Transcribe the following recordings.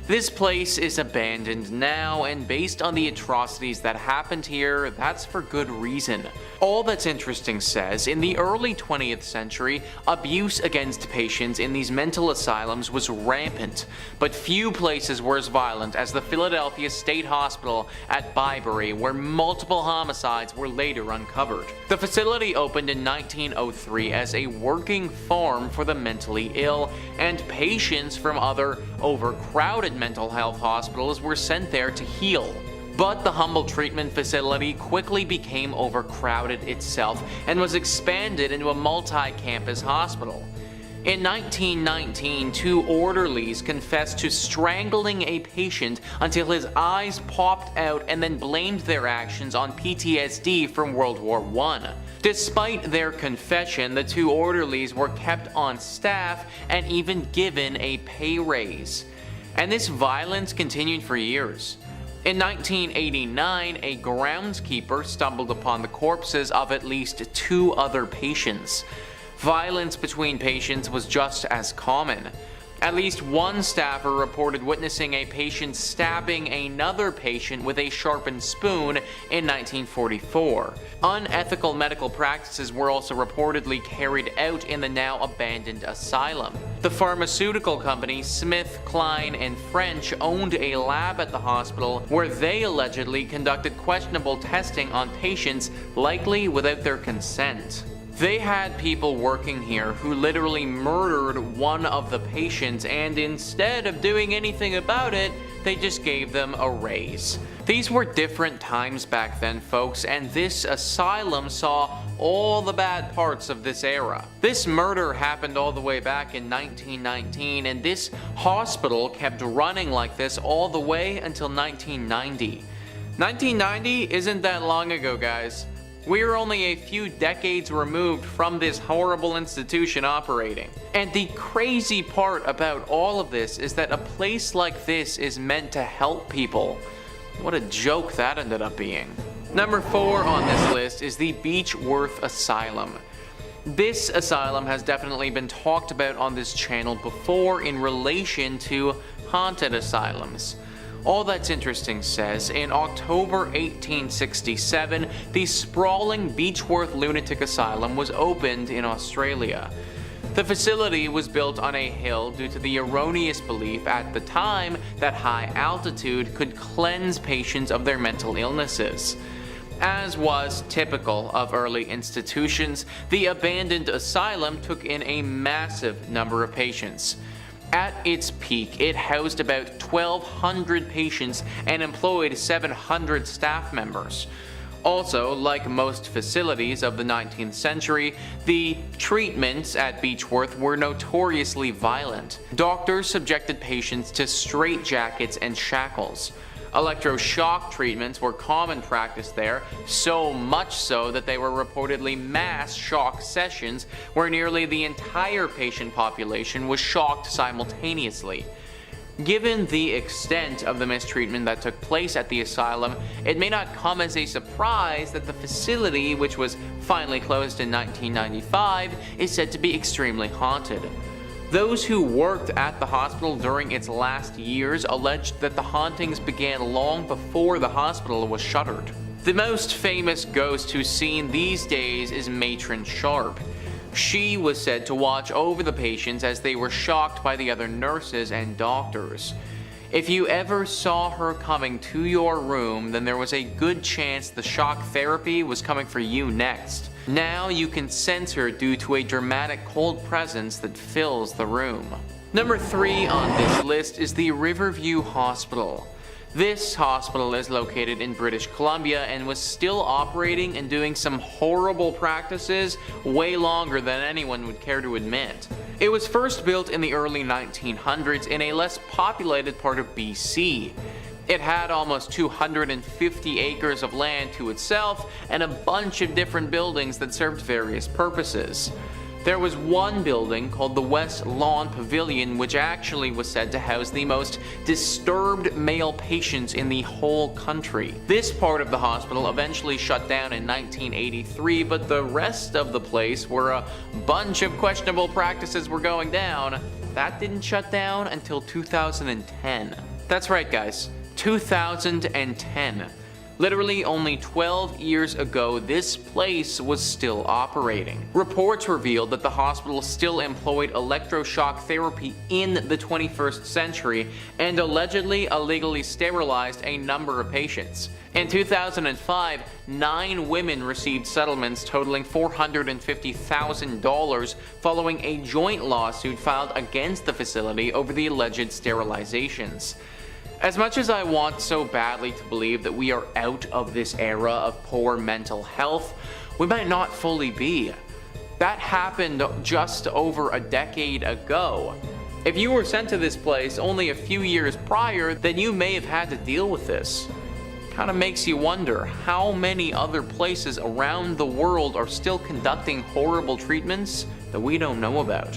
This place is abandoned now, and based on the atrocities that happened here, that's for good reason. All That's Interesting says, in the early 20th century, abuse against patients in these mental asylums was rampant, but few places were as violent as the Philadelphia State Hospital at Byberry, where multiple homicides were later uncovered. The facility opened in 1903 as a working farm for the mentally ill, and patients from other overcrowded mental health hospitals were sent there to heal. But the humble treatment facility quickly became overcrowded itself and was expanded into a multi-campus hospital. In 1919, 2 orderlies confessed to strangling a patient until his eyes popped out and then blamed their actions on PTSD from World War I. Despite their confession, the 2 orderlies were kept on staff and even given a pay raise. And this violence continued for years. In 1989, a groundskeeper stumbled upon the corpses of at least 2 other patients. Violence between patients was just as common. At least one staffer reported witnessing a patient stabbing another patient with a sharpened spoon in 1944. Unethical medical practices were also reportedly carried out in the now abandoned asylum. The pharmaceutical company Smith, Kline and French owned a lab at the hospital where they allegedly conducted questionable testing on patients, likely without their consent. They had people working here who literally murdered one of the patients, and instead of doing anything about it, they just gave them a raise. These were different times back then, folks, and this asylum saw all the bad parts of this era. This murder happened all the way back in 1919, and this hospital kept running like this all the way until 1990. 1990 isn't that long ago, guys. We're only a few decades removed from this horrible institution operating. And the crazy part about all of this is that a place like this is meant to help people. What a joke that ended up being. Number 4 on this list is the Beechworth Asylum. This asylum has definitely been talked about on this channel before in relation to haunted asylums. All That's Interesting says, in October 1867, the sprawling Beechworth Lunatic Asylum was opened in Australia. The facility was built on a hill due to the erroneous belief at the time that high altitude could cleanse patients of their mental illnesses. As was typical of early institutions, the abandoned asylum took in a massive number of patients. At its peak, it housed about 1,200 patients and employed 700 staff members. Also, like most facilities of the 19th century, the treatments at Beechworth were notoriously violent. Doctors subjected patients to straitjackets and shackles. Electroshock treatments were common practice there, so much so that they were reportedly mass shock sessions where nearly the entire patient population was shocked simultaneously. Given the extent of the mistreatment that took place at the asylum, it may not come as a surprise that the facility, which was finally closed in 1995, is said to be extremely haunted. Those who worked at the hospital during its last years alleged that the hauntings began long before the hospital was shuttered. The most famous ghost who's seen these days is Matron Sharp. She was said to watch over the patients as they were shocked by the other nurses and doctors. If you ever saw her coming to your room, then there was a good chance the shock therapy was coming for you next. Now you can sense her due to a dramatic cold presence that fills the room. Number 3 on this list is the Riverview Hospital. This hospital is located in British Columbia and was still operating and doing some horrible practices way longer than anyone would care to admit. It was first built in the early 1900s in a less populated part of BC. It had almost 250 acres of land to itself and a bunch of different buildings that served various purposes. There was one building called the West Lawn Pavilion, which actually was said to house the most disturbed male patients in the whole country. This part of the hospital eventually shut down in 1983, but the rest of the place, where a bunch of questionable practices were going down, that didn't shut down until 2010. That's right, guys. 2010. Literally only 12 years ago, this place was still operating. Reports revealed that the hospital still employed electroshock therapy in the 21st century and allegedly illegally sterilized a number of patients. In 2005, 9 women received settlements totaling $450,000 following a joint lawsuit filed against the facility over the alleged sterilizations. As much as I want so badly to believe that we are out of this era of poor mental health, we might not fully be. That happened just over a decade ago. If you were sent to this place only a few years prior, then you may have had to deal with this. Kinda makes you wonder how many other places around the world are still conducting horrible treatments that we don't know about.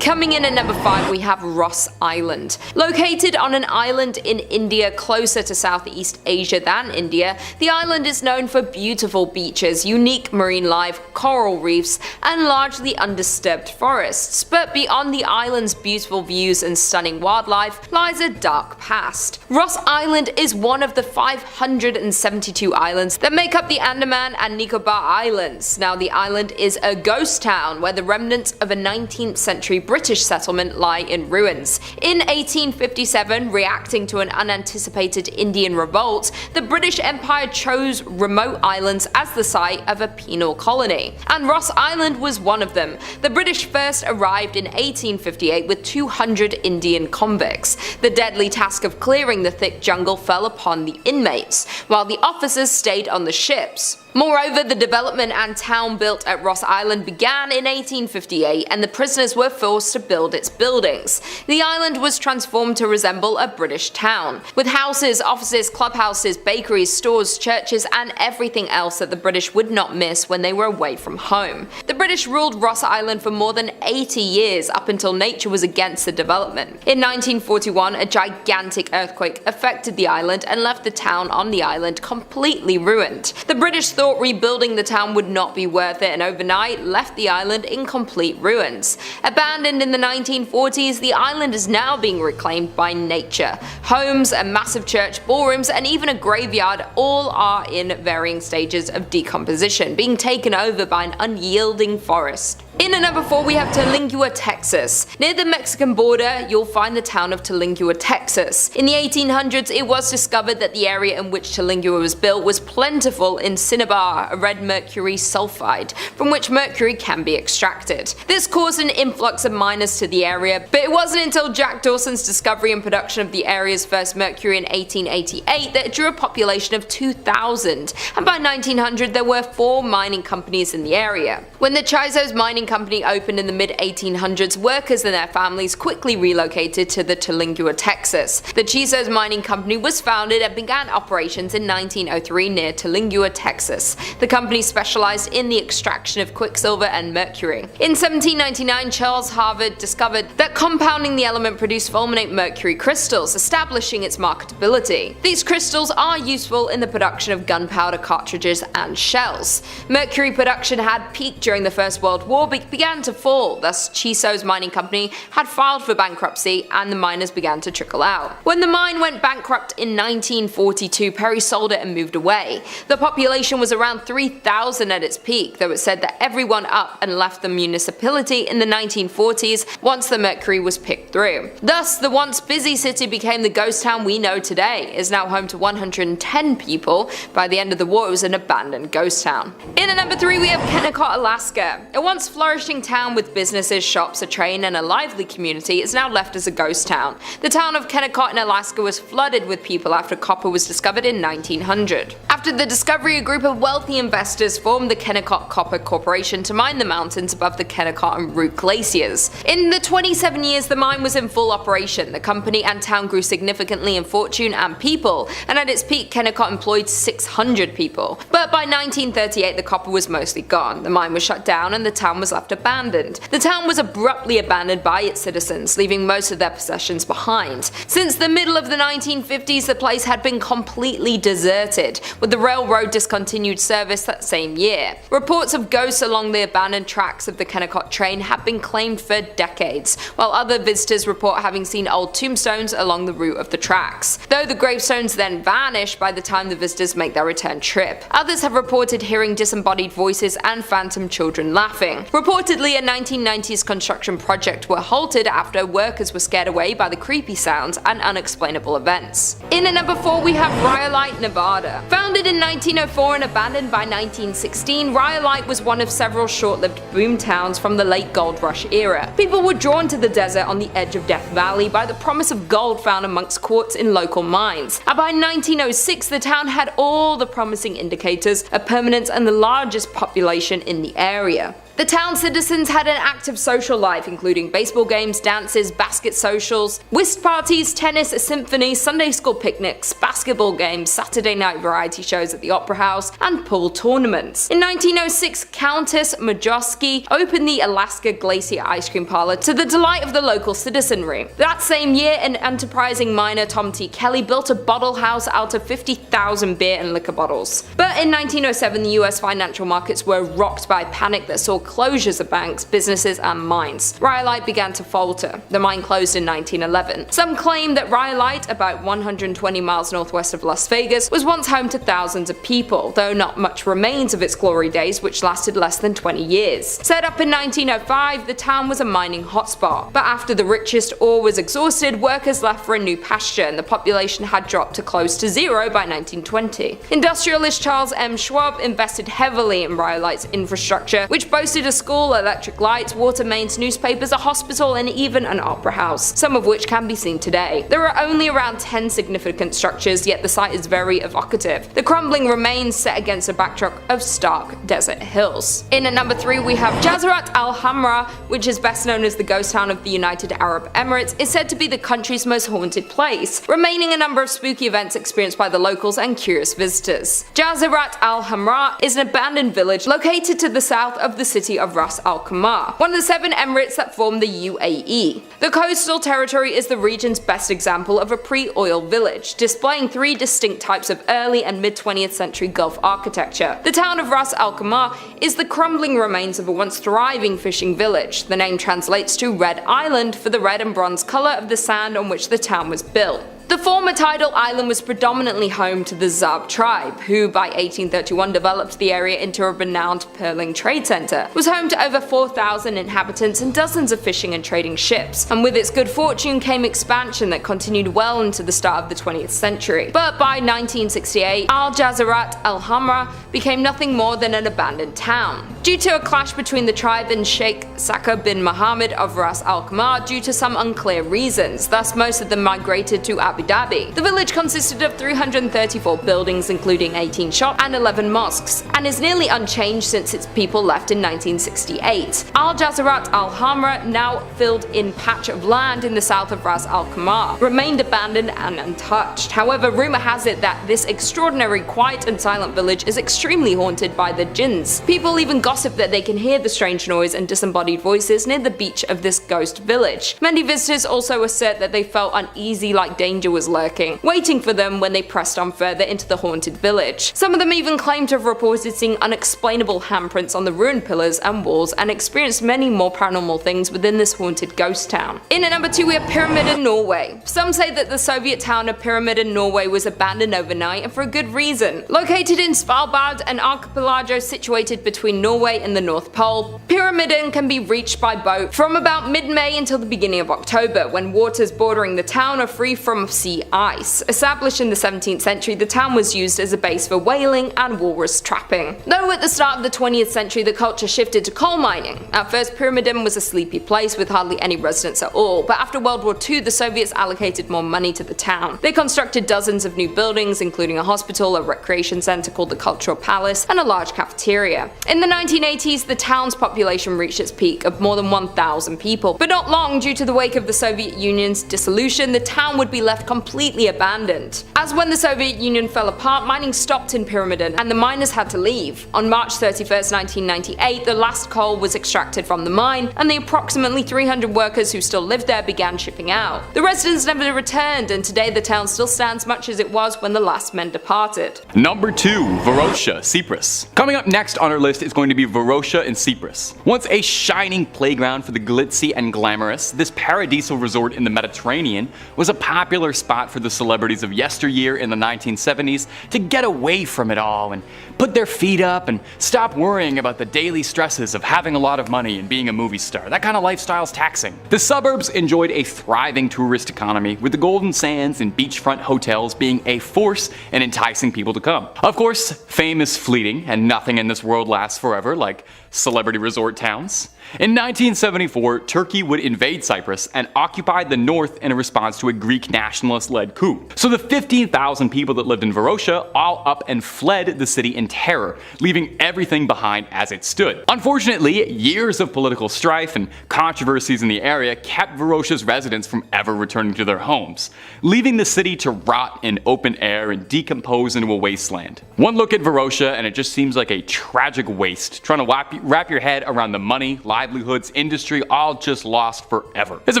Coming in at number 5, we have Ross Island. Located on an island in India closer to Southeast Asia than India, the island is known for beautiful beaches, unique marine life, coral reefs, and largely undisturbed forests. But beyond the island's beautiful views and stunning wildlife lies a dark past. Ross Island is one of the 572 islands that make up the Andaman and Nicobar Islands. Now, the island is a ghost town where the remnants of a 19th century British settlement lie in ruins. In 1857, reacting to an unanticipated Indian revolt, the British Empire chose remote islands as the site of a penal colony, and Ross Island was one of them. The British first arrived in 1858 with 200 Indian convicts. The deadly task of clearing the thick jungle fell upon the inmates, while the officers stayed on the ships. Moreover, the development and town built at Ross Island began in 1858, and the prisoners were forced to build its buildings. The island was transformed to resemble a British town, with houses, offices, clubhouses, bakeries, stores, churches, and everything else that the British would not miss when they were away from home. The British ruled Ross Island for more than 80 years, up until nature was against the development. In 1941, a gigantic earthquake affected the island and left the town on the island completely ruined. The British thought rebuilding the town would not be worth it, and overnight left the island in complete ruins. Abandoned in the 1940s, the island is now being reclaimed by nature. Homes, a massive church, ballrooms, and even a graveyard all are in varying stages of decomposition, being taken over by an unyielding forest. In at number 4, we have Terlingua, Texas. Near the Mexican border, you'll find the town of Terlingua, Texas. In the 1800s, it was discovered that the area in which Terlingua was built was plentiful in cinnabar, a red mercury sulfide, from which mercury can be extracted. This caused an influx of miners to the area, but it wasn't until Jack Dawson's discovery and production of the area's first mercury in 1888 that it drew a population of 2,000, and by 1900 there were 4 mining companies in the area. When the Chiso's mining company opened in the mid-1800s, workers and their families quickly relocated to the Terlingua, Texas. The Chiso's mining company was founded and began operations in 1903 near Terlingua, Texas. The company specialized in the extraction of quicksilver and mercury. In 1799, Charles Harvard discovered that compounding the element produced fulminate mercury crystals, establishing its marketability. These crystals are useful in the production of gunpowder cartridges and shells. Mercury production had peaked during the First World War, but began to fall, thus Chiso's mining company had filed for bankruptcy and the miners began to trickle out. When the mine went bankrupt in 1942, Perry sold it and moved away. The population was around 3,000 at its peak, though it said that everyone up and left the municipality in the 1940s once the mercury was picked through. Thus, the once busy city became the ghost town we know today. It is now home to 110 people. By the end of the war, it was an abandoned ghost town. In at number 3, we have Kennecott, Alaska. A once flourishing town with businesses, shops, a train, and a lively community is now left as a ghost town. The town of Kennecott in Alaska was flooded with people after copper was discovered in 1900. After the discovery, a group of wealthy investors formed the Kennecott Copper Corporation to mine the mountains above the Kennecott and Root glaciers. In the 27 years the mine was in full operation, the company and town grew significantly in fortune and people, and at its peak Kennecott employed 600 people. But by 1938 the copper was mostly gone, the mine was shut down and the town was left abandoned. The town was abruptly abandoned by its citizens, leaving most of their possessions behind. Since the middle of the 1950s, the place had been completely deserted, with the the railroad discontinued service that same year. Reports of ghosts along the abandoned tracks of the Kennecott train have been claimed for decades, while other visitors report having seen old tombstones along the route of the tracks, though the gravestones then vanish by the time the visitors make their return trip. Others have reported hearing disembodied voices and phantom children laughing. Reportedly, a 1990s construction project were halted after workers were scared away by the creepy sounds and unexplainable events. In at number 4 we have Rhyolite, Nevada. Founded in 1904 and abandoned by 1916, Rhyolite was one of several short-lived boom towns from the late gold rush era. People were drawn to the desert on the edge of Death Valley by the promise of gold found amongst quartz in local mines. And by 1906 the town had all the promising indicators of permanence and the largest population in the area. The town's citizens had an active social life, including baseball games, dances, basket socials, whist parties, tennis, a symphony, Sunday school picnics, basketball games, Saturday night variety shows at the Opera House, and pool tournaments. In 1906, Countess Majowski opened the Alaska Glacier Ice Cream Parlor to the delight of the local citizenry. That same year, an enterprising miner, Tom T. Kelly, built a bottle house out of 50,000 beer and liquor bottles. But in 1907, the US financial markets were rocked by panic that saw closures of banks, businesses, and mines. Rhyolite began to falter. The mine closed in 1911. Some claim that Rhyolite, about 120 miles northwest of Las Vegas, was once home to thousands of people, though not much remains of its glory days, which lasted less than 20 years. Set up in 1905, the town was a mining hotspot, but after the richest ore was exhausted, workers left for a new pasture and the population had dropped to close to zero by 1920. Industrialist Charles M. Schwab invested heavily in Rhyolite's infrastructure, which boasted a school, electric lights, water mains, newspapers, a hospital, and even an opera house, some of which can be seen today. There are only around 10 significant structures, yet the site is very evocative. The crumbling remains set against a backdrop of stark desert hills. In at number 3 we have Jazirat Al Hamra, which is best known as the ghost town of the United Arab Emirates, is said to be the country's most haunted place, remaining a number of spooky events experienced by the locals and curious visitors. Jazirat Al Hamra is an abandoned village located to the south of the city of Ras Al Khaimah, one of the 7 emirates that form the UAE. The coastal territory is the region's best example of a pre-oil village, displaying 3 distinct types of early and mid-20th century Gulf architecture. The town of Ras Al Khaimah is the crumbling remains of a once thriving fishing village. The name translates to Red Island for the red and bronze colour of the sand on which the town was built. The former tidal island was predominantly home to the Zab tribe, who by 1831 developed the area into a renowned pearling trade center. It was home to over 4,000 inhabitants and dozens of fishing and trading ships, and with its good fortune came expansion that continued well into the start of the 20th century. But by 1968, Al Jazirat Al Hamra became nothing more than an abandoned town, due to a clash between the tribe and Sheikh Saka bin Mohammed of Ras Al Khaimah due to some unclear reasons. Thus, most of them migrated to Abu Dhabi. The village consisted of 334 buildings, including 18 shops and 11 mosques, and is nearly unchanged since its people left in 1968. Al Jazirat Al Hamra, now filled-in patch of land in the south of Ras Al Khaimah, remained abandoned and untouched. However, rumor has it that this extraordinary quiet and silent village is extremely haunted by the jinns. People even gossip that they can hear the strange noise and disembodied voices near the beach of this ghost village. Many visitors also assert that they felt uneasy, like danger was lurking, waiting for them when they pressed on further into the haunted village. Some of them even claim to have reported seeing unexplainable handprints on the ruined pillars and walls and experienced many more paranormal things within this haunted ghost town. In at number 2 we have Pyramiden, Norway. Some say that the Soviet town of Pyramiden, Norway was abandoned overnight and for a good reason. Located in Svalbard, an archipelago situated between Norway and the North Pole, Pyramiden can be reached by boat from about mid-May until the beginning of October, when waters bordering the town are free from sea ice. Established in the 17th century, the town was used as a base for whaling and walrus trapping. Though at the start of the 20th century the culture shifted to coal mining. At first, Pyramiden was a sleepy place with hardly any residents at all, but after World War II the Soviets allocated more money to the town. They constructed dozens of new buildings, including a hospital, a recreation center called the Cultural Palace, and a large cafeteria. In the 1980s the town's population reached its peak of more than 1,000 people, but not long. Due to the wake of the Soviet Union's dissolution, the town would be left completely abandoned. As when the Soviet Union fell apart, mining stopped in Pyramiden and the miners had to leave. On March 31st, 1998, the last coal was extracted from the mine, and the approximately 300 workers who still lived there began shipping out. The residents never returned, and today the town still stands much as it was when the last men departed. Number 2. Varosha, Cyprus. Coming up next on our list is going to be Varosha in Cyprus. Once a shining playground for the glitzy and glamorous, this paradisal resort in the Mediterranean was a popular spot for the celebrities of yesteryear in the 1970s to get away from it all and put their feet up and stop worrying about the daily stresses of having a lot of money and being a movie star. That kind of lifestyle's taxing. The suburbs enjoyed a thriving tourist economy, with the golden sands and beachfront hotels being a force in enticing people to come. Of course, fame is fleeting and nothing in this world lasts forever, like celebrity resort towns. In 1974, Turkey would invade Cyprus and occupy the north in a response to a Greek nationalist-led coup. So the 15,000 people that lived in Varosha all up and fled the city in terror, leaving everything behind as it stood. Unfortunately, years of political strife and controversies in the area kept Varosha's residents from ever returning to their homes, leaving the city to rot in open air and decompose into a wasteland. One look at Varosha and it just seems like a tragic waste, trying to wrap your head around the money, livelihoods, industry, all just lost forever. It's a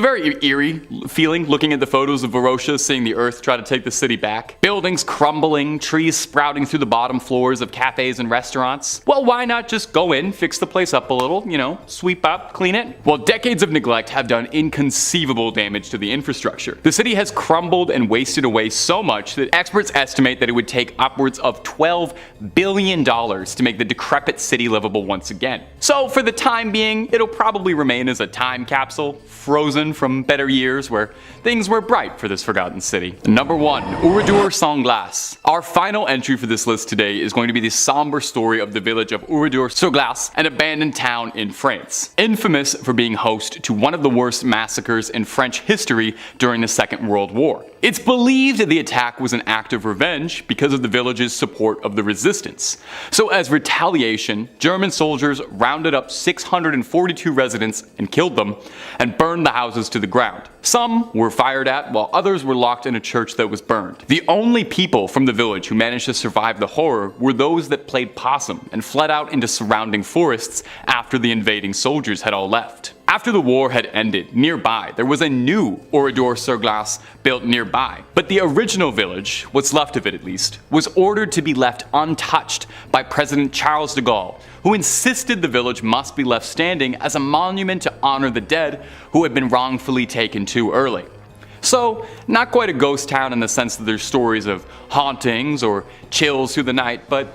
very eerie feeling looking at the photos of Varosha, seeing the earth try to take the city back. Buildings crumbling, trees sprouting through the bottom floors of cafes and restaurants. Well, why not just go in, fix the place up a little, sweep up, clean it? Well, decades of neglect have done inconceivable damage to the infrastructure. The city has crumbled and wasted away so much that experts estimate that it would take upwards of $12 billion to make the decrepit city livable once again. So for the time being, it'll probably remain as a time capsule, frozen from better years where things were bright for this forgotten city. Number 1. Oradour-sur-Glane. Our final entry for this list today is going to be the somber story of the village of Oradour-sur-Glane, an abandoned town in France, infamous for being host to one of the worst massacres in French history during the Second World War. It's believed that the attack was an act of revenge because of the village's support of the resistance. So as retaliation, German soldiers rounded up 642 residents and killed them, and burned the houses to the ground. Some were fired at, while others were locked in a church that was burned. The only people from the village who managed to survive the horror were those that played possum and fled out into surrounding forests after the invading soldiers had all left. After the war had ended, nearby there was a new Oradour-sur-Glane built nearby, but the original village, what's left of it at least, was ordered to be left untouched by President Charles de Gaulle, who insisted the village must be left standing as a monument to honor the dead who had been wrongfully taken too early. So, not quite a ghost town in the sense that there's stories of hauntings or chills through the night, but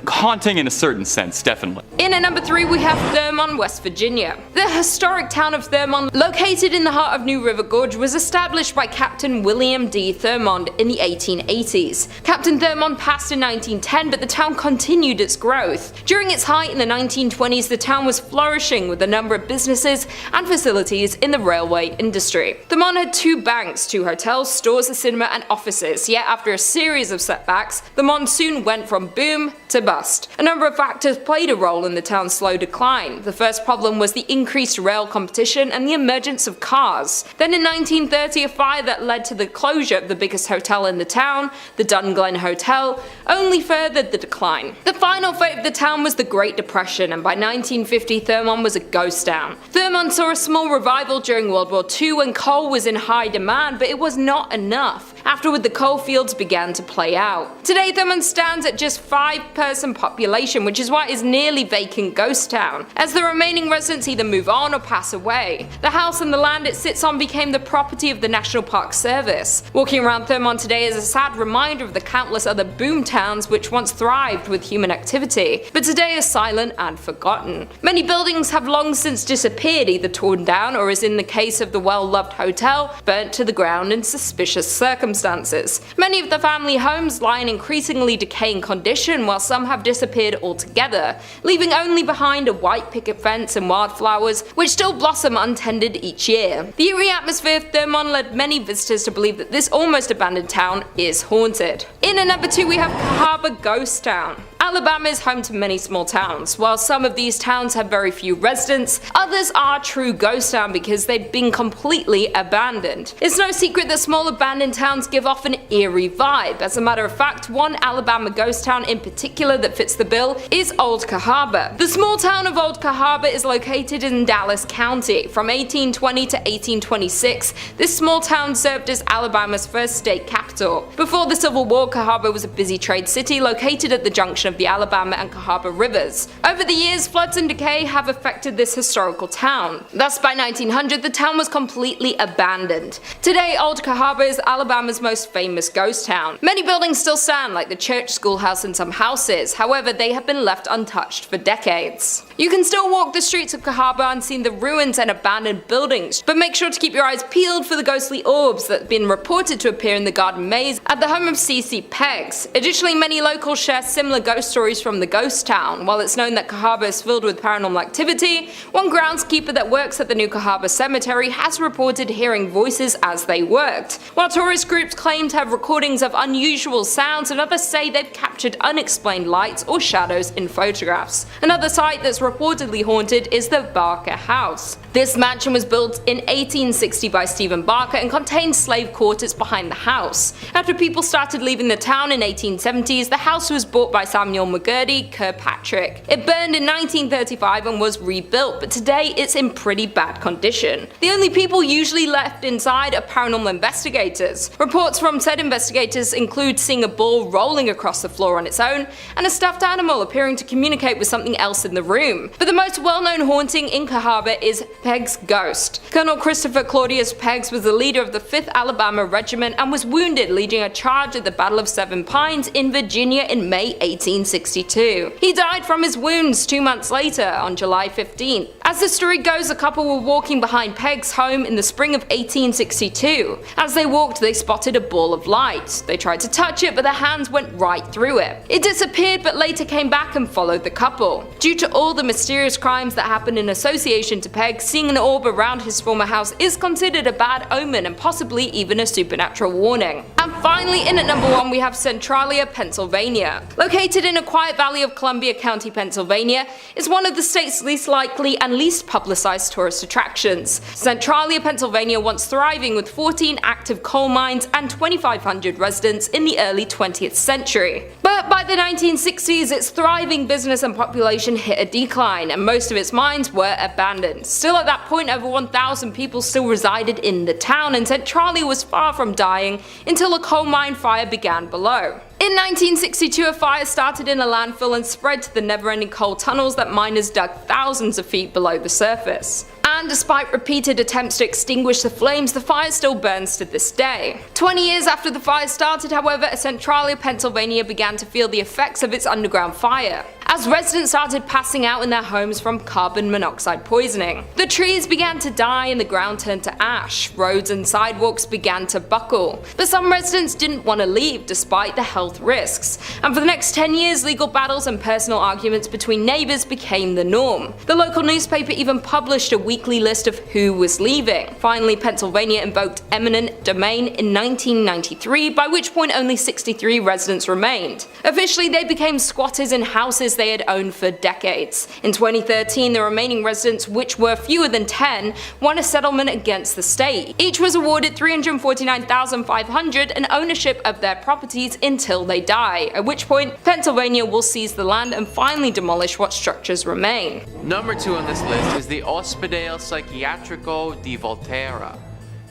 haunting in a certain sense, definitely. In at number 3 we have Thurmond, West Virginia. The historic town of Thurmond, located in the heart of New River Gorge, was established by Captain William D. Thurmond in the 1880s. Captain Thurmond passed in 1910, but the town continued its growth. During its height in the 1920s, the town was flourishing with a number of businesses and facilities in the railway industry. Thurmond had 2 banks, 2 hotels, stores, a cinema, and offices, yet after a series of setbacks, Thurmond soon went from boom to bust. A number of factors played a role in the town's slow decline. The first problem was the increased rail competition and the emergence of cars. Then in 1930, a fire that led to the closure of the biggest hotel in the town, the Dunglen Hotel, only furthered the decline. The final fate of the town was the Great Depression, and by 1950 Thurmond was a ghost town. Thurmond saw a small revival during World War II when coal was in high demand, but it was not enough. Afterward, the coal fields began to play out. Today Thurmond stands at just 5-person population, which is why it is nearly vacant ghost town, as the remaining residents either move on or pass away. The house and the land it sits on became the property of the National Park Service. Walking around Thurmond today is a sad reminder of the countless other boom towns which once thrived with human activity, but today are silent and forgotten. Many buildings have long since disappeared, either torn down or, as in the case of the well-loved hotel, burnt to the ground in suspicious circumstances. Many of the family homes lie in increasingly decaying condition, while some have disappeared altogether, leaving only behind a white picket fence and wildflowers which still blossom untended each year. The eerie atmosphere of Thurmond led many visitors to believe that this almost abandoned town is haunted. In at number 2 we have Cahaba Ghost Town. Alabama is home to many small towns. While some of these towns have very few residents, others are true ghost town because they've been completely abandoned. It's no secret that small abandoned towns give off an eerie vibe. As a matter of fact, one Alabama ghost town in particular that fits the bill is Old Cahaba. The small town of Old Cahaba is located in Dallas County. From 1820 to 1826, this small town served as Alabama's first state capital. Before the Civil War, Cahaba was a busy trade city located at the junction of the Alabama and Cahaba rivers. Over the years, floods and decay have affected this historical town. Thus, by 1900, the town was completely abandoned. Today, Old Cahaba is Alabama's most famous ghost town. Many buildings still stand, like the church, schoolhouse, and some houses. However, they have been left untouched for decades. You can still walk the streets of Cahaba and see the ruins and abandoned buildings, but make sure to keep your eyes peeled for the ghostly orbs that have been reported to appear in the garden maze at the home of C.C. Peggs. Additionally, many locals share similar ghost stories from the ghost town. While it's known that Cahaba is filled with paranormal activity, one groundskeeper that works at the New Cahaba Cemetery has reported hearing voices as they worked. While tourist groups claim to have recordings of unusual sounds, and others say they've captured unexplained lights or shadows in photographs. Another site that's reportedly haunted is the Barker House. This mansion was built in 1860 by Stephen Barker and contained slave quarters behind the house. After people started leaving the town in 1870s, the house was bought by Samuel McGurdy Kirkpatrick. It burned in 1935 and was rebuilt, but today it's in pretty bad condition. The only people usually left inside are paranormal investigators. Reports from said investigators include seeing a ball rolling across the floor on its own, and a stuffed animal appearing to communicate with something else in the room. But the most well-known haunting in Cahaba is Peggs' ghost. Colonel Christopher Claudius Peggs was the leader of the 5th Alabama Regiment and was wounded leading a charge at the Battle of Seven Pines in Virginia in May 1862. He died from his wounds 2 months later, on July 15th. As the story goes, a couple were walking behind Peggs' home in the spring of 1862. As they walked, they spotted a ball of light. They tried to touch it, but their hands went right through it. It disappeared, but later came back and followed the couple. Due to all the mysterious crimes that happened in association to Peggs, seeing an orb around his former house is considered a bad omen and possibly even a supernatural warning. And finally, in at number 1, we have Centralia, Pennsylvania. Located in a quiet valley of Columbia County, Pennsylvania, is one of the state's least likely and least publicized tourist attractions. Centralia, Pennsylvania, once thriving with 14 active coal mines and 2,500 residents in the early 20th century. But by the 1960s, its thriving business and population hit a decline, and most of its mines were abandoned. Still, at that point, over 1,000 people still resided in the town, and Centralia was far from dying until a coal mine fire began below. In 1962, a fire started in a landfill and spread to the never-ending coal tunnels that miners dug thousands of feet below the surface. And despite repeated attempts to extinguish the flames, the fire still burns to this day. 20 years after the fire started, however, Centralia, Pennsylvania began to feel the effects of its underground fire, as residents started passing out in their homes from carbon monoxide poisoning. The trees began to die and the ground turned to ash. Roads and sidewalks began to buckle. But some residents didn't want to leave despite the health risks. And for the next 10 years, legal battles and personal arguments between neighbors became the norm. The local newspaper even published a weekly list of who was leaving. Finally, Pennsylvania invoked eminent domain in 1993, by which point only 63 residents remained. Officially, they became squatters in houses they had owned for decades. In 2013, the remaining residents, which were fewer than 10, won a settlement against the state. Each was awarded $349,500 and ownership of their properties until they die, at which point Pennsylvania will seize the land and finally demolish what structures remain. Number 2 on this list is the Ospedale Psichiatrico di Volterra.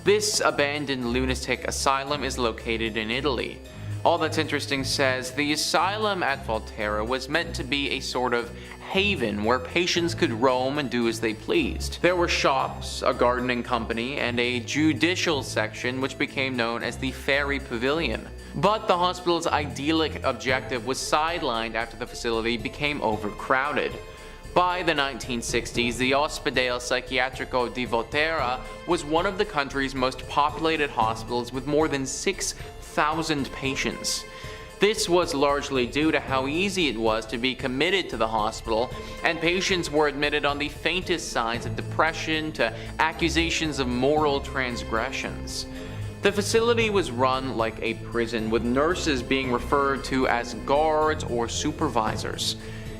This abandoned lunatic asylum is located in Italy. All That's Interesting says the asylum at Volterra was meant to be a sort of haven where patients could roam and do as they pleased. There were shops, a gardening company, and a judicial section which became known as the Fairy Pavilion. But the hospital's idyllic objective was sidelined after the facility became overcrowded. By the 1960s, the Ospedale Psichiatrico di Volterra was one of the country's most populated hospitals with more than 6,000 patients. This was largely due to how easy it was to be committed to the hospital, and patients were admitted on the faintest signs of depression to accusations of moral transgressions. The facility was run like a prison, with nurses being referred to as guards or supervisors.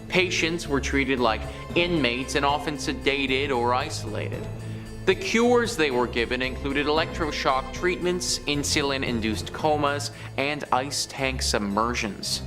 Patients were treated like inmates and often sedated or isolated. The cures they were given included electroshock treatments, insulin-induced comas, and ice tank submersions.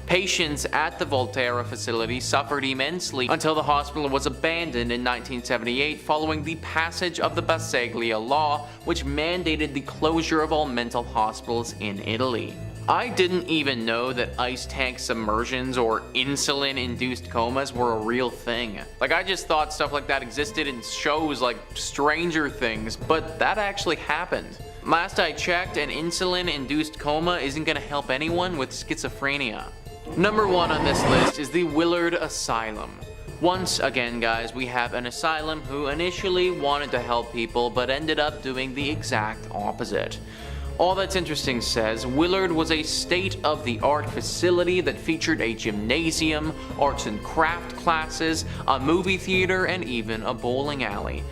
Patients at the Volterra facility suffered immensely until the hospital was abandoned in 1978 following the passage of the Poveglia law, which mandated the closure of all mental hospitals in Italy. I didn't even know that ice tank submersions or insulin-induced comas were a real thing. Like, I just thought stuff like that existed in shows like Stranger Things, but that actually happened. Last I checked, an insulin-induced coma isn't gonna help anyone with schizophrenia. Number 1 on this list is the Willard Asylum. Once again, guys, we have an asylum who initially wanted to help people but ended up doing the exact opposite. All That's Interesting says Willard was a state-of-the-art facility that featured a gymnasium, arts and craft classes, a movie theater, and even a bowling alley.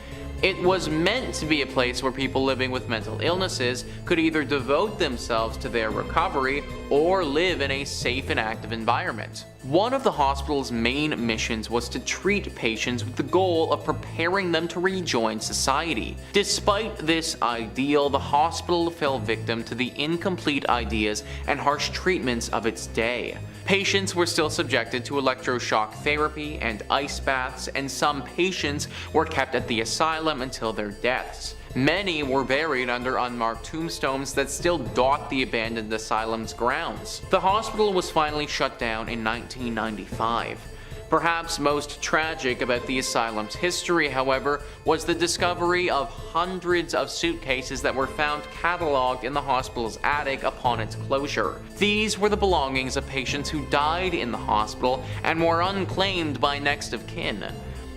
It was meant to be a place where people living with mental illnesses could either devote themselves to their recovery or live in a safe and active environment. One of the hospital's main missions was to treat patients with the goal of preparing them to rejoin society. Despite this ideal, the hospital fell victim to the incomplete ideas and harsh treatments of its day. Patients were still subjected to electroshock therapy and ice baths, and some patients were kept at the asylum until their deaths. Many were buried under unmarked tombstones that still dot the abandoned asylum's grounds. The hospital was finally shut down in 1995. Perhaps most tragic about the asylum's history, however, was the discovery of hundreds of suitcases that were found cataloged in the hospital's attic upon its closure. These were the belongings of patients who died in the hospital and were unclaimed by next of kin.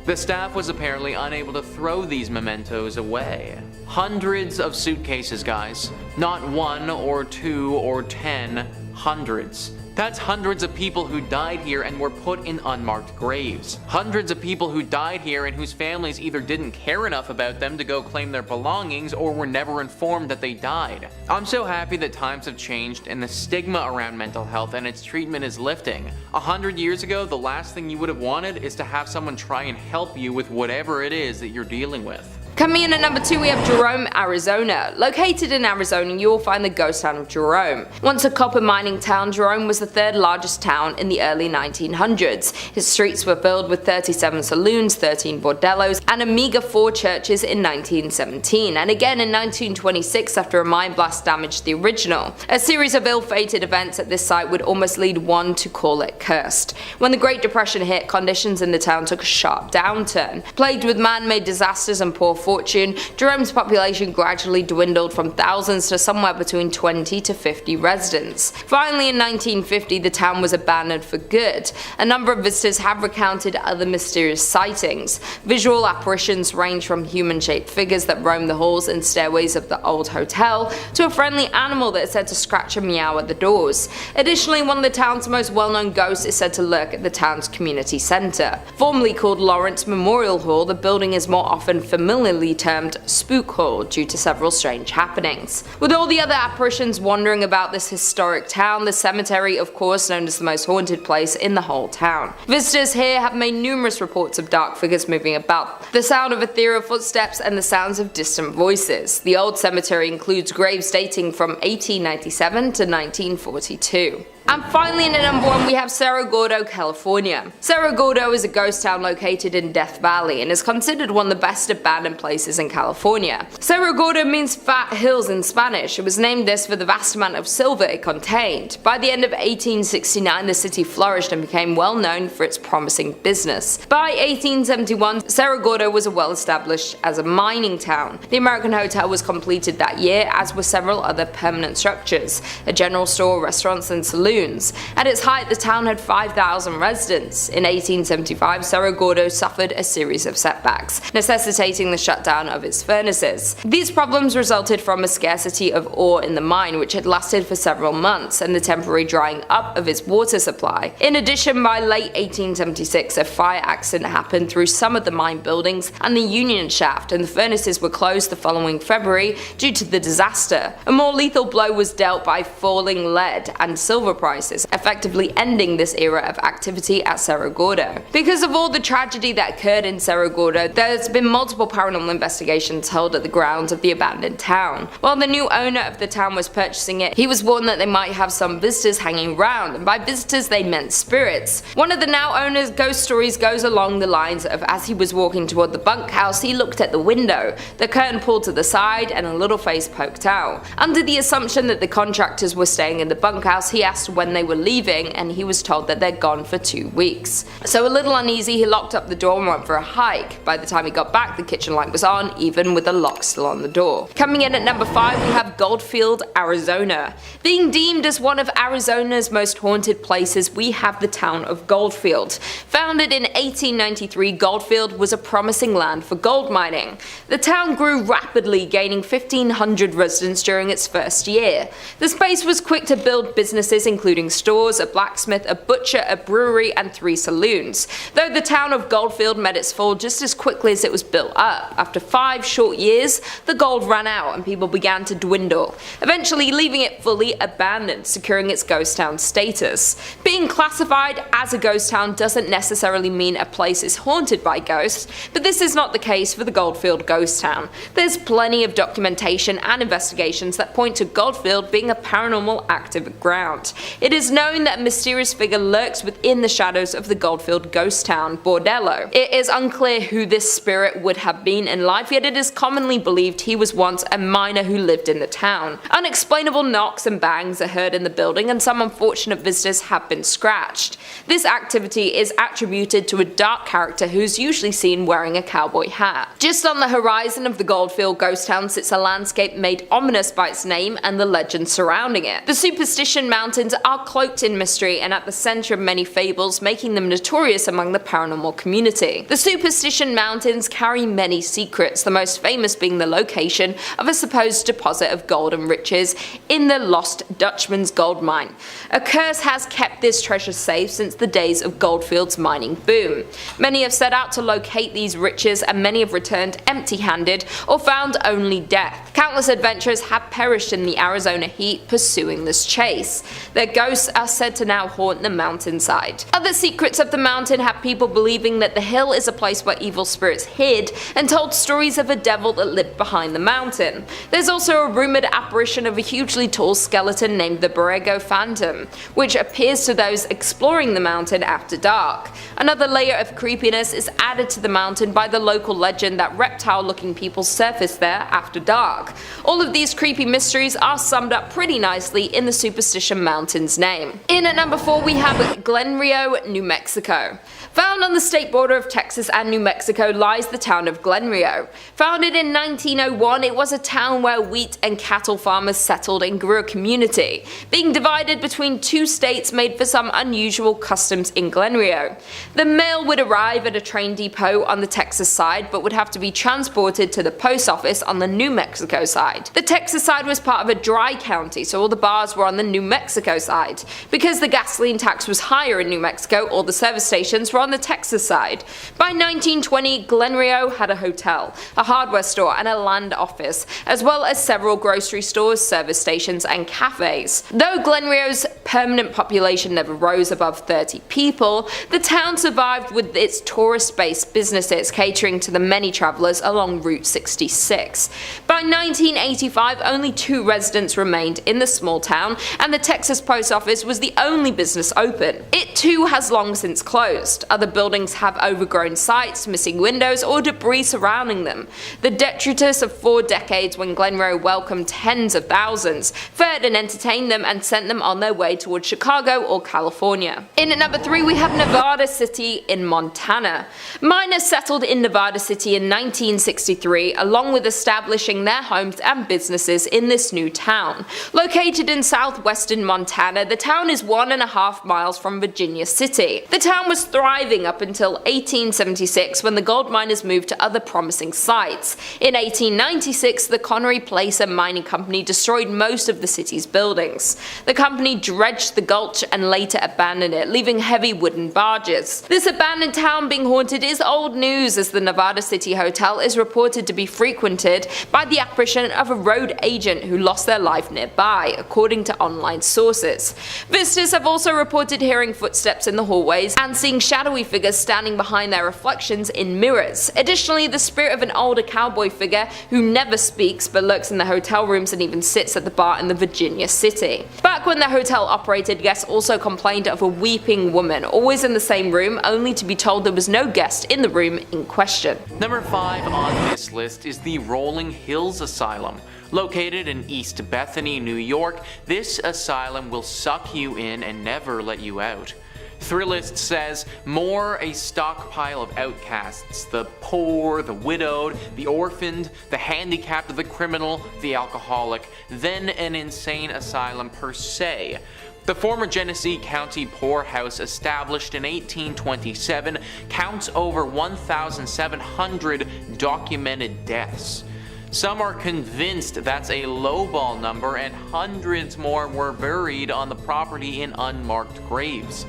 The staff was apparently unable to throw these mementos away. Hundreds of suitcases, guys. Not 1 or 2 or 10, hundreds. That's hundreds of people who died here and were put in unmarked graves. Hundreds of people who died here and whose families either didn't care enough about them to go claim their belongings or were never informed that they died. I'm so happy that times have changed and the stigma around mental health and its treatment is lifting. 100 years ago, the last thing you would have wanted is to have someone try and help you with whatever it is that you're dealing with. Coming in at number 2, we have Jerome, Arizona. Located in Arizona, you will find the ghost town of Jerome. Once a copper mining town, Jerome was the 3rd largest town in the early 1900s. His streets were filled with 37 saloons, 13 bordellos, and a meager 4 churches in 1917, and again in 1926 after a mine blast damaged the original. A series of ill-fated events at this site would almost lead one to call it cursed. When the Great Depression hit, conditions in the town took a sharp downturn. Plagued with man-made disasters and poor fortune, Jerome's population gradually dwindled from thousands to somewhere between 20 to 50 residents. Finally, in 1950, the town was abandoned for good. A number of visitors have recounted other mysterious sightings. Visual apparitions range from human-shaped figures that roam the halls and stairways of the old hotel to a friendly animal that is said to scratch and meow at the doors. Additionally, one of the town's most well-known ghosts is said to lurk at the town's community center. Formerly called Lawrence Memorial Hall, the building is more often familiarly termed Spook Hall due to several strange happenings. With all the other apparitions wandering about this historic town, the cemetery, of course, known as the most haunted place in the whole town. Visitors here have made numerous reports of dark figures moving about, the sound of ethereal footsteps, and the sounds of distant voices. The old cemetery includes graves dating from 1897 to 1942. And finally, in at number 1, we have Cerro Gordo, California. Cerro Gordo is a ghost town located in Death Valley and is considered one of the best abandoned places in California. Cerro Gordo means fat hills in Spanish. It was named this for the vast amount of silver it contained. By the end of 1869, the city flourished and became well known for its promising business. By 1871, Cerro Gordo was well established as a mining town. The American Hotel was completed that year, as were several other permanent structures, a general store, restaurants, and saloons. saloons. At its height, the town had 5,000 residents. In 1875, Cerro Gordo suffered a series of setbacks, necessitating the shutdown of its furnaces. These problems resulted from a scarcity of ore in the mine, which had lasted for several months, and the temporary drying up of its water supply. In addition, by late 1876, a fire accident happened through some of the mine buildings and the union shaft, and the furnaces were closed the following February due to the disaster. A more lethal blow was dealt by falling lead and silver prices, effectively ending this era of activity at Cerro Gordo. Because of all the tragedy that occurred in Cerro Gordo, there's been multiple paranormal investigations held at the grounds of the abandoned town. While the new owner of the town was purchasing it, he was warned that they might have some visitors hanging around, and by visitors they meant spirits. One of the now owner's ghost stories goes along the lines of, as he was walking toward the bunkhouse, he looked at the window, the curtain pulled to the side and a little face poked out. Under the assumption that the contractors were staying in the bunkhouse, he asked when they were leaving, and he was told that they'd gone for 2 weeks. So a little uneasy, he locked up the door and went for a hike. By the time he got back, the kitchen light was on, even with the lock still on the door. Coming in at number 5, we have Goldfield, Arizona. Being deemed as one of Arizona's most haunted places, we have the town of Goldfield. Founded in 1893, Goldfield was a promising land for gold mining. The town grew rapidly, gaining 1,500 residents during its first year. The space was quick to build businesses including stores, a blacksmith, a butcher, a brewery, and 3 saloons. Though the town of Goldfield met its fall just as quickly as it was built up. After 5 short years, the gold ran out and people began to dwindle, eventually leaving it fully abandoned, securing its ghost town status. Being classified as a ghost town doesn't necessarily mean a place is haunted by ghosts, but this is not the case for the Goldfield ghost town. There's plenty of documentation and investigations that point to Goldfield being a paranormal active ground. It is known that a mysterious figure lurks within the shadows of the Goldfield ghost town, Bordello. It is unclear who this spirit would have been in life, yet it is commonly believed he was once a miner who lived in the town. Unexplainable knocks and bangs are heard in the building, and some unfortunate visitors have been scratched. This activity is attributed to a dark character who's usually seen wearing a cowboy hat. Just on the horizon of the Goldfield ghost town sits a landscape made ominous by its name and the legend surrounding it. The Superstition Mountains are cloaked in mystery and at the center of many fables, making them notorious among the paranormal community. The Superstition Mountains carry many secrets, the most famous being the location of a supposed deposit of gold and riches in the Lost Dutchman's gold mine. A curse has kept this treasure safe since the days of Goldfield's mining boom. Many have set out to locate these riches, and many have returned empty-handed or found only death. Countless adventurers have perished in the Arizona heat pursuing this chase. Their ghosts are said to now haunt the mountainside. Other secrets of the mountain have people believing that the hill is a place where evil spirits hid and told stories of a devil that lived behind the mountain. There's also a rumored apparition of a hugely tall skeleton named the Borrego Phantom, which appears to those exploring the mountain after dark. Another layer of creepiness is added to the mountain by the local legend that reptile-looking people surface there after dark. All of these creepy mysteries are summed up pretty nicely in the Superstition Mountain's name. In at number 4 we have Glen Rio, New Mexico. Found on the state border of Texas and New Mexico lies the town of Glen Rio. Founded in 1901, it was a town where wheat and cattle farmers settled and grew a community. Being divided between 2 states made for some unusual customs in Glen Rio. The mail would arrive at a train depot on the Texas side, but would have to be transported to the post office on the New Mexico side. The Texas side was part of a dry county, so all the bars were on the New Mexico side. Because the gasoline tax was higher in New Mexico, all the service stations were on the Texas side. By 1920, Glen Rio had a hotel, a hardware store, and a land office, as well as several grocery stores, service stations, and cafes. Though Glen Rio's permanent population never rose above 30 people, the town survived with its tourist-based businesses catering to the many travelers along Route 66. By 1985, only 2 residents remained in the small town, and the Texas post office was the only business open. It too has long since closed. Other buildings have overgrown sites, missing windows, or debris surrounding them. The detritus of 4 decades when Glen Rio welcomed tens of thousands, fed and entertained them, and sent them on their way towards Chicago or California. In at number 3 we have Nevada City in Montana. Miners settled in Nevada City in 1963, along with establishing their homes and businesses in this new town. Located in southwestern Montana, the town is 1.5 miles from Virginia City. The town was thriving up until 1876 when the gold miners moved to other promising sites. In 1896, the Connery Placer Mining Company destroyed most of the city's buildings. The company dredged the gulch and later abandoned it, leaving heavy wooden barges. This abandoned town being haunted is old news, as the Nevada City Hotel is reported to be frequented by the apparition of a road agent who lost their life nearby, according to online sources. Visitors have also reported hearing footsteps in the hallways and seeing shadowy figures standing behind their reflections in mirrors. Additionally, the spirit of an older cowboy figure who never speaks but lurks in the hotel rooms and even sits at the bar in the Virginia City. Back when the hotel operated, guests also complained of a weeping woman, always in the same room, only to be told there was no guest in the room in question. Number 5 on this list is the Rolling Hills Asylum. Located in East Bethany, New York, this asylum will suck you in and never let you out. Thrillist says, more a stockpile of outcasts, the poor, the widowed, the orphaned, the handicapped, the criminal, the alcoholic, than an insane asylum per se. The former Genesee County poorhouse, established in 1827, counts over 1,700 documented deaths. Some are convinced that's a lowball number, and hundreds more were buried on the property in unmarked graves.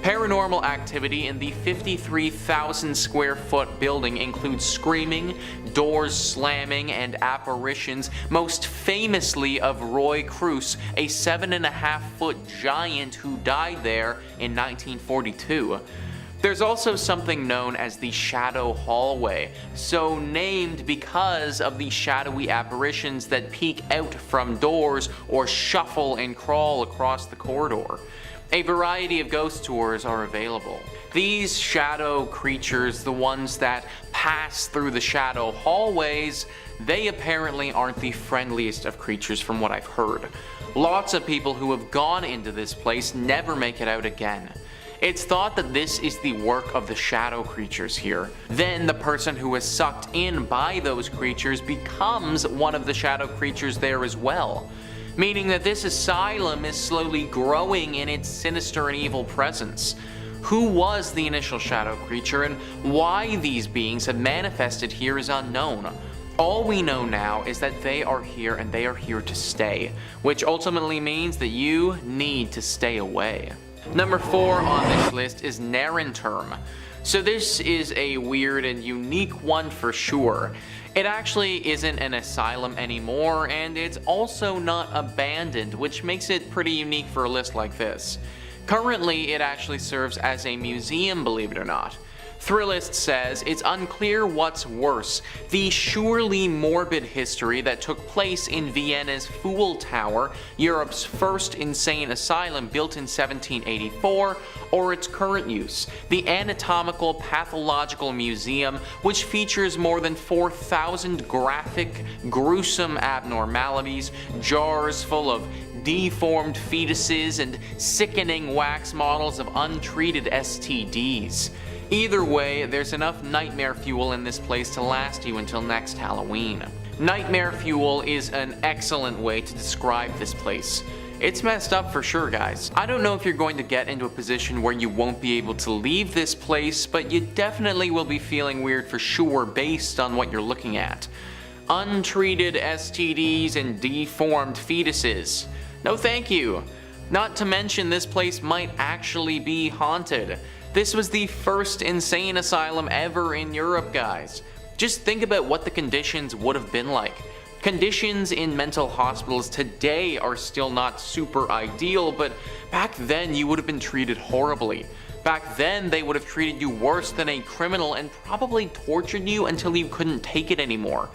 Paranormal activity in the 53,000 square foot building includes screaming, doors slamming, and apparitions, most famously of Roy Cruz, a 7.5-foot giant who died there in 1942. There's also something known as the Shadow Hallway, so named because of the shadowy apparitions that peek out from doors or shuffle and crawl across the corridor. A variety of ghost tours are available. These shadow creatures, the ones that pass through the shadow hallways, they apparently aren't the friendliest of creatures from what I've heard. Lots of people who have gone into this place never make it out again. It's thought that this is the work of the shadow creatures here. Then the person who is sucked in by those creatures becomes one of the shadow creatures there as well. Meaning that this asylum is slowly growing in its sinister and evil presence. Who was the initial shadow creature and why these beings have manifested here is unknown. All we know now is that they are here and they are here to stay, which ultimately means that you need to stay away. Number 4 on this list is Narenturm. So this is a weird and unique one for sure. It actually isn't an asylum anymore, and it's also not abandoned, which makes it pretty unique for a list like this. Currently, it actually serves as a museum, believe it or not. Thrillist says it's unclear what's worse, the surely morbid history that took place in Vienna's Fool Tower, Europe's first insane asylum built in 1784, or its current use, the Anatomical Pathological Museum, which features more than 4,000 graphic, gruesome abnormalities, jars full of deformed fetuses, and sickening wax models of untreated STDs. Either way, there's enough nightmare fuel in this place to last you until next Halloween. Nightmare fuel is an excellent way to describe this place. It's messed up for sure, guys. I don't know if you're going to get into a position where you won't be able to leave this place, but you definitely will be feeling weird for sure based on what you're looking at. Untreated STDs and deformed fetuses. No thank you. Not to mention this place might actually be haunted. This was the first insane asylum ever in Europe, guys. Just think about what the conditions would have been like. Conditions in mental hospitals today are still not super ideal, but back then you would have been treated horribly. Back then they would have treated you worse than a criminal and probably tortured you until you couldn't take it anymore.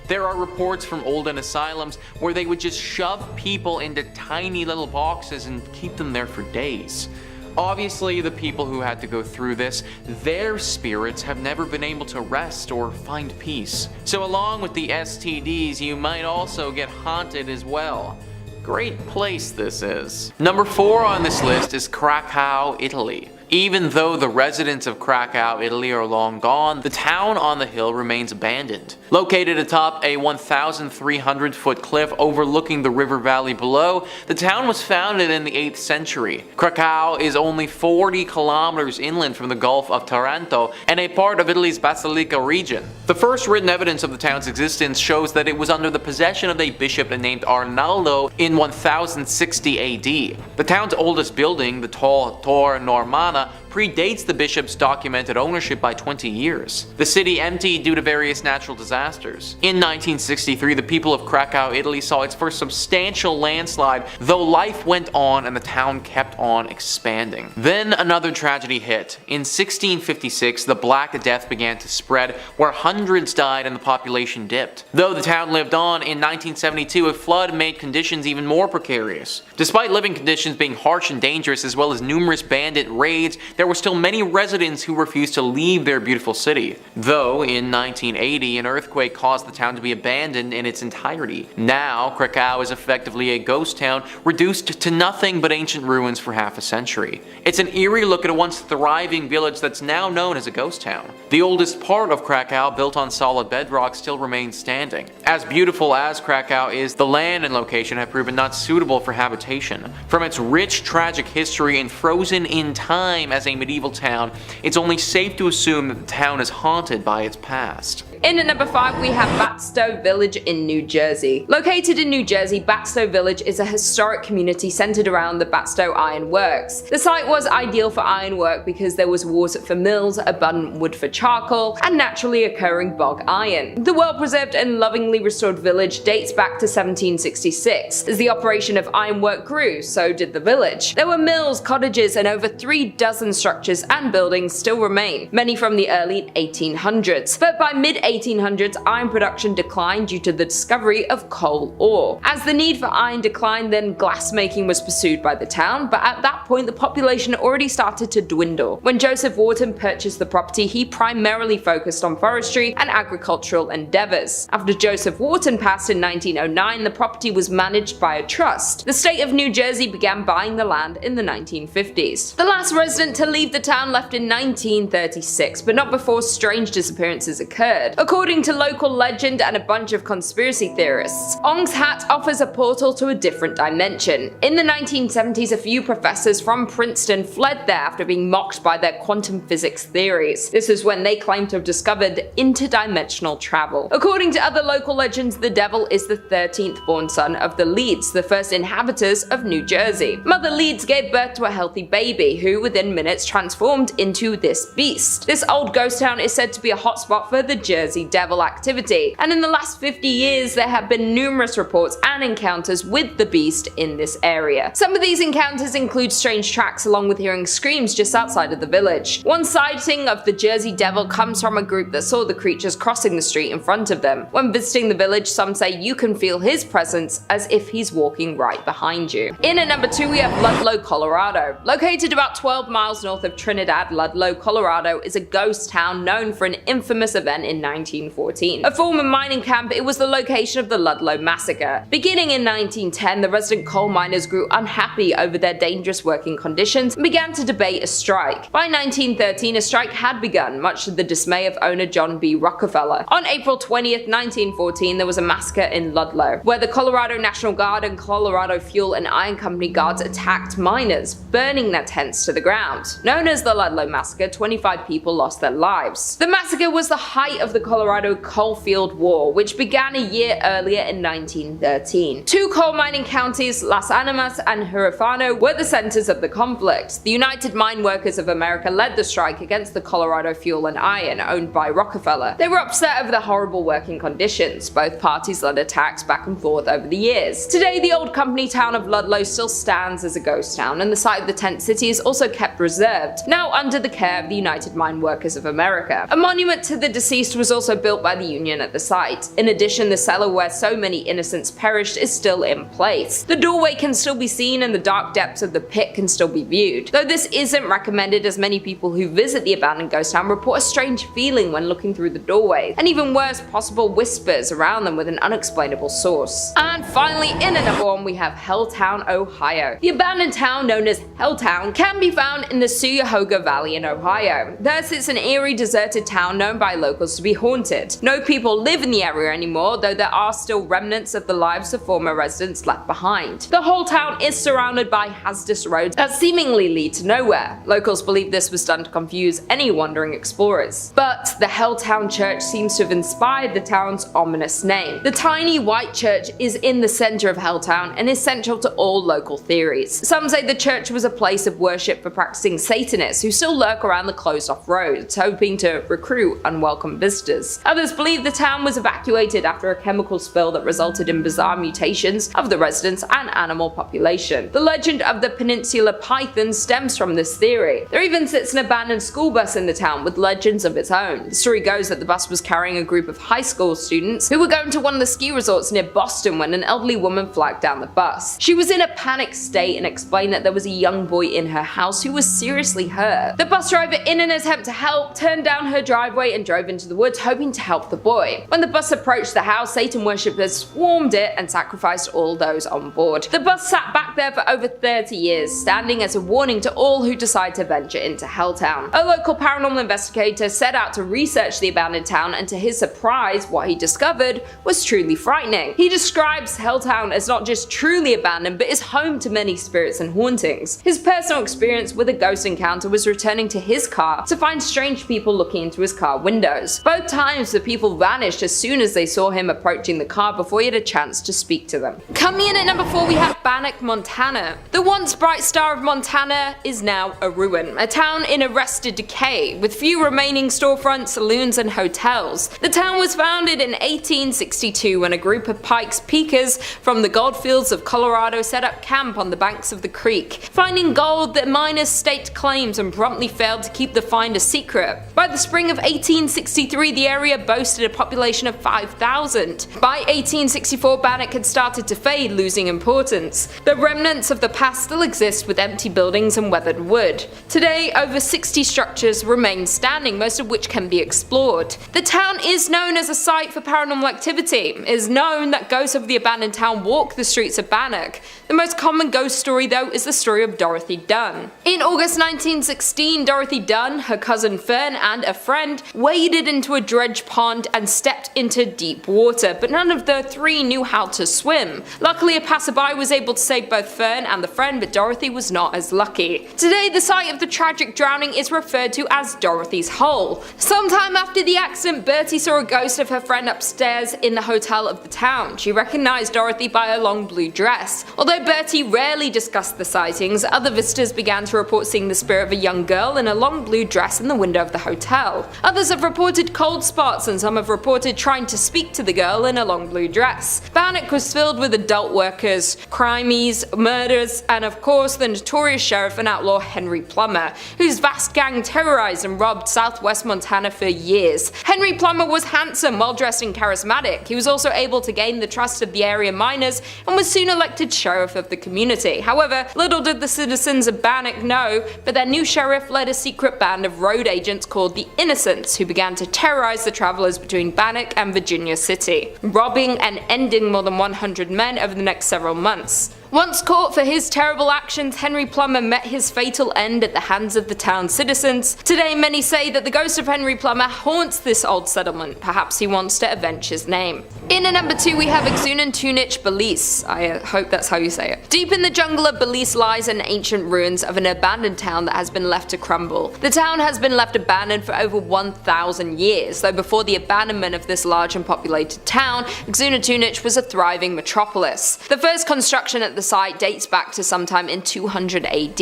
There are reports from olden asylums where they would just shove people into tiny little boxes and keep them there for days. Obviously, the people who had to go through this, their spirits have never been able to rest or find peace. So along with the STDs, you might also get haunted as well. Great place this is. Number 4 on this list is Krakow, Italy. Even though the residents of Krakow, Italy are long gone, the town on the hill remains abandoned. Located atop a 1,300-foot cliff overlooking the river valley below, the town was founded in the 8th century. Krakow is only 40 kilometers inland from the Gulf of Taranto and a part of Italy's Basilicata region. The first written evidence of the town's existence shows that it was under the possession of a bishop named Arnaldo in 1060 AD. The town's oldest building, the tall Tor Normana, predates the bishop's documented ownership by 20 years. The city emptied due to various natural disasters. In 1963, the people of Krakow, Italy saw its first substantial landslide, though life went on and the town kept on expanding. Then another tragedy hit. In 1656, the Black Death began to spread, where hundreds died and the population dipped. Though the town lived on, in 1972 a flood made conditions even more precarious. Despite living conditions being harsh and dangerous, as well as numerous bandit raids, there were still many residents who refused to leave their beautiful city. Though in 1980 an earthquake caused the town to be abandoned in its entirety. Now Krakow is effectively a ghost town, reduced to nothing but ancient ruins for half a century. It's an eerie look at a once thriving village that's now known as a ghost town. The oldest part of Krakow, built on solid bedrock, still remains standing. As beautiful as Krakow is, the land and location have proven not suitable for habitation. From its rich tragic history and frozen in time as a medieval town, it's only safe to assume that the town is haunted by its past. In at number 5 we have Batsto Village in New Jersey. Located in New Jersey, Batsto Village is a historic community centered around the Batsto Iron Works. The site was ideal for ironwork because there was water for mills, abundant wood for charcoal, and naturally occurring bog iron. The well-preserved and lovingly restored village dates back to 1766. As the operation of ironwork grew, so did the village. There were mills, cottages, and over 3 dozen structures and buildings still remain, many from the early 1800s. But by mid-1800s, iron production declined due to the discovery of coal ore. As the need for iron declined, then glassmaking was pursued by the town, but at that point the population already started to dwindle. When Joseph Wharton purchased the property, he primarily focused on forestry and agricultural endeavors. After Joseph Wharton passed in 1909, the property was managed by a trust. The state of New Jersey began buying the land in the 1950s. The last resident to leave the town left in 1936, but not before strange disappearances occurred. According to local legend and a bunch of conspiracy theorists, Ong's Hat offers a portal to a different dimension. In the 1970s, a few professors from Princeton fled there after being mocked by their quantum physics theories. This was when they claimed to have discovered interdimensional travel. According to other local legends, the devil is the 13th born son of the Leeds, the first inhabitants of New Jersey. Mother Leeds gave birth to a healthy baby, who within minutes transformed into this beast. This old ghost town is said to be a hotspot for the Jersey Devil activity, and in the last 50 years there have been numerous reports and encounters with the beast in this area. Some of these encounters include strange tracks along with hearing screams just outside of the village. One sighting of the Jersey Devil comes from a group that saw the creatures crossing the street in front of them. When visiting the village, some say you can feel his presence as if he's walking right behind you. In at number 2 we have Ludlow, Colorado. Located about 12 miles north of Trinidad, Ludlow, Colorado is a ghost town known for an infamous event in 1914. A former mining camp, it was the location of the Ludlow Massacre. Beginning in 1910, the resident coal miners grew unhappy over their dangerous working conditions and began to debate a strike. By 1913, a strike had begun, much to the dismay of owner John B. Rockefeller. On April 20th, 1914, there was a massacre in Ludlow, where the Colorado National Guard and Colorado Fuel and Iron Company guards attacked miners, burning their tents to the ground. Known as the Ludlow Massacre, 25 people lost their lives. The massacre was the height of the Colorado Coalfield War, which began a year earlier in 1913. 2 coal mining counties, Las Animas and Huerfano, were the centers of the conflict. The United Mine Workers of America led the strike against the Colorado Fuel and Iron, owned by Rockefeller. They were upset over the horrible working conditions. Both parties led attacks back and forth over the years. Today, the old company town of Ludlow still stands as a ghost town, and the site of the tent city is also kept reserved, now under the care of the United Mine Workers of America. A monument to the deceased was was also built by the Union at the site. In addition, the cellar where so many innocents perished is still in place. The doorway can still be seen and the dark depths of the pit can still be viewed. Though this isn't recommended, as many people who visit the abandoned ghost town report a strange feeling when looking through the doorway, and even worse, possible whispers around them with an unexplainable source. And finally, in at number 1 we have Helltown, Ohio. The abandoned town known as Helltown can be found in the Cuyahoga Valley in Ohio. There sits an eerie, deserted town known by locals to be haunted. No people live in the area anymore, though there are still remnants of the lives of former residents left behind. The whole town is surrounded by hazardous roads that seemingly lead to nowhere. Locals believe this was done to confuse any wandering explorers. But the Helltown Church seems to have inspired the town's ominous name. The tiny white church is in the center of Helltown and is central to all local theories. Some say the church was a place of worship for practicing Satanists who still lurk around the closed-off roads, hoping to recruit unwelcome visitors. Others believe the town was evacuated after a chemical spill that resulted in bizarre mutations of the residents and animal population. The legend of the Peninsula Python stems from this theory. There even sits an abandoned school bus in the town with legends of its own. The story goes that the bus was carrying a group of high school students who were going to one of the ski resorts near Boston when an elderly woman flagged down the bus. She was in a panicked state and explained that there was a young boy in her house who was seriously hurt. The bus driver, in an attempt to help, turned down her driveway and drove into the woods hoping to help the boy. When the bus approached the house, Satan worshippers swarmed it and sacrificed all those on board. The bus sat back there for over 30 years, standing as a warning to all who decide to venture into Helltown. A local paranormal investigator set out to research the abandoned town, and to his surprise, what he discovered was truly frightening. He describes Helltown as not just truly abandoned, but is home to many spirits and hauntings. His personal experience with a ghost encounter was returning to his car to find strange people looking into his car windows. Both times the people vanished as soon as they saw him approaching the car before he had a chance to speak to them. Coming in at number 4 we have Bannack, Montana. The once bright star of Montana is now a ruin, a town in arrested decay, with few remaining storefronts, saloons and hotels. The town was founded in 1862 when a group of Pikes Peakers from the goldfields of Colorado set up camp on the banks of the creek. Finding gold, the miners staked claims and promptly failed to keep the find a secret. By the spring of 1863, the area boasted a population of 5,000. By 1864, Bannack had started to fade, losing importance. The remnants of the past still exist with empty buildings and weathered wood. Today, over 60 structures remain standing, most of which can be explored. The town is known as a site for paranormal activity. It is known that ghosts of the abandoned town walk the streets of Bannack. The most common ghost story, though, is the story of Dorothy Dunn. In August 1916, Dorothy Dunn, her cousin Fern, and a friend waded into a dredge pond and stepped into deep water, but none of the three knew how to swim. Luckily, a passerby was able to save both Fern and the friend, but Dorothy was not as lucky. Today, the site of the tragic drowning is referred to as Dorothy's Hole. Sometime after the accident, Bertie saw a ghost of her friend upstairs in the hotel of the town. She recognized Dorothy by her long blue dress. Although Bertie rarely discussed the sightings, other visitors began to report seeing the spirit of a young girl in a long blue dress in the window of the hotel. Others have reported cold spots, and some have reported trying to speak to the girl in a long blue dress. Bannack was filled with adult workers, crimes, murders, and of course the notorious sheriff and outlaw Henry Plummer, whose vast gang terrorized and robbed southwest Montana for years. Henry Plummer was handsome, well-dressed and charismatic. He was also able to gain the trust of the area miners and was soon elected sheriff of the community. However, little did the citizens of Bannack know, but their new sheriff led a secret band of road agents called the Innocents, who began to terrorize the travelers between Bannack and Virginia City, robbing and ending more than 100 men over the next several months. Once caught for his terrible actions, Henry Plummer met his fatal end at the hands of the town's citizens. Today, many say that the ghost of Henry Plummer haunts this old settlement. Perhaps he wants to avenge his name. In at number 2 we have Tunich, Belize. I hope that's how you say it. Deep in the jungle of Belize lies an ancient ruins of an abandoned town that has been left to crumble. The town has been left abandoned for over 1,000 years, though before the abandonment of this large and populated town, Tunich was a thriving metropolis. The first construction at the site dates back to sometime in 200 AD,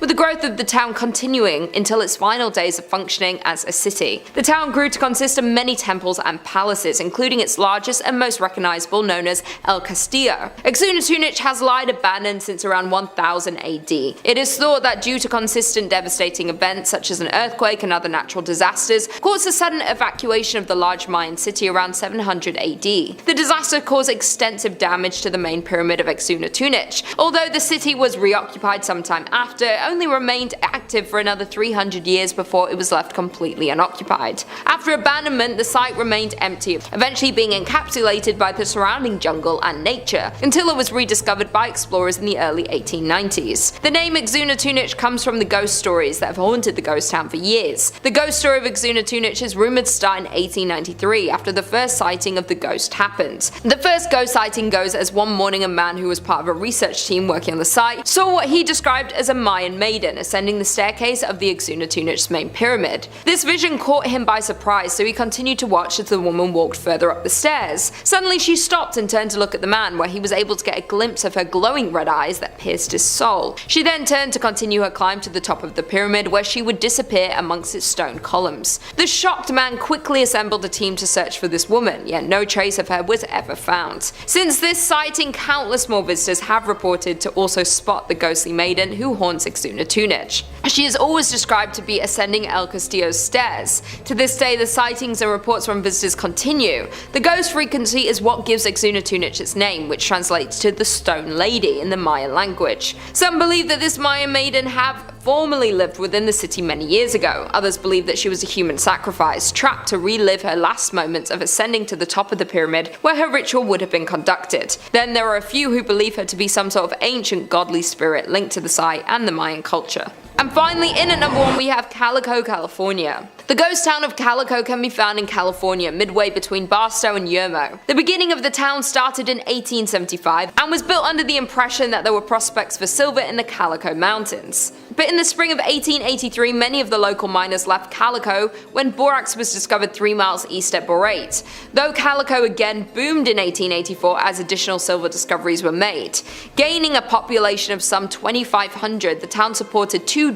with the growth of the town continuing until its final days of functioning as a city. The town grew to consist of many temples and palaces, including its largest and most recognizable, known as El Castillo. Exuna has lied abandoned since around 1000 AD. It is thought that due to consistent devastating events such as an earthquake and other natural disasters, caused a sudden evacuation of the large Mayan city around 700 AD. The disaster caused extensive damage to the main pyramid of Exuna. Although the city was reoccupied sometime after, it only remained active for another 300 years before it was left completely unoccupied. After abandonment, the site remained empty, eventually being encapsulated by the surrounding jungle and nature, until it was rediscovered by explorers in the early 1890s. The name Exuna comes from the ghost stories that have haunted the ghost town for years. The ghost story of Exuna is rumoured to start in 1893, after the first sighting of the ghost happened. The first ghost sighting goes as one morning a man who was part of a research team working on the site saw what he described as a Mayan maiden ascending the staircase of the Exuna main pyramid. This vision caught him by surprise, so he continued to watch as the woman walked further up the stairs. Suddenly she stopped and turned to look at the man, where he was able to get a glimpse of her glowing red eyes that pierced his soul. She then turned to continue her climb to the top of the pyramid, where she would disappear amongst its stone columns. The shocked man quickly assembled a team to search for this woman, yet no trace of her was ever found. Since this sighting, countless more visitors have reported to also spot the ghostly maiden who haunts Exuna. She is always described to be ascending El Castillo's stairs. To this day, the sightings and reports from visitors continue. The ghost frequency is what gives Exuna its name, which translates to the Stone Lady in the Mayan language. Some believe that this Mayan maiden have formerly lived within the city many years ago. Others believe that she was a human sacrifice, trapped to relive her last moments of ascending to the top of the pyramid where her ritual would have been conducted. Then there are a few who believe her to be some sort of ancient godly spirit linked to the site and the Mayan culture. And finally, in at number 1 we have Calico, California. The ghost town of Calico can be found in California, midway between Barstow and Yermo. The beginning of the town started in 1875 and was built under the impression that there were prospects for silver in the Calico Mountains. But in the spring of 1883, many of the local miners left Calico when borax was discovered 3 miles east at Borate. Though Calico again boomed in 1884 as additional silver discoveries were made. Gaining a population of some 2,500, the town supported 24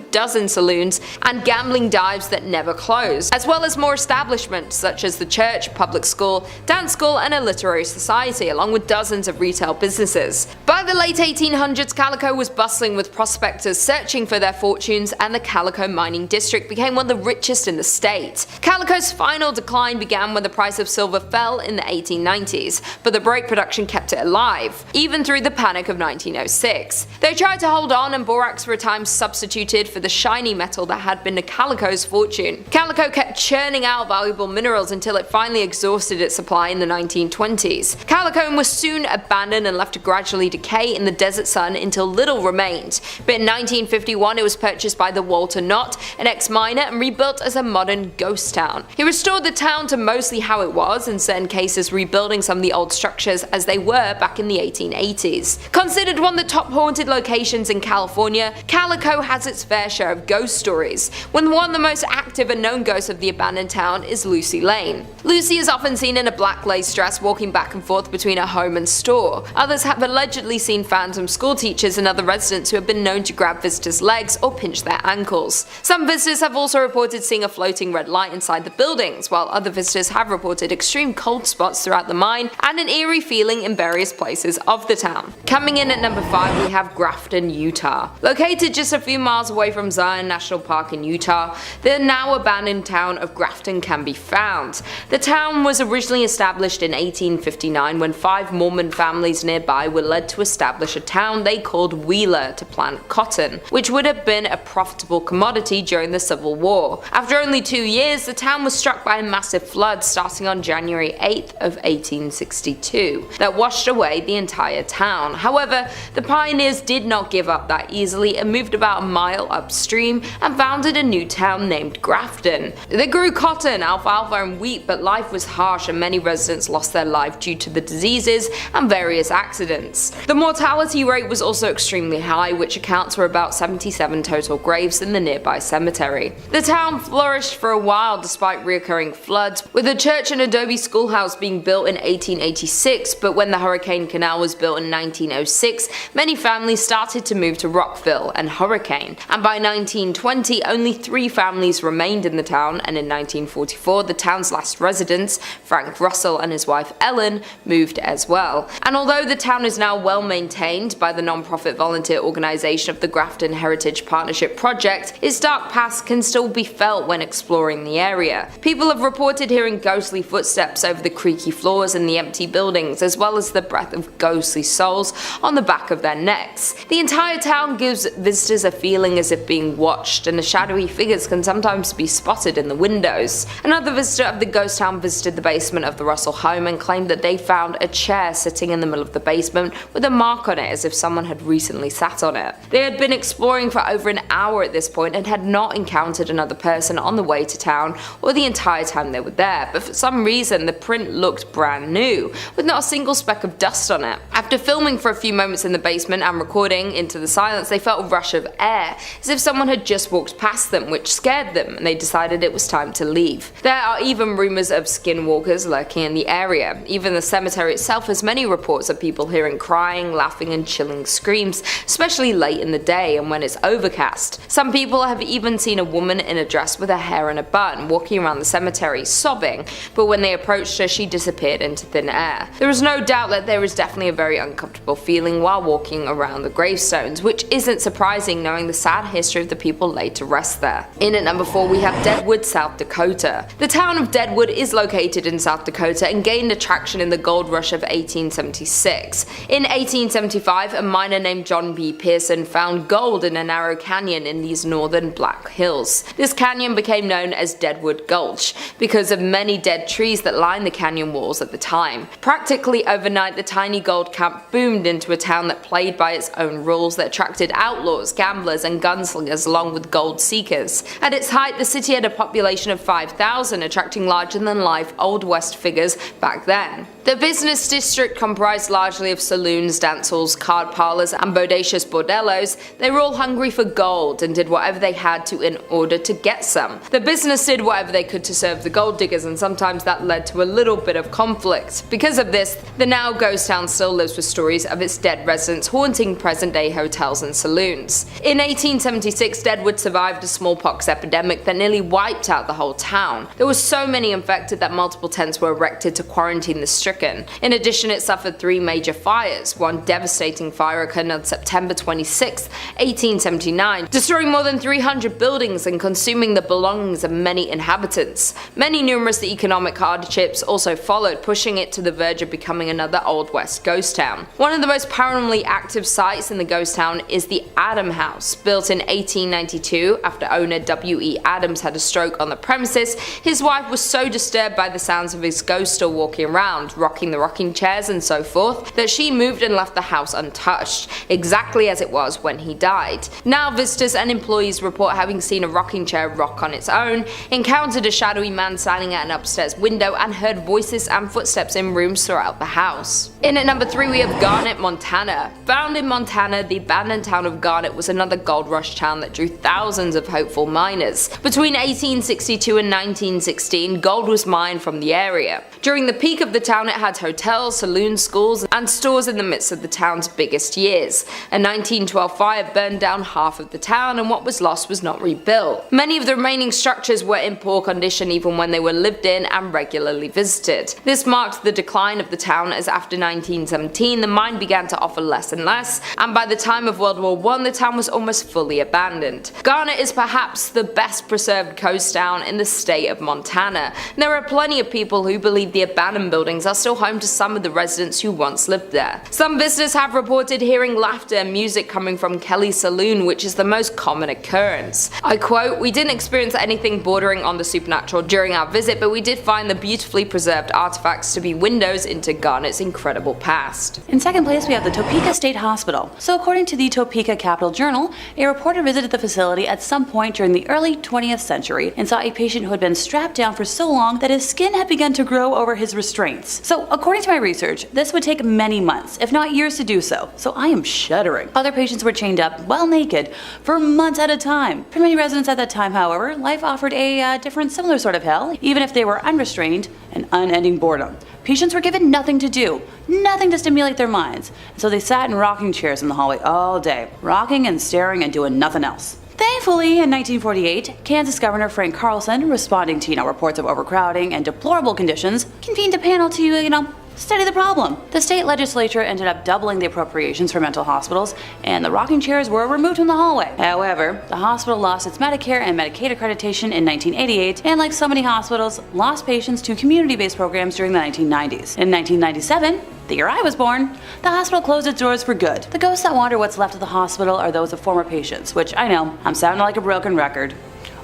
saloons and gambling dives that never closed, as well as more establishments such as the church, public school, dance school and a literary society, along with dozens of retail businesses. By the late 1800s, Calico was bustling with prospectors searching for their fortunes, and the Calico mining district became one of the richest in the state. Calico's final decline began when the price of silver fell in the 1890s, but the break production kept it alive, even through the panic of 1906. They tried to hold on, and borax for a time substituted for the shiny metal that had been Calico's fortune. Calico kept churning out valuable minerals until it finally exhausted its supply in the 1920s. Calico was soon abandoned and left to gradually decay in the desert sun until little remained, but in 1951 it was purchased by the Walter Knott, an ex-miner, and rebuilt as a modern ghost town. He restored the town to mostly how it was, in certain cases rebuilding some of the old structures as they were back in the 1880s. Considered one of the top haunted locations in California, Calico has its fair share of ghost stories, when one of the most active and known ghosts of the abandoned town is Lucy Lane. Lucy is often seen in a black lace dress walking back and forth between her home and store. Others have allegedly seen phantom school teachers and other residents who have been known to grab visitors' legs or pinch their ankles. Some visitors have also reported seeing a floating red light inside the buildings, while other visitors have reported extreme cold spots throughout the mine and an eerie feeling in various places of the town. Coming in at number 5 we have Grafton, Utah. Located just a few miles away from Zion National Park in Utah, the now abandoned town of Grafton can be found. The town was originally established in 1859 when 5 Mormon families nearby were led to establish a town they called Wheeler to plant cotton, which would have been a profitable commodity during the Civil War. After only 2 years, the town was struck by a massive flood starting on January 8th of 1862 that washed away the entire town. However, the pioneers did not give up that easily and moved about a mile upstream and founded a new town named Grafton. They grew cotton, alfalfa and wheat, but life was harsh and many residents lost their life due to the diseases and various accidents. The mortality rate was also extremely high, which accounts for about 77 total graves in the nearby cemetery. The town flourished for a while despite reoccurring floods, with a church and adobe schoolhouse being built in 1886, but when the Hurricane Canal was built in 1906, many families started to move to Rockville and Hurricane, and by 1920 only 3 families remained in the town, and in 1944 the town's last residents, Frank Russell and his wife Ellen, moved as well. And although the town is now well maintained by the non-profit volunteer organisation of the Grafton Heritage Partnership Project, its dark past can still be felt when exploring the area. People have reported hearing ghostly footsteps over the creaky floors in the empty buildings, as well as the breath of ghostly souls on the back of their necks. The entire town gives visitors a feeling as if being watched, and the shadowy figures can sometimes be spotted in the windows. Another visitor of the ghost town visited the basement of the Russell home and claimed that they found a chair sitting in the middle of the basement with a mark on it as if someone had recently sat on it. They had been exploring for over an hour at this point and had not encountered another person on the way to town or the entire time they were there, but for some reason the print looked brand new, with not a single speck of dust on it. After filming for a few moments in the basement and recording into the silence, they felt a rush of air, as if someone had just walked past them, which scared them, and they decided it was time to leave. There are even rumours of skinwalkers lurking in the area. Even the cemetery itself has many reports of people hearing crying, laughing and chilling screams, especially late in the day and when it's overcast. Some people have even seen a woman in a dress with her hair in a bun walking around the cemetery sobbing, but when they approached her she disappeared into thin air. There is no doubt that there is definitely a very uncomfortable feeling while walking around the gravestones, which isn't surprising knowing the sad history of the people laid to rest there. In at number 4 we have Deadwood, South Dakota. The town of Deadwood is located in South Dakota and gained attraction in the gold rush of 1876. In 1875, a miner named John B. Pearson found gold in a narrow canyon in these northern Black Hills. This canyon became known as Deadwood Gulch because of many dead trees that lined the canyon walls at the time. Practically overnight, the tiny gold camp boomed into a town that played by its own rules that attracted outlaws, gamblers and gunslingers along with gold seekers. At its height, the city had a population of 5,000, attracting larger-than-life Old West figures back then. The business district comprised largely of saloons, dance halls, card parlors, and bodacious bordellos. They were all hungry for gold and did whatever they had to in order to get some. The business did whatever they could to serve the gold diggers, and sometimes that led to a little bit of conflict. Because of this, the now ghost town still lives with stories of its dead residents haunting present-day hotels and saloons. In 1876, Deadwood survived a smallpox epidemic that nearly wiped out the whole town. There were so many infected that multiple tents were erected to quarantine the stricken. In addition, it suffered 3 major fires. One devastating fire occurred on September 26, 1879, destroying more than 300 buildings and consuming the belongings of many inhabitants. Many numerous economic hardships also followed, pushing it to the verge of becoming another Old West ghost town. One of the most paranormally active sites in the ghost town is the Adam House. Built in 1892 after owner W.E. Adams had a stroke on the premises, his wife was so disturbed by the sounds of his ghost still walking around, rocking the rocking chairs and so forth, that she moved and left the house untouched, exactly as it was when he died. Now visitors and employees report having seen a rocking chair rock on its own, encountered a shadowy man standing at an upstairs window, and heard voices and footsteps in rooms throughout the house. In at number 3 we have Garnet, Montana. Found in Montana, the abandoned town of Garnet was another gold rush town that drew thousands of hopeful miners. Between 1862 and 1916, gold was mined from the area. During the peak of the town, it had hotels, saloons, schools, and stores in the midst of the town's biggest years. A 1912 fire burned down half of the town, and what was lost was not rebuilt. Many of the remaining structures were in poor condition even when they were lived in and regularly visited. This marked the decline of the town, as after 1917 the mine began to offer less and less, and by the time of World War I the town was almost fully abandoned. Garnet is perhaps the best preserved coast town in the state of Montana. There are plenty of people who believe the abandoned buildings are still home to some of the residents who once lived there. Some visitors have reported hearing laughter and music coming from Kelly's Saloon, which is the most common occurrence. I quote, "We didn't experience anything bordering on the supernatural during our visit, but we did find the beautifully preserved artifacts to be windows into Garnet's incredible past." In second place, we have the Topeka State Hospital. So according to the Topeka Capital Journal, a reporter visited the facility at some point during the early 20th century and saw a patient who had been strapped down for so long that his skin had begun to grow over his restraints. So according to my research, this would take many months, if not years, to do so. So I am shuddering. Other patients were chained up, well naked, for months at a time. For many residents at that time, however, life offered a different similar sort of hell, even if they were unrestrained and unending boredom. Patients were given nothing to do, nothing to stimulate their minds, and so they sat in rocking chairs in the hallway all day, rocking and staring and doing nothing else. Thankfully, in 1948, Kansas Governor Frank Carlson, responding to reports of overcrowding and deplorable conditions, convened a panel to, study the problem. The state legislature ended up doubling the appropriations for mental hospitals, and the rocking chairs were removed from the hallway. However, the hospital lost its Medicare and Medicaid accreditation in 1988, and like so many hospitals, lost patients to community-based programs during the 1990s. In 1997, the year I was born, the hospital closed its doors for good. The ghosts that wander what's left of the hospital are those of former patients, which I know, I'm sounding like a broken record.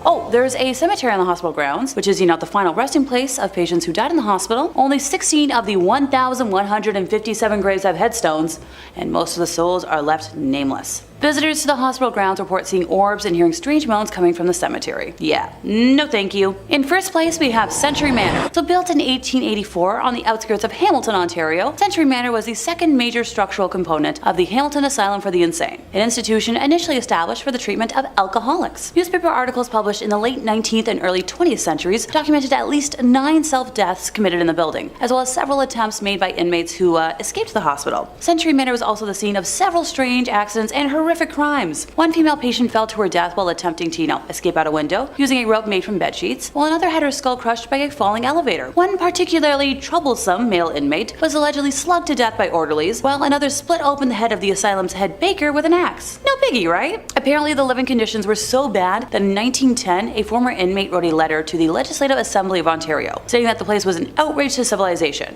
Oh, there's a cemetery on the hospital grounds, which is, the final resting place of patients who died in the hospital. Only 16 of the 1,157 graves have headstones, and most of the souls are left nameless. Visitors to the hospital grounds report seeing orbs and hearing strange moans coming from the cemetery. Yeah, no thank you. In first place, we have Century Manor. So built in 1884 on the outskirts of Hamilton, Ontario, Century Manor was the second major structural component of the Hamilton Asylum for the Insane, an institution initially established for the treatment of alcoholics. Newspaper articles published in the late 19th and early 20th centuries documented at least 9 self-deaths committed in the building, as well as several attempts made by inmates who escaped the hospital. Century Manor was also the scene of several strange accidents and horrific crimes. One female patient fell to her death while attempting to, escape out a window using a rope made from bed sheets, while another had her skull crushed by a falling elevator. One particularly troublesome male inmate was allegedly slugged to death by orderlies, while another split open the head of the asylum's head baker with an axe. No biggie, right? Apparently the living conditions were so bad that in 1910, a former inmate wrote a letter to the Legislative Assembly of Ontario, stating that the place was an outrage to civilization.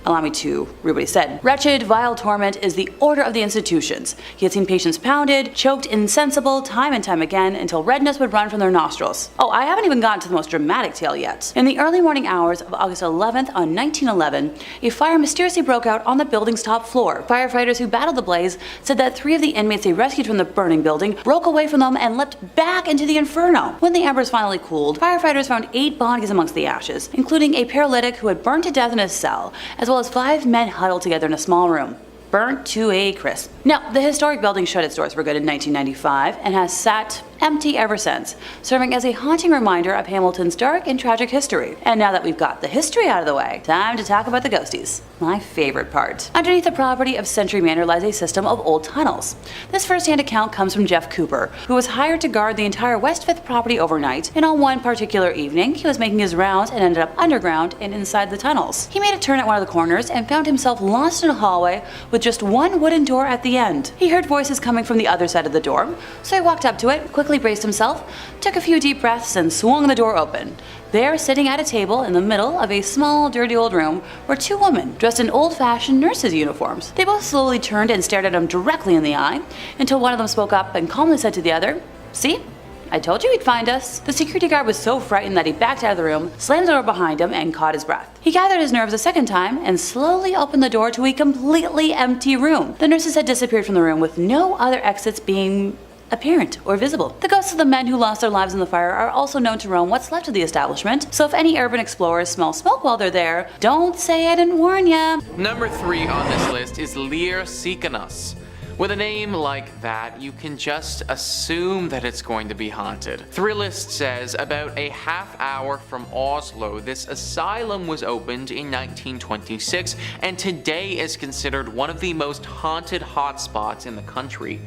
Allow me to read what he said. Wretched, vile torment is the order of the institutions. He had seen patients pounded, choked insensible time and time again until redness would run from their nostrils. Oh, I haven't even gotten to the most dramatic tale yet. In the early morning hours of August 11th on 1911, a fire mysteriously broke out on the building's top floor. Firefighters who battled the blaze said that 3 of the inmates they rescued from the burning building broke away from them and leapt back into the inferno. When the embers finally cooled, firefighters found 8 bodies amongst the ashes, including a paralytic who had burned to death in his cell, as well as 5 men huddled together in a small room, burnt to a crisp. Now, the historic building shut its doors for good in 1995 and has sat empty ever since, serving as a haunting reminder of Hamilton's dark and tragic history. And now that we've got the history out of the way, time to talk about the ghosties. My favorite part. Underneath the property of Century Manor lies a system of old tunnels. This first-hand account comes from Jeff Cooper, who was hired to guard the entire West 5th property overnight, and on one particular evening, he was making his rounds and ended up underground and inside the tunnels. He made a turn at one of the corners and found himself lost in a hallway with just one wooden door at the end. He heard voices coming from the other side of the door, so he walked up to it, quickly braced himself, took a few deep breaths, and swung the door open. There, sitting at a table in the middle of a small, dirty old room, were 2 women dressed in old-fashioned nurses' uniforms. They both slowly turned and stared at him directly in the eye, until one of them spoke up and calmly said to the other, "See? I told you he'd find us." The security guard was so frightened that he backed out of the room, slammed the door behind him, and caught his breath. He gathered his nerves a second time and slowly opened the door to a completely empty room. The nurses had disappeared from the room, with no other exits being apparent or visible. The ghosts of the men who lost their lives in the fire are also known to roam what's left of the establishment, so if any urban explorers smell smoke while they're there, don't say I didn't warn ya. Number 3 on this list is Lear Sikanus. With a name like that, you can just assume that it's going to be haunted. Thrillist says about a half hour from Oslo, this asylum was opened in 1926 and today is considered one of the most haunted hotspots in the country.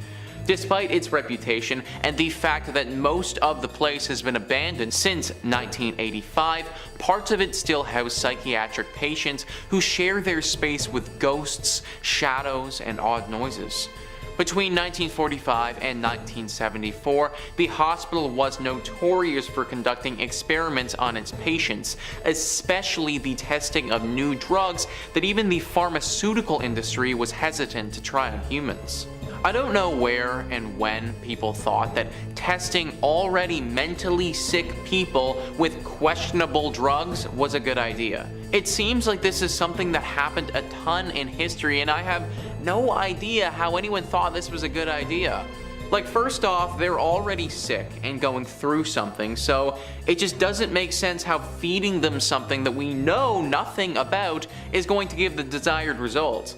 Despite its reputation and the fact that most of the place has been abandoned since 1985, parts of it still house psychiatric patients who share their space with ghosts, shadows, and odd noises. Between 1945 and 1974, the hospital was notorious for conducting experiments on its patients, especially the testing of new drugs that even the pharmaceutical industry was hesitant to try on humans. I don't know where and when people thought that testing already mentally sick people with questionable drugs was a good idea. It seems like this is something that happened a ton in history, and I have no idea how anyone thought this was a good idea. Like, first off, they're already sick and going through something, so it just doesn't make sense how feeding them something that we know nothing about is going to give the desired result.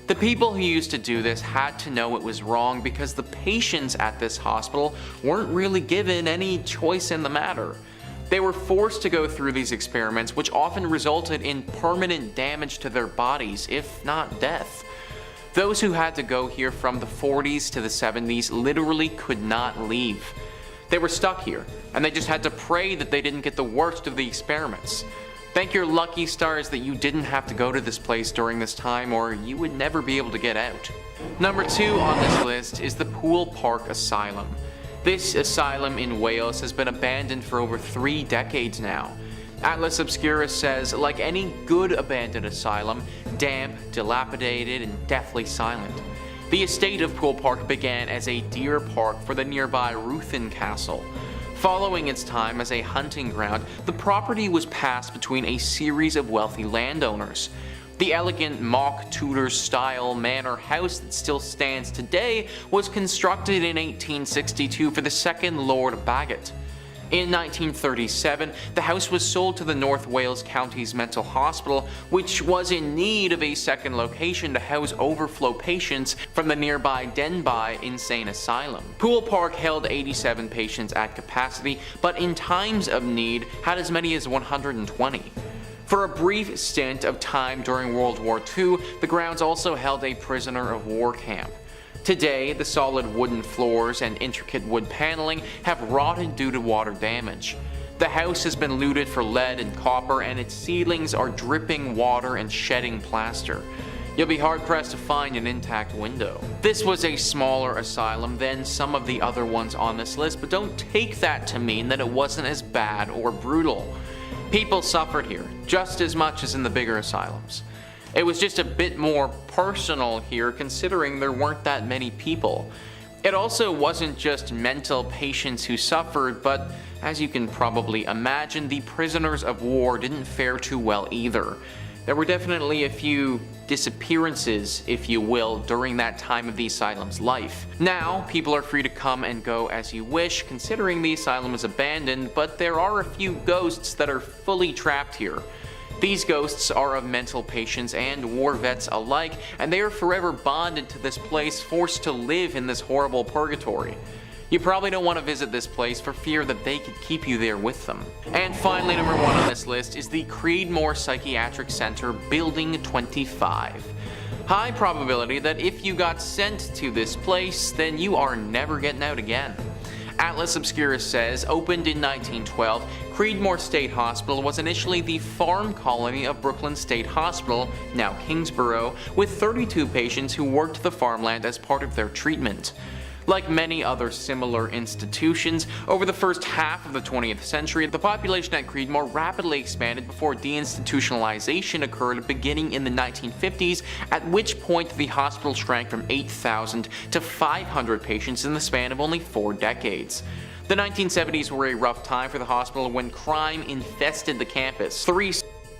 The people who used to do this had to know it was wrong because the patients at this hospital weren't really given any choice in the matter. They were forced to go through these experiments, which often resulted in permanent damage to their bodies, if not death. Those who had to go here from the 40s to the 70s literally could not leave. They were stuck here, and they just had to pray that they didn't get the worst of the experiments. Thank your lucky stars that you didn't have to go to this place during this time, or you would never be able to get out. Number 2 on this list is the Poole Park Asylum. This asylum in Wales has been abandoned for over 3 decades now. Atlas Obscura says, like any good abandoned asylum, damp, dilapidated, and deathly silent. The estate of Poole Park began as a deer park for the nearby Ruthin Castle. Following its time as a hunting ground, the property was passed between a series of wealthy landowners. The elegant mock Tudor-style manor house that still stands today was constructed in 1862 for the second Lord Bagot. In 1937, the house was sold to the North Wales County's Mental Hospital, which was in need of a second location to house overflow patients from the nearby Denbigh Insane Asylum. Poole Park held 87 patients at capacity, but in times of need had as many as 120. For a brief stint of time during World War II, the grounds also held a prisoner of war camp. Today, the solid wooden floors and intricate wood paneling have rotted due to water damage. The house has been looted for lead and copper, and its ceilings are dripping water and shedding plaster. You'll be hard-pressed to find an intact window. This was a smaller asylum than some of the other ones on this list, but don't take that to mean that it wasn't as bad or brutal. People suffered here, just as much as in the bigger asylums. It was just a bit more personal here, considering there weren't that many people. It also wasn't just mental patients who suffered, but as you can probably imagine, the prisoners of war didn't fare too well either. There were definitely a few disappearances, if you will, during that time of the asylum's life. Now, people are free to come and go as you wish, considering the asylum is abandoned, but there are a few ghosts that are fully trapped here. These ghosts are of mental patients and war vets alike, and they are forever bonded to this place, forced to live in this horrible purgatory. You probably don't want to visit this place for fear that they could keep you there with them. And finally, number 1 on this list is the Creedmoor Psychiatric Center, Building 25. High probability that if you got sent to this place, then you are never getting out again. Atlas Obscura says, opened in 1912, Creedmoor State Hospital was initially the farm colony of Brooklyn State Hospital, now Kingsborough, with 32 patients who worked the farmland as part of their treatment. Like many other similar institutions, over the first half of the 20th century, the population at Creedmoor rapidly expanded before deinstitutionalization occurred beginning in the 1950s, at which point the hospital shrank from 8,000 to 500 patients in the span of only 4 decades. The 1970s were a rough time for the hospital when crime infested the campus. 3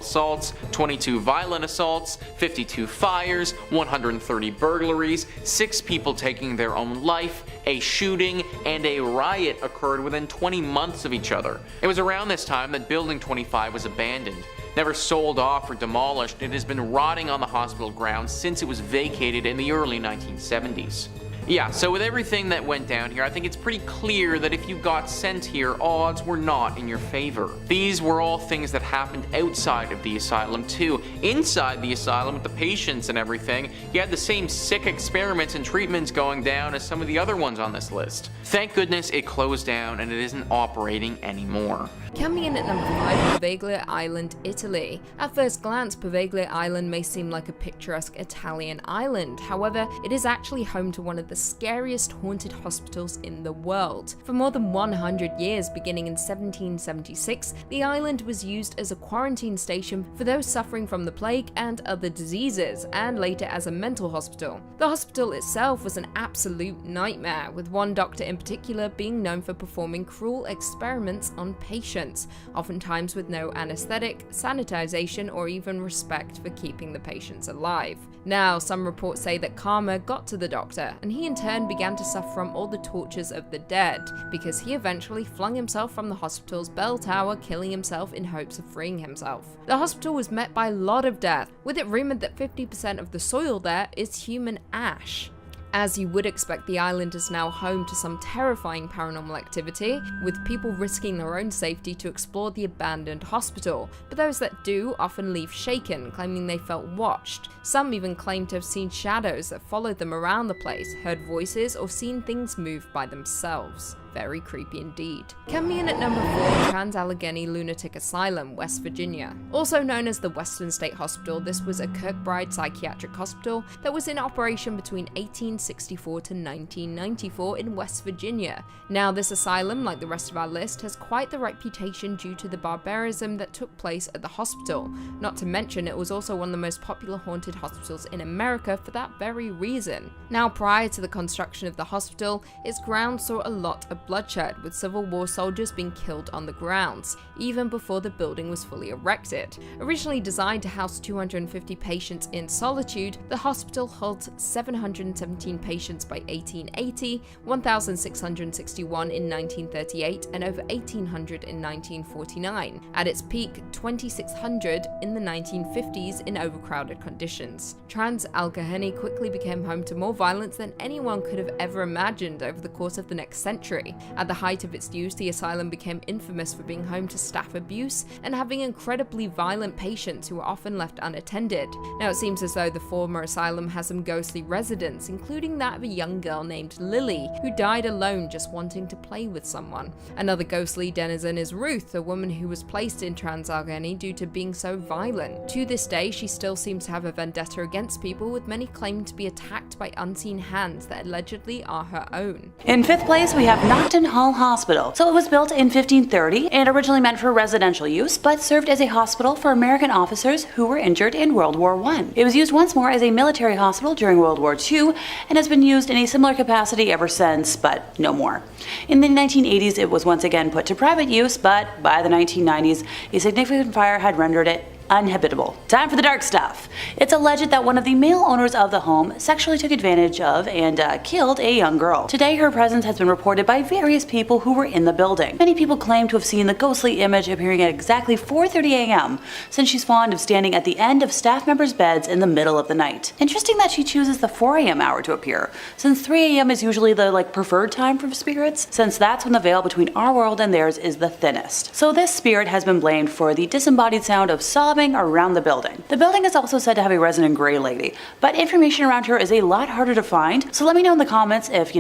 assaults, 22 violent assaults, 52 fires, 130 burglaries, 6 people taking their own life, a shooting, and a riot occurred within 20 months of each other. It was around this time that Building 25 was abandoned. Never sold off or demolished, it has been rotting on the hospital grounds since it was vacated in the early 1970s. Yeah, so with everything that went down here, I think it's pretty clear that if you got sent here, odds were not in your favor. These were all things that happened outside of the asylum too. Inside the asylum with the patients and everything, you had the same sick experiments and treatments going down as some of the other ones on this list. Thank goodness it closed down and it isn't operating anymore. Coming in at number 5, Poveglia Island, Italy. At first glance, Poveglia Island may seem like a picturesque Italian island. However, it is actually home to one of the scariest haunted hospitals in the world. For more than 100 years, beginning in 1776, the island was used as a quarantine station for those suffering from the plague and other diseases, and later as a mental hospital. The hospital itself was an absolute nightmare, with one doctor in particular being known for performing cruel experiments on patients, oftentimes with no anesthetic, sanitization, or even respect for keeping the patients alive. Now, some reports say that karma got to the doctor, and he in turn began to suffer from all the tortures of the dead, because he eventually flung himself from the hospital's bell tower, killing himself in hopes of freeing himself. The hospital was met by a lot of death, with it rumored that 50% of the soil there is human ash. As you would expect, the island is now home to some terrifying paranormal activity, with people risking their own safety to explore the abandoned hospital, but those that do often leave shaken, claiming they felt watched. Some even claim to have seen shadows that followed them around the place, heard voices, or seen things move by themselves. Very creepy indeed. Coming in at number 4, Trans-Allegheny Lunatic Asylum, West Virginia. Also known as the Western State Hospital, this was a Kirkbride psychiatric hospital that was in operation between 1864 to 1994 in West Virginia. Now, this asylum, like the rest of our list, has quite the reputation due to the barbarism that took place at the hospital. Not to mention, it was also one of the most popular haunted hospitals in America for that very reason. Now, prior to the construction of the hospital, its grounds saw a lot of bloodshed, with Civil War soldiers being killed on the grounds, even before the building was fully erected. Originally designed to house 250 patients in solitude, the hospital holds 717 patients by 1880, 1,661 in 1938, and over 1,800 in 1949. At its peak, 2,600 in the 1950s in overcrowded conditions. Trans-Allegheny quickly became home to more violence than anyone could have ever imagined over the course of the next century. At the height of its use, the asylum became infamous for being home to staff abuse and having incredibly violent patients who were often left unattended. Now, it seems as though the former asylum has some ghostly residents, including that of a young girl named Lily, who died alone just wanting to play with someone. Another ghostly denizen is Ruth, a woman who was placed in Trans-Allegheny due to being so violent. To this day, she still seems to have a vendetta against people, with many claiming to be attacked by unseen hands that allegedly are her own. In 5th place, we have Knockton Hall Hospital. So it was built in 1530 and originally meant for residential use, but served as a hospital for American officers who were injured in World War I. It was used once more as a military hospital during World War II and has been used in a similar capacity ever since, but no more. In the 1980s, it was once again put to private use, but by the 1990s, a significant fire had rendered it uninhabitable. Time for the dark stuff. It's alleged that one of the male owners of the home sexually took advantage of and killed a young girl. Today, her presence has been reported by various people who were in the building. Many people claim to have seen the ghostly image appearing at exactly 4:30 a.m., since she's fond of standing at the end of staff members' beds in the middle of the night. Interesting that she chooses the 4 a.m. hour to appear, since 3 a.m. is usually the preferred time for spirits, since that's when the veil between our world and theirs is the thinnest. So this spirit has been blamed for the disembodied sound of sobbing around the building. The building is also said to have a resident gray lady, but information around her is a lot harder to find, so let me know in the comments if,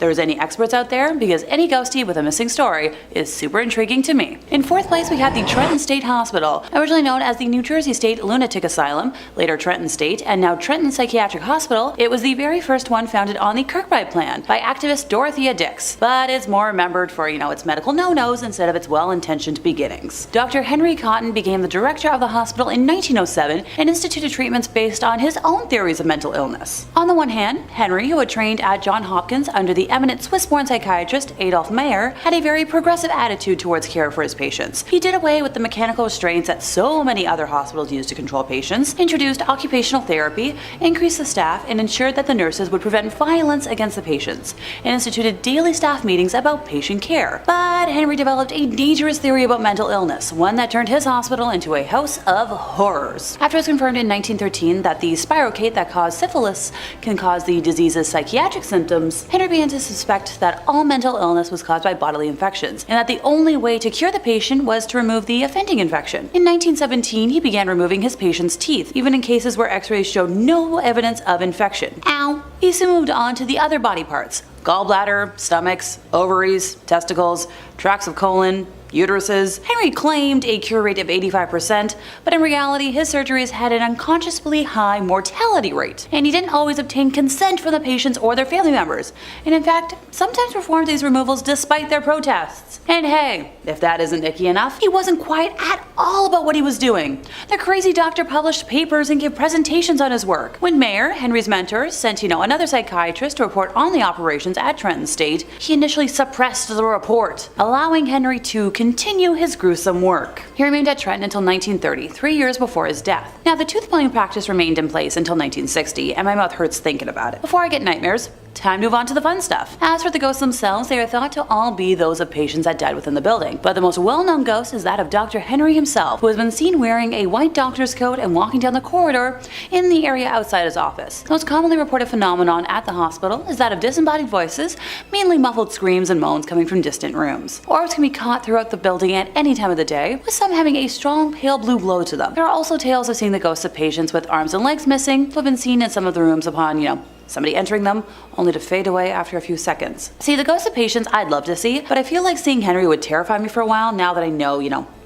there's any experts out there, because any ghostie with a missing story is super intriguing to me. In 4th place, we have the Trenton State Hospital, originally known as the New Jersey State Lunatic Asylum, later Trenton State, and now Trenton Psychiatric Hospital. It was the very first one founded on the Kirkbride plan by activist Dorothea Dix, but it's more remembered for, its medical no-nos instead of its well-intentioned beginnings. Dr. Henry Cotton became the director of the hospital in 1907 and instituted treatments based on his own theories of mental illness. On the one hand, Henry, who had trained at Johns Hopkins under the eminent Swiss-born psychiatrist Adolf Meyer, had a very progressive attitude towards care for his patients. He did away with the mechanical restraints that so many other hospitals use to control patients, introduced occupational therapy, increased the staff, and ensured that the nurses would prevent violence against the patients, and instituted daily staff meetings about patient care. But Henry developed a dangerous theory about mental illness, one that turned his hospital into a house of horrors. After it was confirmed in 1913 that the spirocate that caused syphilis can cause the disease's psychiatric symptoms, Henry began to suspect that all mental illness was caused by bodily infections, and that the only way to cure the patient was to remove the offending infection. In 1917, he began removing his patients' teeth, even in cases where x-rays showed no evidence of infection. Ow! He soon moved on to the other body parts: gallbladder, stomachs, ovaries, testicles, tracts of colon, uteruses. Henry claimed a cure rate of 85%, but in reality his surgeries had an unconsciously high mortality rate, and he didn't always obtain consent from the patients or their family members, and in fact sometimes performed these removals despite their protests. And hey, if that isn't icky enough, he wasn't quiet at all about what he was doing. The crazy doctor published papers and gave presentations on his work. When Mayer, Henry's mentor, sent another psychiatrist to report on the operations at Trenton State, he initially suppressed the report, allowing Henry to continue his gruesome work. He remained at Trenton until 1930, 3 years before his death. Now, the tooth pulling practice remained in place until 1960, and my mouth hurts thinking about it. Before I get nightmares, Time to move on to the fun stuff. As for the ghosts themselves, they are thought to all be those of patients that died within the building, but the most well-known ghost is that of Dr. Henry himself, who has been seen wearing a white doctor's coat and walking down the corridor in the area outside his office. The most commonly reported phenomenon at the hospital is that of disembodied voices, mainly muffled screams and moans coming from distant rooms. Orbs can be caught throughout the building at any time of the day, with some having a strong pale blue glow to them. There are also tales of seeing the ghosts of patients with arms and legs missing, who have been seen in some of the rooms upon, somebody entering them, only to fade away after a few seconds. See, the ghosts of patients I'd love to see, but I feel like seeing Henry would terrify me for a while now that I know,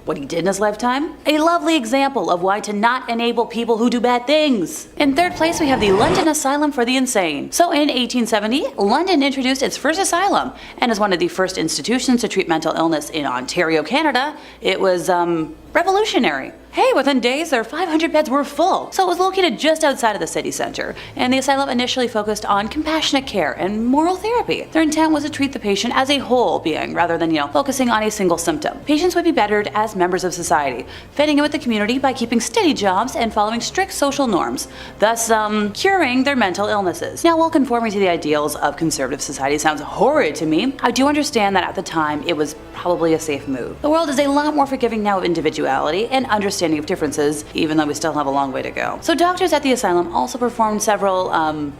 what he did in his lifetime. A lovely example of why to not enable people who do bad things. In third place, we have the London Asylum for the Insane. So in 1870, London introduced its first asylum, and as one of the first institutions to treat mental illness in Ontario, Canada, it was, revolutionary. Hey, within days, their 500 beds were full. So it was located just outside of the city center, and the asylum initially focused on compassionate care and moral therapy. Their intent was to treat the patient as a whole being, rather than, focusing on a single symptom. Patients would be bettered as members of society, fitting in with the community by keeping steady jobs and following strict social norms, thus, curing their mental illnesses. Now, while conforming to the ideals of conservative society sounds horrid to me, I do understand that at the time, it was probably a safe move. The world is a lot more forgiving now of individuality and understanding of differences, even though we still have a long way to go. So doctors at the asylum also performed several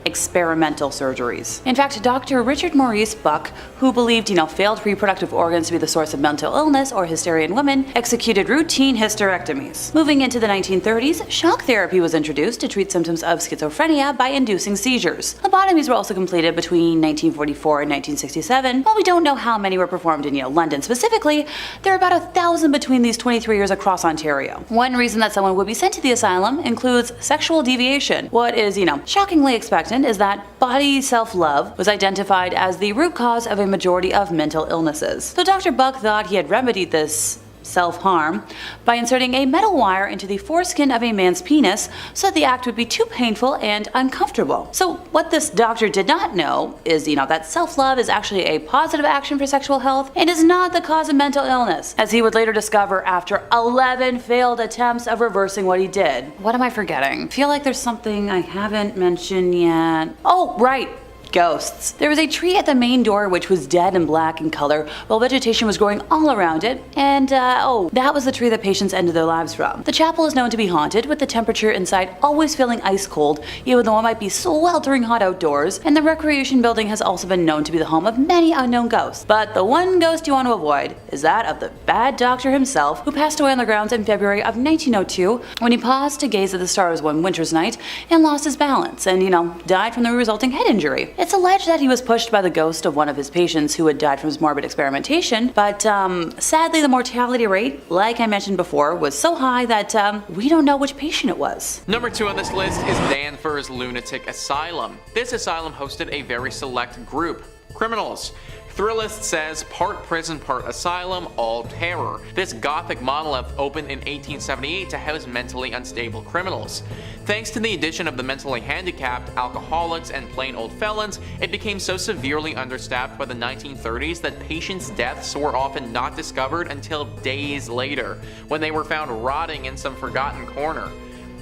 experimental surgeries. In fact, Dr. Richard Maurice Buck, who believed, failed reproductive organs to be the source of mental illness or hysteria in women, executed routine hysterectomies. Moving into the 1930s, shock therapy was introduced to treat symptoms of schizophrenia by inducing seizures. Lobotomies were also completed between 1944 and 1967. While we don't know how many were performed in London specifically, there are about 1,000 between these 23 years across Ontario. One reason that someone would be sent to the asylum includes sexual deviation. What is, shockingly expectant is that body self-love was identified as the root cause of a majority of mental illnesses. So Dr. Buck thought he had remedied this self-harm by inserting a metal wire into the foreskin of a man's penis so that the act would be too painful and uncomfortable. So what this doctor did not know is, that self-love is actually a positive action for sexual health and is not the cause of mental illness, as he would later discover after 11 failed attempts of reversing what he did. What am I forgetting? I feel like there's something I haven't mentioned yet. Oh, right. Ghosts. There was a tree at the main door which was dead and black in color, while vegetation was growing all around it, and that was the tree that patients ended their lives from. The chapel is known to be haunted, with the temperature inside always feeling ice cold, even though it might be sweltering hot outdoors, and the recreation building has also been known to be the home of many unknown ghosts. But the one ghost you want to avoid is that of the bad doctor himself, who passed away on the grounds in February of 1902 when he paused to gaze at the stars one winter's night and lost his balance and, died from the resulting head injury. It's alleged that he was pushed by the ghost of one of his patients who had died from his morbid experimentation, but sadly the mortality rate, like I mentioned before, was so high that we don't know which patient it was. Number 2 on this list is Danvers Lunatic Asylum. This asylum hosted a very select group, criminals. Thrillist says, part prison, part asylum, all terror. This gothic monolith opened in 1878 to house mentally unstable criminals. Thanks to the addition of the mentally handicapped, alcoholics, and plain old felons, it became so severely understaffed by the 1930s that patients' deaths were often not discovered until days later, when they were found rotting in some forgotten corner.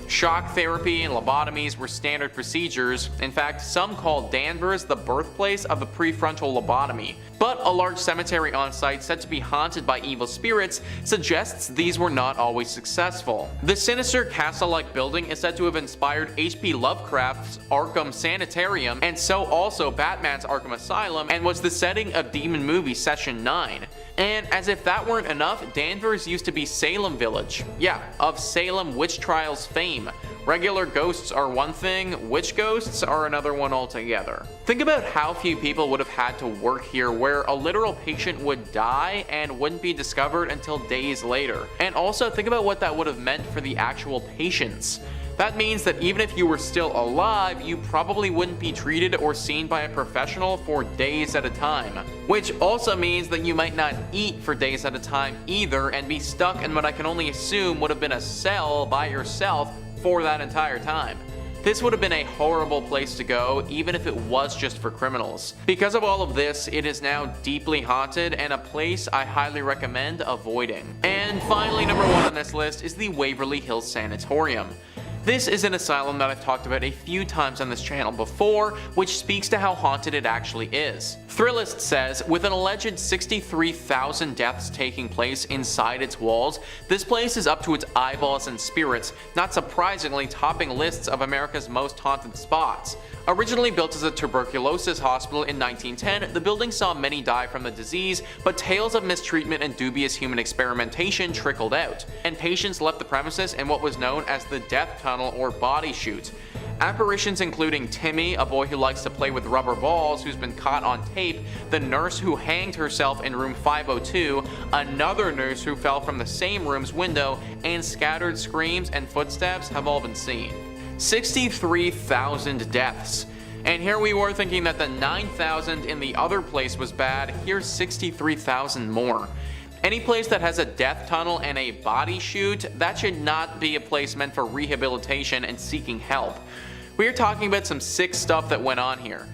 Shock therapy and lobotomies were standard procedures. In fact, some call Danvers the birthplace of the prefrontal lobotomy. But a large cemetery on site said to be haunted by evil spirits suggests these were not always successful. The sinister castle-like building is said to have inspired H.P. Lovecraft's Arkham Sanitarium, and so also Batman's Arkham Asylum, and was the setting of Demon movie Session 9. And as if that weren't enough, Danvers used to be Salem Village. Yeah, of Salem witch trials fame. Regular ghosts are one thing, witch ghosts are another one altogether. Think about how few people would have had to work here, where a literal patient would die and wouldn't be discovered until days later. And also think about what that would have meant for the actual patients. That means that even if you were still alive, you probably wouldn't be treated or seen by a professional for days at a time. Which also means that you might not eat for days at a time either, and be stuck in what I can only assume would have been a cell by yourself for that entire time. This would have been a horrible place to go, even if it was just for criminals. Because of all of this, it is now deeply haunted and a place I highly recommend avoiding. And finally, number 1 on this list is the Waverly Hills Sanatorium. This is an asylum that I've talked about a few times on this channel before, which speaks to how haunted it actually is. Thrillist says, with an alleged 63,000 deaths taking place inside its walls, this place is up to its eyeballs in spirits, not surprisingly topping lists of America's most haunted spots. Originally built as a tuberculosis hospital in 1910, the building saw many die from the disease, but tales of mistreatment and dubious human experimentation trickled out, and patients left the premises in what was known as the death tunnel or body chute. Apparitions including Timmy, a boy who likes to play with rubber balls who's been caught on tape, the nurse who hanged herself in room 502, another nurse who fell from the same room's window, and scattered screams and footsteps have all been seen. 63,000 deaths. And here we were thinking that the 9,000 in the other place was bad, here's 63,000 more. Any place that has a death tunnel and a body chute, that should not be a place meant for rehabilitation and seeking help. We are talking about some sick stuff that went on here.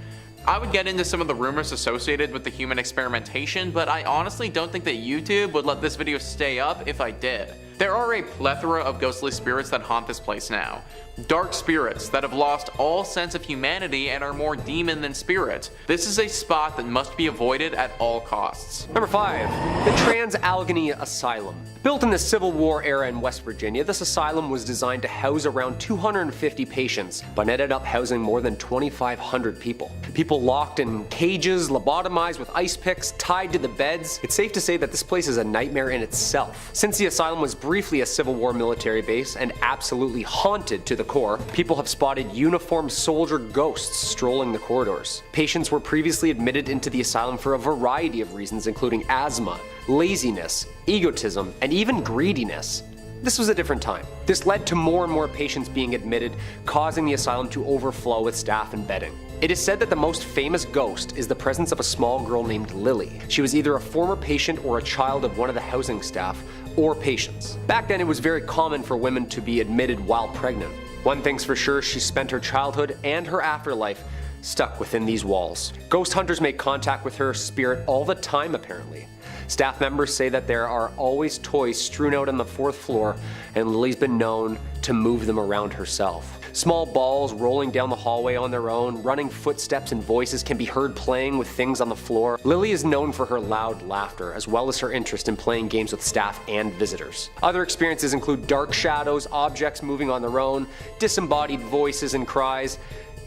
I would get into some of the rumors associated with the human experimentation, but I honestly don't think that YouTube would let this video stay up if I did. There are a plethora of ghostly spirits that haunt this place now. Dark spirits that have lost all sense of humanity and are more demon than spirit. This is a spot that must be avoided at all costs. Number 5. The Trans-Allegheny Asylum. Built in the Civil War era in West Virginia, this asylum was designed to house around 250 patients, but ended up housing more than 2,500 people. People locked in cages, lobotomized with ice picks, tied to the beds. It's safe to say that this place is a nightmare in itself. Since the asylum was briefly a Civil War military base and absolutely haunted to the core, people have spotted uniformed soldier ghosts strolling the corridors. Patients were previously admitted into the asylum for a variety of reasons, including asthma, laziness, egotism, and even greediness. This was a different time. This led to more and more patients being admitted, causing the asylum to overflow with staff and bedding. It is said that the most famous ghost is the presence of a small girl named Lily. She was either a former patient or a child of one of the housing staff or patients. Back then, it was very common for women to be admitted while pregnant. One thing's for sure, she spent her childhood and her afterlife stuck within these walls. Ghost hunters make contact with her spirit all the time, apparently. Staff members say that there are always toys strewn out on the 4th floor, and Lily's been known to move them around herself. Small balls rolling down the hallway on their own, running footsteps and voices can be heard playing with things on the floor. Lily is known for her loud laughter, as well as her interest in playing games with staff and visitors. Other experiences include dark shadows, objects moving on their own, disembodied voices and cries.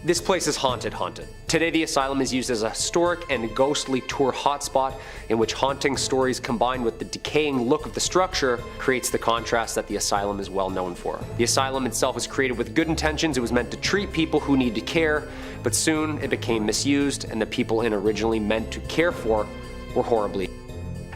This place is haunted. Today the asylum is used as a historic and ghostly tour hotspot in which haunting stories combined with the decaying look of the structure creates the contrast that the asylum is well known for. The asylum itself was created with good intentions. It was meant to treat people who needed care, but soon it became misused and the people it originally meant to care for were horribly.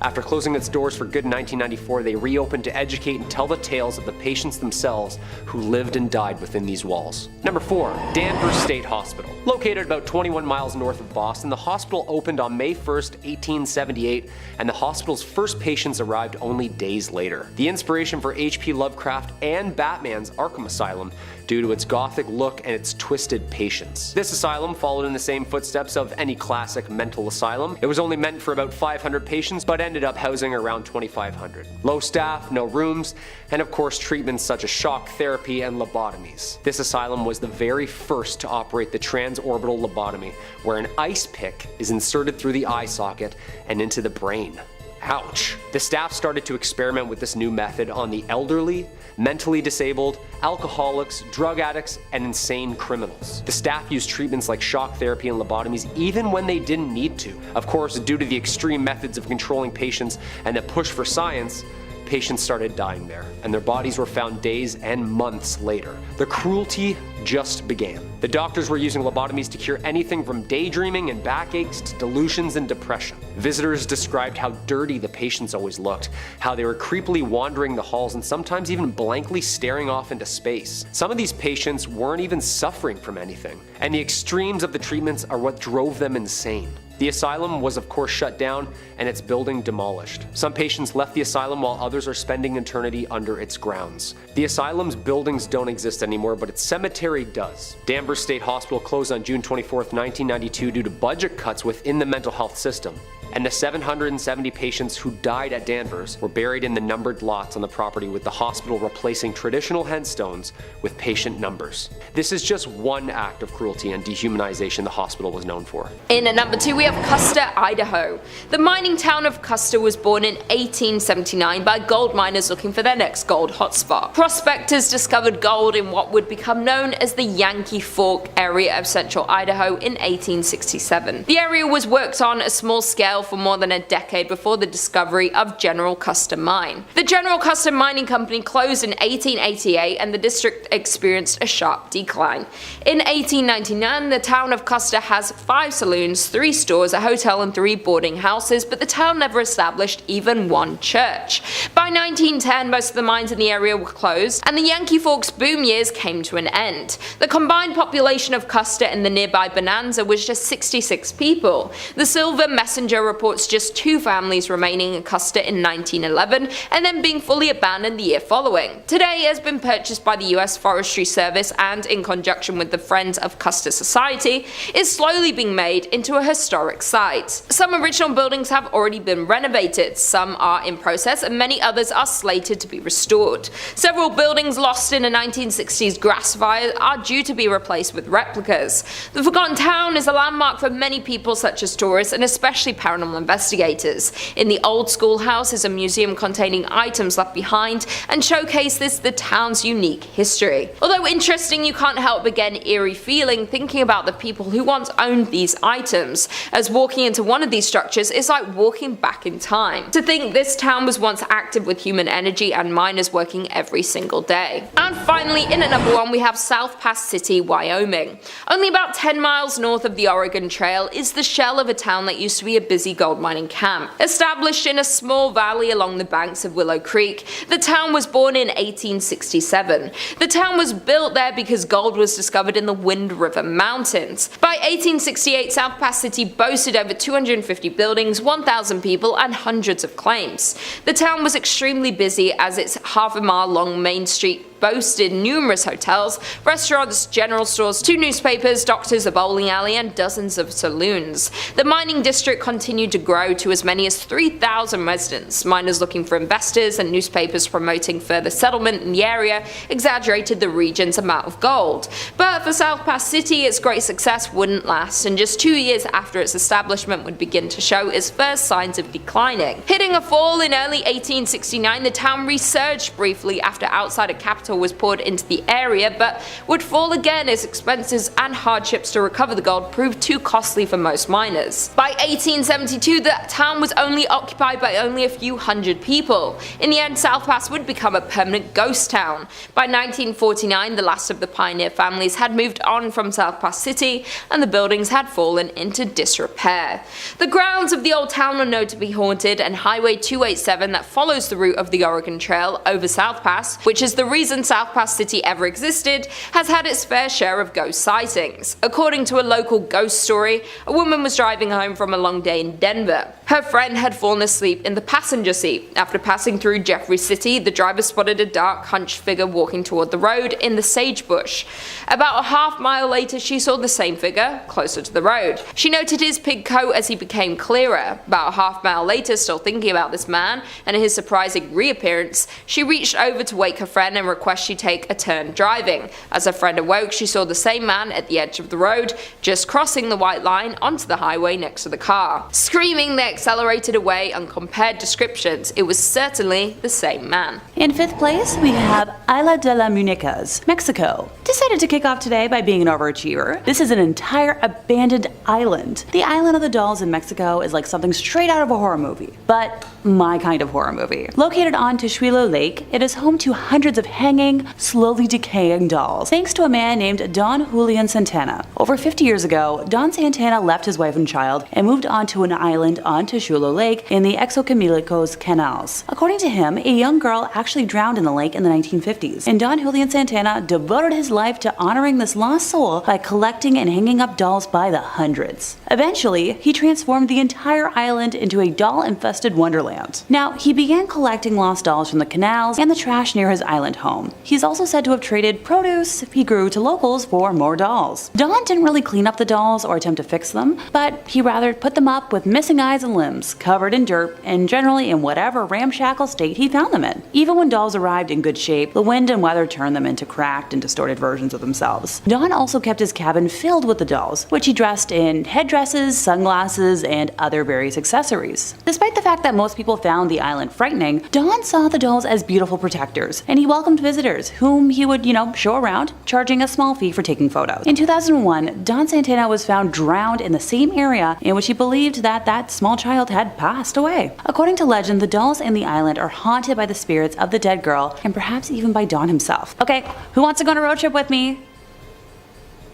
After closing its doors for good in 1994, they reopened to educate and tell the tales of the patients themselves who lived and died within these walls. Number 4. Danvers State Hospital. Located about 21 miles north of Boston, the hospital opened on May 1st, 1878, and the hospital's first patients arrived only days later. The inspiration for H.P. Lovecraft and Batman's Arkham Asylum due to its gothic look and its twisted patients. This asylum followed in the same footsteps of any classic mental asylum. It was only meant for about 500 patients, but ended up housing around 2,500. Low staff, no rooms, and of course treatments such as shock therapy and lobotomies. This asylum was the very first to operate the transorbital lobotomy, where an ice pick is inserted through the eye socket and into the brain. Ouch. The staff started to experiment with this new method on the elderly, mentally disabled, alcoholics, drug addicts, and insane criminals. The staff used treatments like shock therapy and lobotomies even when they didn't need to. Of course, due to the extreme methods of controlling patients and the push for science, patients started dying there, and their bodies were found days and months later. The cruelty just began. The doctors were using lobotomies to cure anything from daydreaming and backaches to delusions and depression. Visitors described how dirty the patients always looked, how they were creepily wandering the halls and sometimes even blankly staring off into space. Some of these patients weren't even suffering from anything, and the extremes of the treatments are what drove them insane. The asylum was of course shut down and its building demolished. Some patients left the asylum while others are spending eternity under its grounds. The asylum's buildings don't exist anymore, but its cemetery does. Danvers State Hospital closed on June 24, 1992 due to budget cuts within the mental health system. and the 770 patients who died at Danvers were buried in the numbered lots on the property, with the hospital replacing traditional headstones with patient numbers. This is just one act of cruelty and dehumanization the hospital was known for. In at number 2 we have Custer, Idaho. The mining town of Custer was born in 1879 by gold miners looking for their next gold hotspot. Prospectors discovered gold in what would become known as the Yankee Fork area of central Idaho in 1867. The area was worked on a small scale for more than a decade before the discovery of General Custer Mine. The General Custer Mining Company closed in 1888 and the district experienced a sharp decline. In 1899, the town of Custer has 5 saloons, 3 stores, a hotel and 3 boarding houses, but the town never established even one church. By 1910, most of the mines in the area were closed and the Yankee Forks boom years came to an end. The combined population of Custer and the nearby Bonanza was just 66 people. The Silver Messenger reports just 2 families remaining in Custer in 1911 and then being fully abandoned the year following. Today it has been purchased by the US Forestry Service and, in conjunction with the Friends of Custer Society, is slowly being made into a historic site. Some original buildings have already been renovated, some are in process, and many others are slated to be restored. Several buildings lost in a 1960s grass fire are due to be replaced with replicas. The Forgotten Town is a landmark for many people such as tourists and especially paranormal investigators. In the old schoolhouse is a museum containing items left behind and showcases the town's unique history. Although interesting, you can't help but get an eerie feeling thinking about the people who once owned these items, as walking into one of these structures is like walking back in time. To think this town was once active with human energy and miners working every single day. And finally, in at number 1 we have South Pass City, Wyoming. Only about 10 miles north of the Oregon Trail is the shell of a town that used to be a busy gold mining camp. Established in a small valley along the banks of Willow Creek, the town was born in 1867. The town was built there because gold was discovered in the Wind River Mountains. By 1868, South Pass City boasted over 250 buildings, 1,000 people, and hundreds of claims. The town was extremely busy as its half-a-mile long main street boasted numerous hotels, restaurants, general stores, 2 newspapers, doctors, a bowling alley, and dozens of saloons. The mining district continued to grow to as many as 3,000 residents. Miners looking for investors and newspapers promoting further settlement in the area exaggerated the region's amount of gold. But for South Pass City, its great success wouldn't last, and just 2 years after its establishment would begin to show its first signs of declining. Hitting a fall in early 1869, the town resurged briefly after outsider capital was poured into the area, but would fall again as expenses and hardships to recover the gold proved too costly for most miners. By 1872, the town was only occupied by only a few hundred people. In the end, South Pass would become a permanent ghost town. By 1949, the last of the pioneer families had moved on from South Pass City, and the buildings had fallen into disrepair. The grounds of the old town are known to be haunted, and Highway 287 that follows the route of the Oregon Trail over South Pass, which is the reason South Pass City ever existed, has had its fair share of ghost sightings. According to a local ghost story, a woman was driving home from a long day in Denver. Her friend had fallen asleep in the passenger seat. After passing through Jeffrey City, the driver spotted a dark, hunched figure walking toward the road in the sagebrush. About a half-mile later, she saw the same figure closer to the road. She noted his pig coat as he became clearer. About a half-mile later, still thinking about this man and his surprising reappearance, she reached over to wake her friend and request she take a turn driving. As her friend awoke, she saw the same man at the edge of the road, just crossing the white line onto the highway next to the car. Screaming, they accelerated away and compared descriptions. It was certainly the same man. In 5th place, we have Isla de las Muñecas, Mexico. Decided to kick off today by being an overachiever. This is an entire abandoned island. The island of the dolls in Mexico is like something straight out of a horror movie, but my kind of horror movie. Located on Texuelo Lake, it is home to hundreds of hanging, slowly decaying dolls, thanks to a man named Don Julian Santana. Over 50 years ago, Don Santana left his wife and child and moved onto an island on Texuelo Lake in the Xochimilicos canals. According to him, a young girl actually drowned in the lake in the 1950s, and Don Julian Santana devoted his life to honoring this lost soul by collecting and hanging up dolls by the hundreds. Eventually, he transformed the entire island into a doll-infested wonderland. Now, he began collecting lost dolls from the canals and the trash near his island home. home. He's also said to have traded produce he grew to locals for more dolls. Don didn't really clean up the dolls or attempt to fix them, but he rather put them up with missing eyes and limbs, covered in dirt, and generally in whatever ramshackle state he found them in. Even when dolls arrived in good shape, the wind and weather turned them into cracked and distorted versions of themselves. Don also kept his cabin filled with the dolls, which he dressed in headdresses, sunglasses, and other various accessories. Despite the fact that most people found the island frightening, Don saw the dolls as beautiful protectors, and he welcomed visitors, whom he would, show around, charging a small fee for taking photos. In 2001, Don Santana was found drowned in the same area in which he believed that small child had passed away. According to legend, the dolls in the island are haunted by the spirits of the dead girl, and perhaps even by Don himself. Okay, who wants to go on a road trip with me?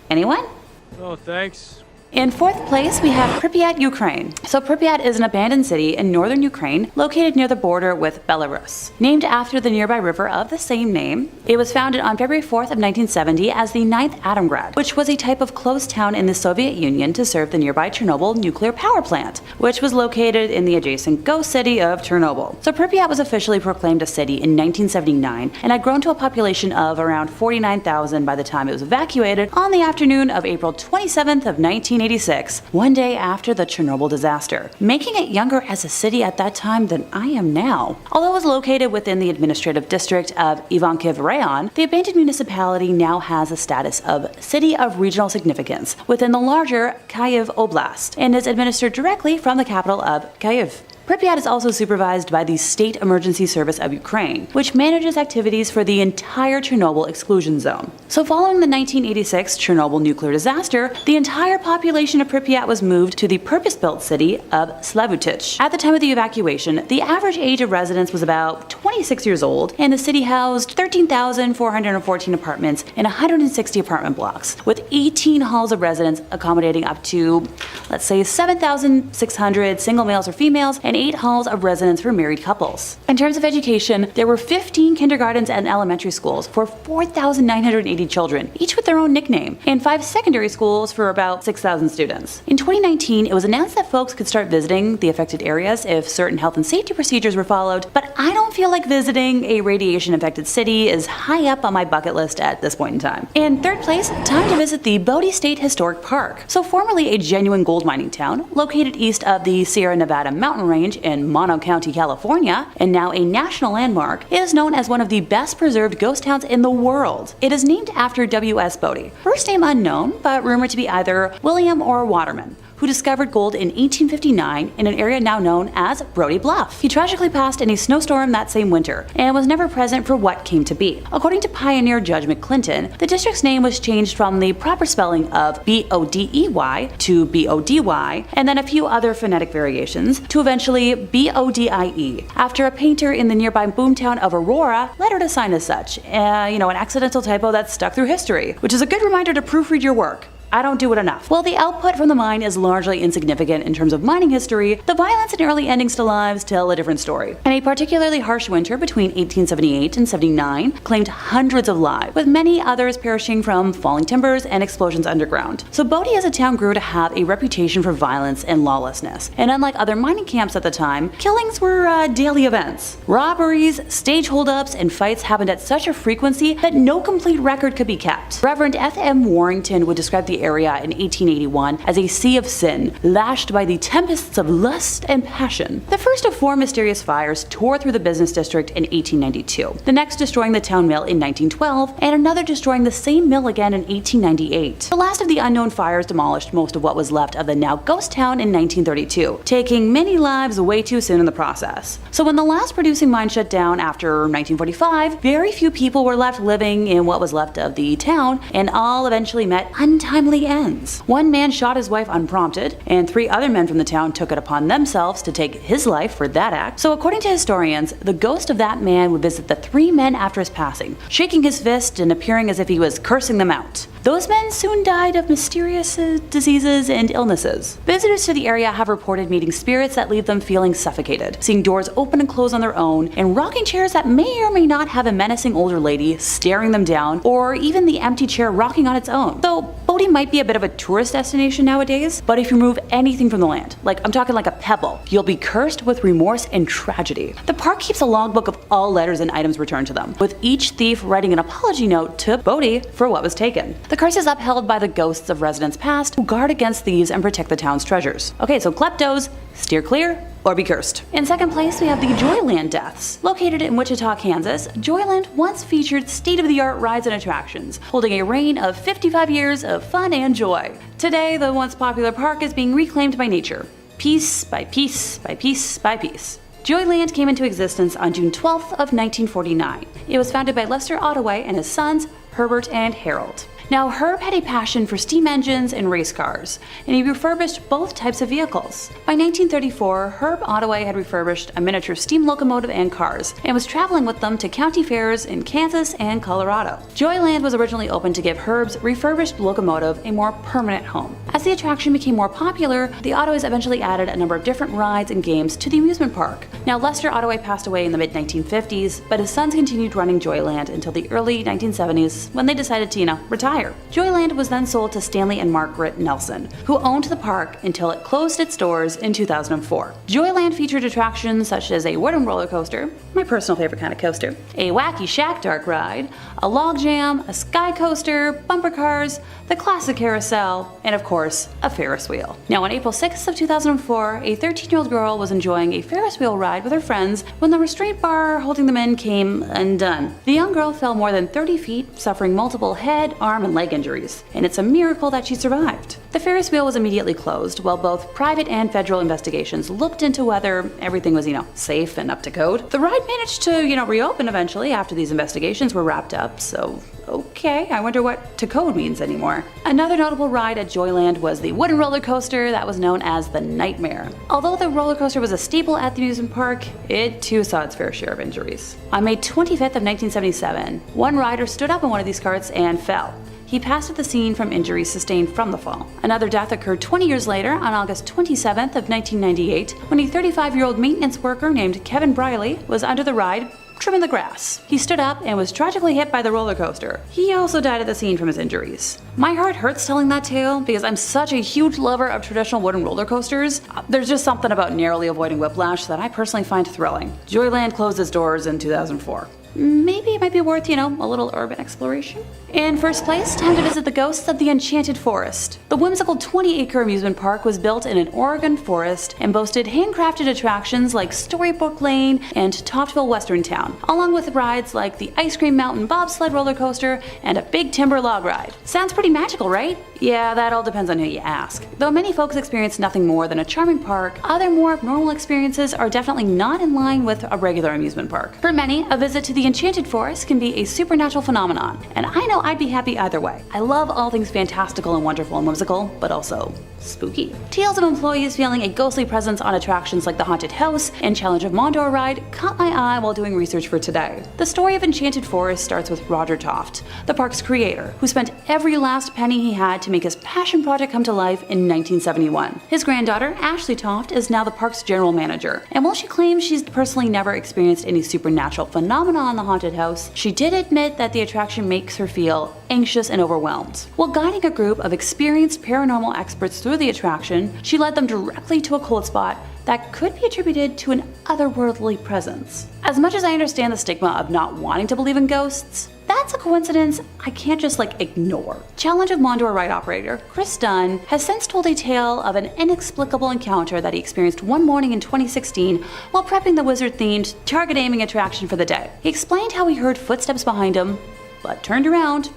Anyone? Oh, thanks. In fourth place, we have Pripyat, Ukraine. So Pripyat is an abandoned city in northern Ukraine located near the border with Belarus. Named after the nearby river of the same name, it was founded on February 4th of 1970 as the 9th Atomgrad, which was a type of closed town in the Soviet Union to serve the nearby Chernobyl nuclear power plant, which was located in the adjacent ghost city of Chernobyl. So Pripyat was officially proclaimed a city in 1979 and had grown to a population of around 49,000 by the time it was evacuated on the afternoon of April 27th of 1986, one day after the Chernobyl disaster, making it younger as a city at that time than I am now. Although it was located within the administrative district of Ivankiv Rayon, the abandoned municipality now has a status of City of Regional Significance within the larger Kyiv Oblast and is administered directly from the capital of Kyiv. Pripyat is also supervised by the State Emergency Service of Ukraine, which manages activities for the entire Chernobyl exclusion zone. So following the 1986 Chernobyl nuclear disaster, the entire population of Pripyat was moved to the purpose-built city of Slavutych. At the time of the evacuation, the average age of residents was about 26 years old, and the city housed 13,414 apartments in 160 apartment blocks, with 18 halls of residence accommodating up to, let's say, 7,600 single males or females, and 8 halls of residence for married couples. In terms of education, there were 15 kindergartens and elementary schools for 4,980 children, each with their own nickname, and 5 secondary schools for about 6,000 students. In 2019, it was announced that folks could start visiting the affected areas if certain health and safety procedures were followed, but I don't feel like visiting a radiation-affected city is high up on my bucket list at this point in time. In third place, time to visit the Bodie State Historic Park. So formerly a genuine gold mining town, located east of the Sierra Nevada mountain range in Mono County, California, and now a national landmark, it is known as one of the best preserved ghost towns in the world. It is named after W.S. Bodie, first name unknown, but rumored to be either William or Waterman, who discovered gold in 1859 in an area now known as Brody Bluff. He tragically passed in a snowstorm that same winter and was never present for what came to be. According to pioneer Judge McClinton, the district's name was changed from the proper spelling of B-O-D-E-Y to B-O-D-Y, and then a few other phonetic variations to eventually B-O-D-I-E, after a painter in the nearby boomtown of Aurora lettered a sign as such. An accidental typo that's stuck through history, which is a good reminder to proofread your work. I don't do it enough. While the output from the mine is largely insignificant in terms of mining history, the violence and early endings to lives tell a different story. And a particularly harsh winter between 1878 and 79 claimed hundreds of lives, with many others perishing from falling timbers and explosions underground. So Bodie as a town grew to have a reputation for violence and lawlessness. And unlike other mining camps at the time, killings were daily events. Robberies, stage holdups, and fights happened at such a frequency that no complete record could be kept. Reverend F.M. Warrington would describe the area in 1881 as a sea of sin, lashed by the tempests of lust and passion. The first of 4 mysterious fires tore through the business district in 1892, the next destroying the town mill in 1912, and another destroying the same mill again in 1898. The last of the unknown fires demolished most of what was left of the now ghost town in 1932, taking many lives way too soon in the process. So when the last producing mine shut down after 1945, very few people were left living in what was left of the town, and all eventually met untimely ends. One man shot his wife unprompted, and 3 other men from the town took it upon themselves to take his life for that act. So according to historians, the ghost of that man would visit the 3 men after his passing, shaking his fist and appearing as if he was cursing them out. Those men soon died of mysterious diseases and illnesses. Visitors to the area have reported meeting spirits that leave them feeling suffocated, seeing doors open and close on their own, and rocking chairs that may or may not have a menacing older lady staring them down, or even the empty chair rocking on its own. So Bodie might be a bit of a tourist destination nowadays, but if you remove anything from the land, I'm talking like a pebble, you'll be cursed with remorse and tragedy. The park keeps a logbook of all letters and items returned to them, with each thief writing an apology note to Bodie for what was taken. The curse is upheld by the ghosts of residents past who guard against thieves and protect the town's treasures. Okay, so kleptos, steer clear or be cursed. In second place, we have the Joyland deaths. Located in Wichita, Kansas, Joyland once featured state-of-the-art rides and attractions, holding a reign of 55 years of fun and joy. Today, the once popular park is being reclaimed by nature, piece by piece by piece by piece. Joyland came into existence on June 12th of 1949. It was founded by Lester Ottaway and his sons, Herbert and Harold. Now, Herb had a passion for steam engines and race cars, and he refurbished both types of vehicles. By 1934, Herb Ottaway had refurbished a miniature steam locomotive and cars, and was traveling with them to county fairs in Kansas and Colorado. Joyland was originally opened to give Herb's refurbished locomotive a more permanent home. As the attraction became more popular, the Ottoways eventually added a number of different rides and games to the amusement park. Now, Lester Ottaway passed away in the mid-1950s, but his sons continued running Joyland until the early 1970s, when they decided to, retire. Joyland was then sold to Stanley and Margaret Nelson, who owned the park until it closed its doors in 2004. Joyland featured attractions such as a wooden roller coaster, my personal favorite kind of coaster, a wacky shack dark ride, a log jam, a sky coaster, bumper cars, the classic carousel, and of course, a Ferris wheel. Now, on April 6th of 2004, a 13-year-old girl was enjoying a Ferris wheel ride with her friends when the restraint bar holding them in came undone. The young girl fell more than 30 feet, suffering multiple head, arm, and leg injuries, and it's a miracle that she survived. The Ferris wheel was immediately closed, while both private and federal investigations looked into whether everything was, safe and up to code. The ride managed to, reopen eventually after these investigations were wrapped up, so okay, I wonder what to code means anymore. Another notable ride at Joyland was the wooden roller coaster that was known as the Nightmare. Although the roller coaster was a staple at the amusement park, it too saw its fair share of injuries. On May 25th of 1977, one rider stood up in one of these carts and fell. He passed at the scene from injuries sustained from the fall. Another death occurred 20 years later on August 27th of 1998 when a 35-year-old maintenance worker named Kevin Briley was under the ride trimming the grass. He stood up and was tragically hit by the roller coaster. He also died at the scene from his injuries. My heart hurts telling that tale because I'm such a huge lover of traditional wooden roller coasters. There's just something about narrowly avoiding whiplash that I personally find thrilling. Joyland closed its doors in 2004. Maybe it might be worth, a little urban exploration. In first place, time to visit the ghosts of the Enchanted Forest. The whimsical 20-acre amusement park was built in an Oregon forest and boasted handcrafted attractions like Storybook Lane and Toftville Western Town, along with rides like the Ice Cream Mountain bobsled roller coaster and a big timber log ride. Sounds pretty magical, right? Yeah, that all depends on who you ask. Though many folks experience nothing more than a charming park, other more abnormal experiences are definitely not in line with a regular amusement park. For many, a visit to the Enchanted Forest can be a supernatural phenomenon, and I know I'd be happy either way. I love all things fantastical and wonderful and whimsical, but also spooky. Tales of employees feeling a ghostly presence on attractions like the Haunted House and Challenge of Mondor ride caught my eye while doing research for today. The story of Enchanted Forest starts with Roger Toft, the park's creator, who spent every last penny he had to make his passion project come to life in 1971. His granddaughter, Ashley Toft, is now the park's general manager, and while she claims she's personally never experienced any supernatural phenomena on the Haunted House, she did admit that the attraction makes her feel anxious and overwhelmed. While guiding a group of experienced paranormal experts through the attraction, she led them directly to a cold spot that could be attributed to an otherworldly presence. As much as I understand the stigma of not wanting to believe in ghosts, that's a coincidence I can't just ignore. Challenge of Mondor ride operator Chris Dunn has since told a tale of an inexplicable encounter that he experienced one morning in 2016 while prepping the wizard-themed target aiming attraction for the day. He explained how he heard footsteps behind him, but turned around.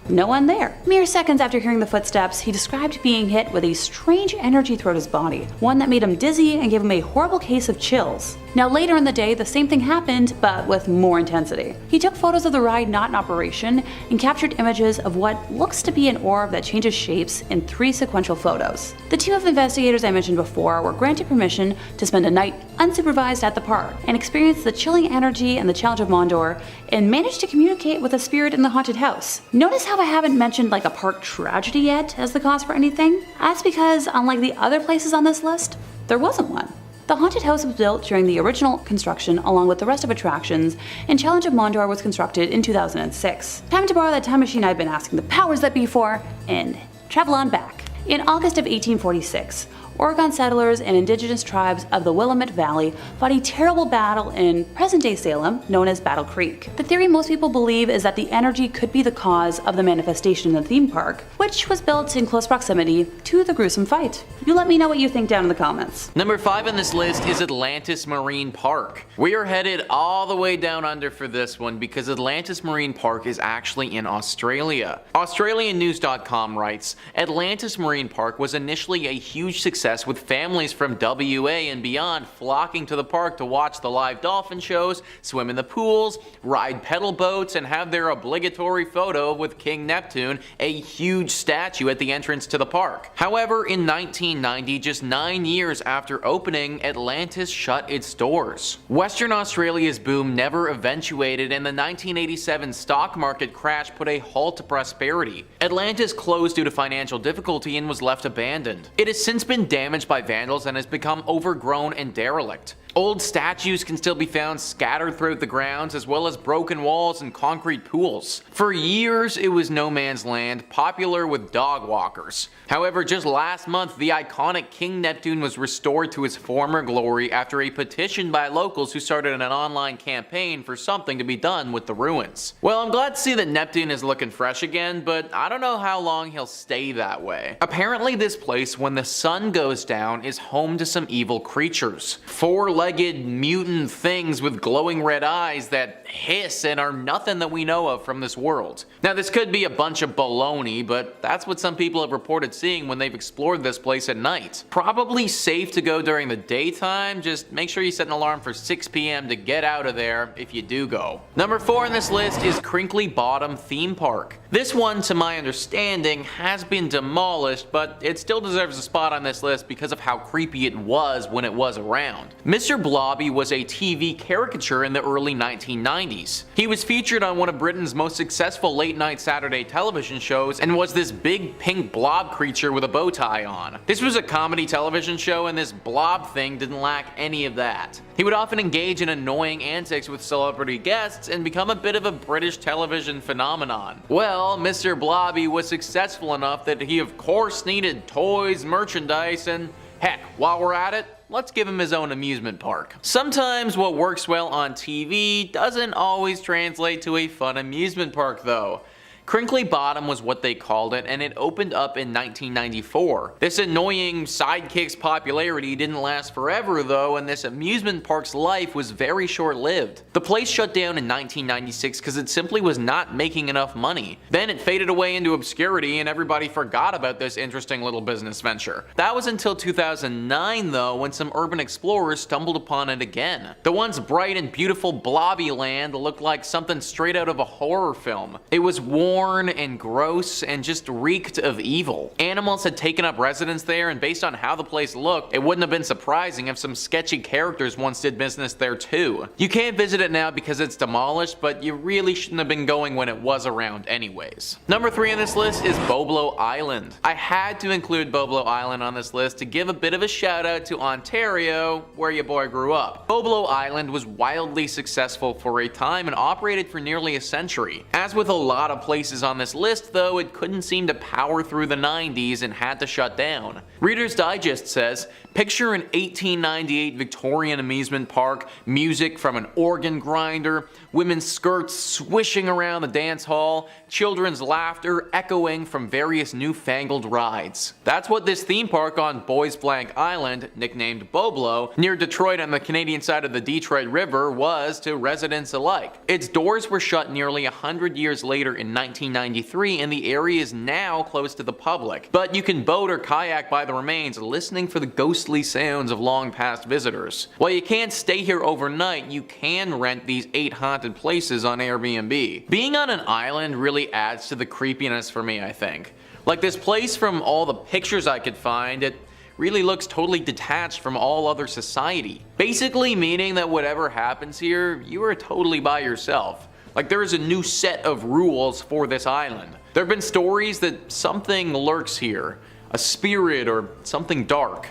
No one there. Mere seconds after hearing the footsteps, he described being hit with a strange energy throughout his body, one that made him dizzy and gave him a horrible case of chills. Now later in the day, the same thing happened, but with more intensity. He took photos of the ride not in operation and captured images of what looks to be an orb that changes shapes in 3 sequential photos. The team of investigators I mentioned before were granted permission to spend a night unsupervised at the park and experienced the chilling energy and the challenge of Mondor and managed to communicate with a spirit in the haunted house. Notice how I haven't mentioned like a park tragedy yet as the cause for anything? That's because unlike the other places on this list, there wasn't one. The haunted house was built during the original construction along with the rest of attractions, and Challenge of Mondor was constructed in 2006. Time to borrow that time machine I've been asking the powers that be for, and travel on back. In August of 1846, Oregon settlers and indigenous tribes of the Willamette Valley fought a terrible battle in present-day Salem, known as Battle Creek. The theory most people believe is that the energy could be the cause of the manifestation in the theme park, which was built in close proximity to the gruesome fight. You let me know what you think down in the comments. Number 5 on this list is Atlantis Marine Park. We are headed all the way down under for this one because Atlantis Marine Park is actually in Australia. AustralianNews.com writes, Atlantis Marine Park was initially a huge success with families from WA and beyond flocking to the park to watch the live dolphin shows, swim in the pools, ride pedal boats, and have their obligatory photo with King Neptune, a huge statue at the entrance to the park. However, in 1990, just 9 years after opening, Atlantis shut its doors. Western Australia's boom never eventuated, and the 1987 stock market crash put a halt to prosperity. Atlantis closed due to financial difficulty and was left abandoned. It has since been damaged by vandals and has become overgrown and derelict. Old statues can still be found scattered throughout the grounds, as well as broken walls and concrete pools. For years, it was no man's land, popular with dog walkers. However, just last month, the iconic King Neptune was restored to his former glory after a petition by locals who started an online campaign for something to be done with the ruins. Well, I'm glad to see that Neptune is looking fresh again, but I don't know how long he'll stay that way. Apparently, this place, when the sun goes down, is home to some evil creatures. Four-legged mutant things with glowing red eyes that hiss and are nothing that we know of from this world. Now, this could be a bunch of baloney, but that's what some people have reported seeing when they've explored this place at night. Probably safe to go during the daytime, just make sure you set an alarm for 6 p.m. to get out of there if you do go. Number 4 on this list is Crinkly Bottom Theme Park. This one, to my understanding, has been demolished, but it still deserves a spot on this list because of how creepy it was when it was around. Mr. Blobby was a TV caricature in the early 1990s. He was featured on one of Britain's most successful late-night Saturday television shows and was this big pink blob creature with a bow tie on. This was a comedy television show, and this blob thing didn't lack any of that. He would often engage in annoying antics with celebrity guests and become a bit of a British television phenomenon. Well, Mr. Blobby was successful enough that he of course needed toys, merchandise, and heck, while we're at it, let's give him his own amusement park. Sometimes what works well on TV doesn't always translate to a fun amusement park though. Crinkly Bottom was what they called it, and it opened up in 1994. This annoying sidekick's popularity didn't last forever though, and this amusement park's life was very short-lived. The place shut down in 1996 because it simply was not making enough money. Then it faded away into obscurity and everybody forgot about this interesting little business venture. That was until 2009 though, when some urban explorers stumbled upon it again. The once bright and beautiful blobby land looked like something straight out of a horror film. It was worn and gross and just reeked of evil. Animals had taken up residence there, and based on how the place looked, it wouldn't have been surprising if some sketchy characters once did business there too. You can't visit it now because it's demolished, but you really shouldn't have been going when it was around anyways. Number 3 on this list is Boblo Island. I had to include Boblo Island on this list to give a bit of a shout out to Ontario, where your boy grew up. Boblo Island was wildly successful for a time and operated for nearly a century. As with a lot of places on this list though, it couldn't seem to power through the 90s and had to shut down. Reader's Digest says, picture an 1898 Victorian amusement park, music from an organ grinder, women's skirts swishing around the dance hall, children's laughter echoing from various newfangled rides. That's what this theme park on Boys Blank Island, nicknamed Boblo, near Detroit on the Canadian side of the Detroit River, was to residents alike. Its doors were shut nearly 100 years later in 1993, and the area is now closed to the public. But you can boat or kayak by the remains, listening for the ghostly sounds of long past visitors. While you can't stay here overnight, you can rent these 8 haunted places on Airbnb. Being on an island really adds to the creepiness for me, I think. Like this place, from all the pictures I could find, it really looks totally detached from all other society. Basically meaning that whatever happens here, you are totally by yourself. Like there is a new set of rules for this island. There have been stories that something lurks here, a spirit or something dark.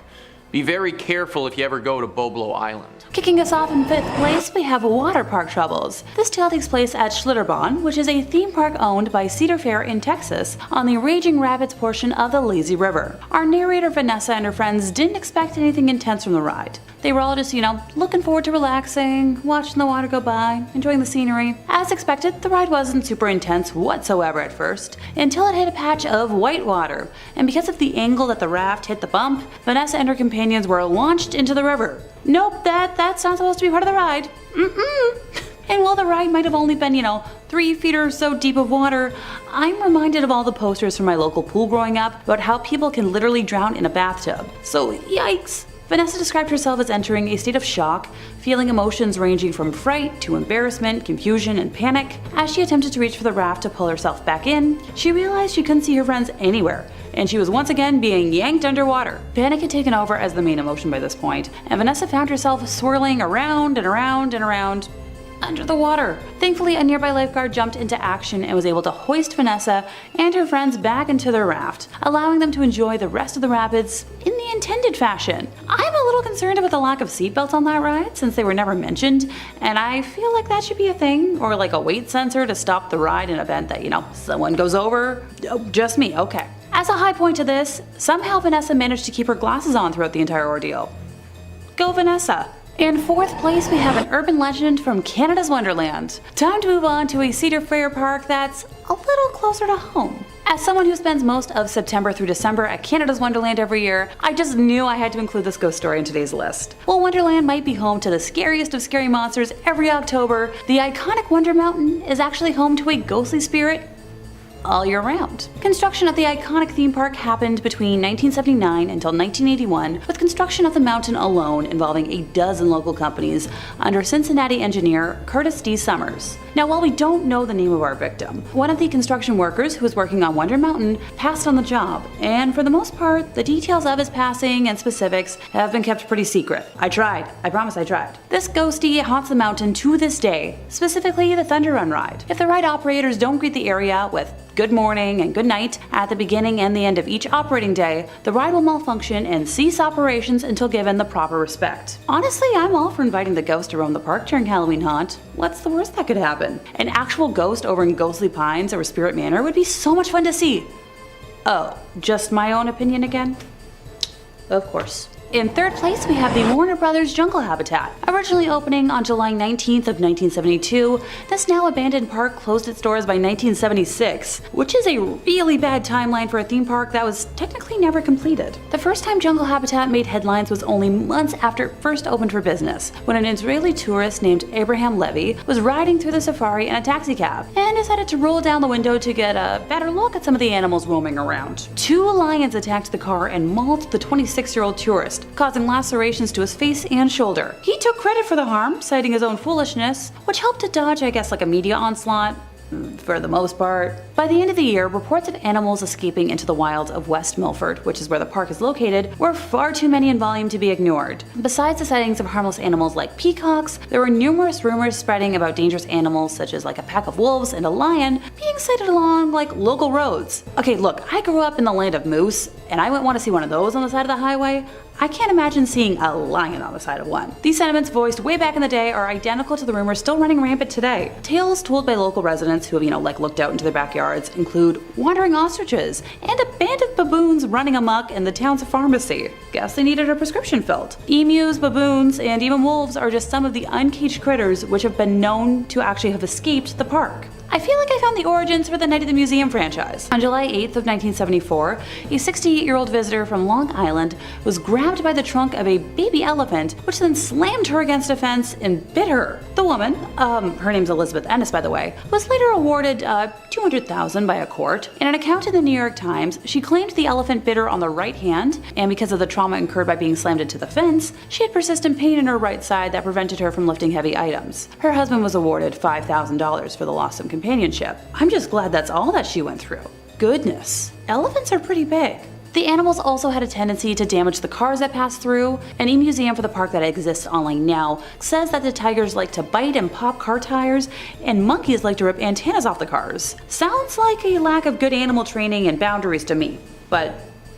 Be very careful if you ever go to Boblo Island. Kicking us off in 5th place, we have Water Park Troubles. This tale takes place at Schlitterbahn, which is a theme park owned by Cedar Fair in Texas, on the Raging Rapids portion of the Lazy River. Our narrator Vanessa and her friends didn't expect anything intense from the ride. They were all just, looking forward to relaxing, watching the water go by, enjoying the scenery. As expected, the ride wasn't super intense whatsoever at first, until it hit a patch of white water, and because of the angle that the raft hit the bump, Vanessa and her companions were launched into the river. Nope, that's not supposed to be part of the ride. And while the ride might have only been, 3 feet or so deep of water, I'm reminded of all the posters from my local pool growing up about how people can literally drown in a bathtub. So yikes! Vanessa described herself as entering a state of shock, feeling emotions ranging from fright to embarrassment, confusion, and panic. As she attempted to reach for the raft to pull herself back in, she realized she couldn't see her friends anywhere, and she was once again being yanked underwater. Panic had taken over as the main emotion by this point, and Vanessa found herself swirling around and around and around under the water. Thankfully, a nearby lifeguard jumped into action and was able to hoist Vanessa and her friends back into their raft, allowing them to enjoy the rest of the rapids in the intended fashion. I'm a little concerned about the lack of seatbelts on that ride, since they were never mentioned, and I feel like that should be a thing, or like a weight sensor to stop the ride in event that, someone goes over. Oh, just me, okay. As a high point to this, somehow Vanessa managed to keep her glasses on throughout the entire ordeal. Go Vanessa! In 4th place, we have an urban legend from Canada's Wonderland. Time to move on to a Cedar Fair park that's a little closer to home. As someone who spends most of September through December at Canada's Wonderland every year, I just knew I had to include this ghost story in today's list. While Wonderland might be home to the scariest of scary monsters every October, the iconic Wonder Mountain is actually home to a ghostly spirit all year round. Construction of the iconic theme park happened between 1979 until 1981, with construction of the mountain alone involving a dozen local companies under Cincinnati engineer Curtis D. Summers. Now, while we don't know the name of our victim, one of the construction workers who was working on Wonder Mountain passed on the job, and for the most part, the details of his passing and specifics have been kept pretty secret. I tried. I promise I tried. This ghostie haunts the mountain to this day, specifically the Thunder Run ride. If the ride operators don't greet the area with good morning and good night at the beginning and the end of each operating day, the ride will malfunction and cease operations until given the proper respect. Honestly, I'm all for inviting the ghost to roam the park during Halloween haunt. What's the worst that could happen? An actual ghost over in Ghostly Pines or Spirit Manor would be so much fun to see. Oh, just my own opinion again? Of course. In 3rd place, we have the Warner Brothers Jungle Habitat. Originally opening on July 19th of 1972, this now abandoned park closed its doors by 1976, which is a really bad timeline for a theme park that was technically never completed. The first time Jungle Habitat made headlines was only months after it first opened for business, when an Israeli tourist named Abraham Levy was riding through the safari in a taxicab and decided to roll down the window to get a better look at some of the animals roaming around. 2 lions attacked the car and mauled the 26-year-old tourist, causing lacerations to his face and shoulder. He took credit for the harm, citing his own foolishness, which helped to dodge, like a media onslaught. For the most part. By the end of the year, reports of animals escaping into the wilds of West Milford, which is where the park is located, were far too many in volume to be ignored. Besides the sightings of harmless animals like peacocks, there were numerous rumors spreading about dangerous animals such as a pack of wolves and a lion being sighted along local roads. Okay, look, I grew up in the land of moose, and I wouldn't want to see one of those on the side of the highway. I can't imagine seeing a lion on the side of one. These sentiments voiced way back in the day are identical to the rumors still running rampant today. Tales told by local residents who have, looked out into their backyards include wandering ostriches and a band of baboons running amok in the town's pharmacy. Guess they needed a prescription filled. Emus, baboons, and even wolves are just some of the uncaged critters which have been known to actually have escaped the park. I feel like I found the origins for the Night at the Museum franchise. On July 8th of 1974, a 68-year-old visitor from Long Island was grabbed by the trunk of a baby elephant, which then slammed her against a fence and bit her. The woman, her name's Elizabeth Ennis by the way, was later awarded $200,000 by a court. In an account in the New York Times, she claimed the elephant bit her on the right hand, and because of the trauma incurred by being slammed into the fence, she had persistent pain in her right side that prevented her from lifting heavy items. Her husband was awarded $5,000 for the loss of companionship. I'm just glad that's all that she went through. Goodness, elephants are pretty big. The animals also had a tendency to damage the cars that passed through. An e-museum for the park that exists online now says that the tigers like to bite and pop car tires, and monkeys like to rip antennas off the cars. Sounds like a lack of good animal training and boundaries to me, but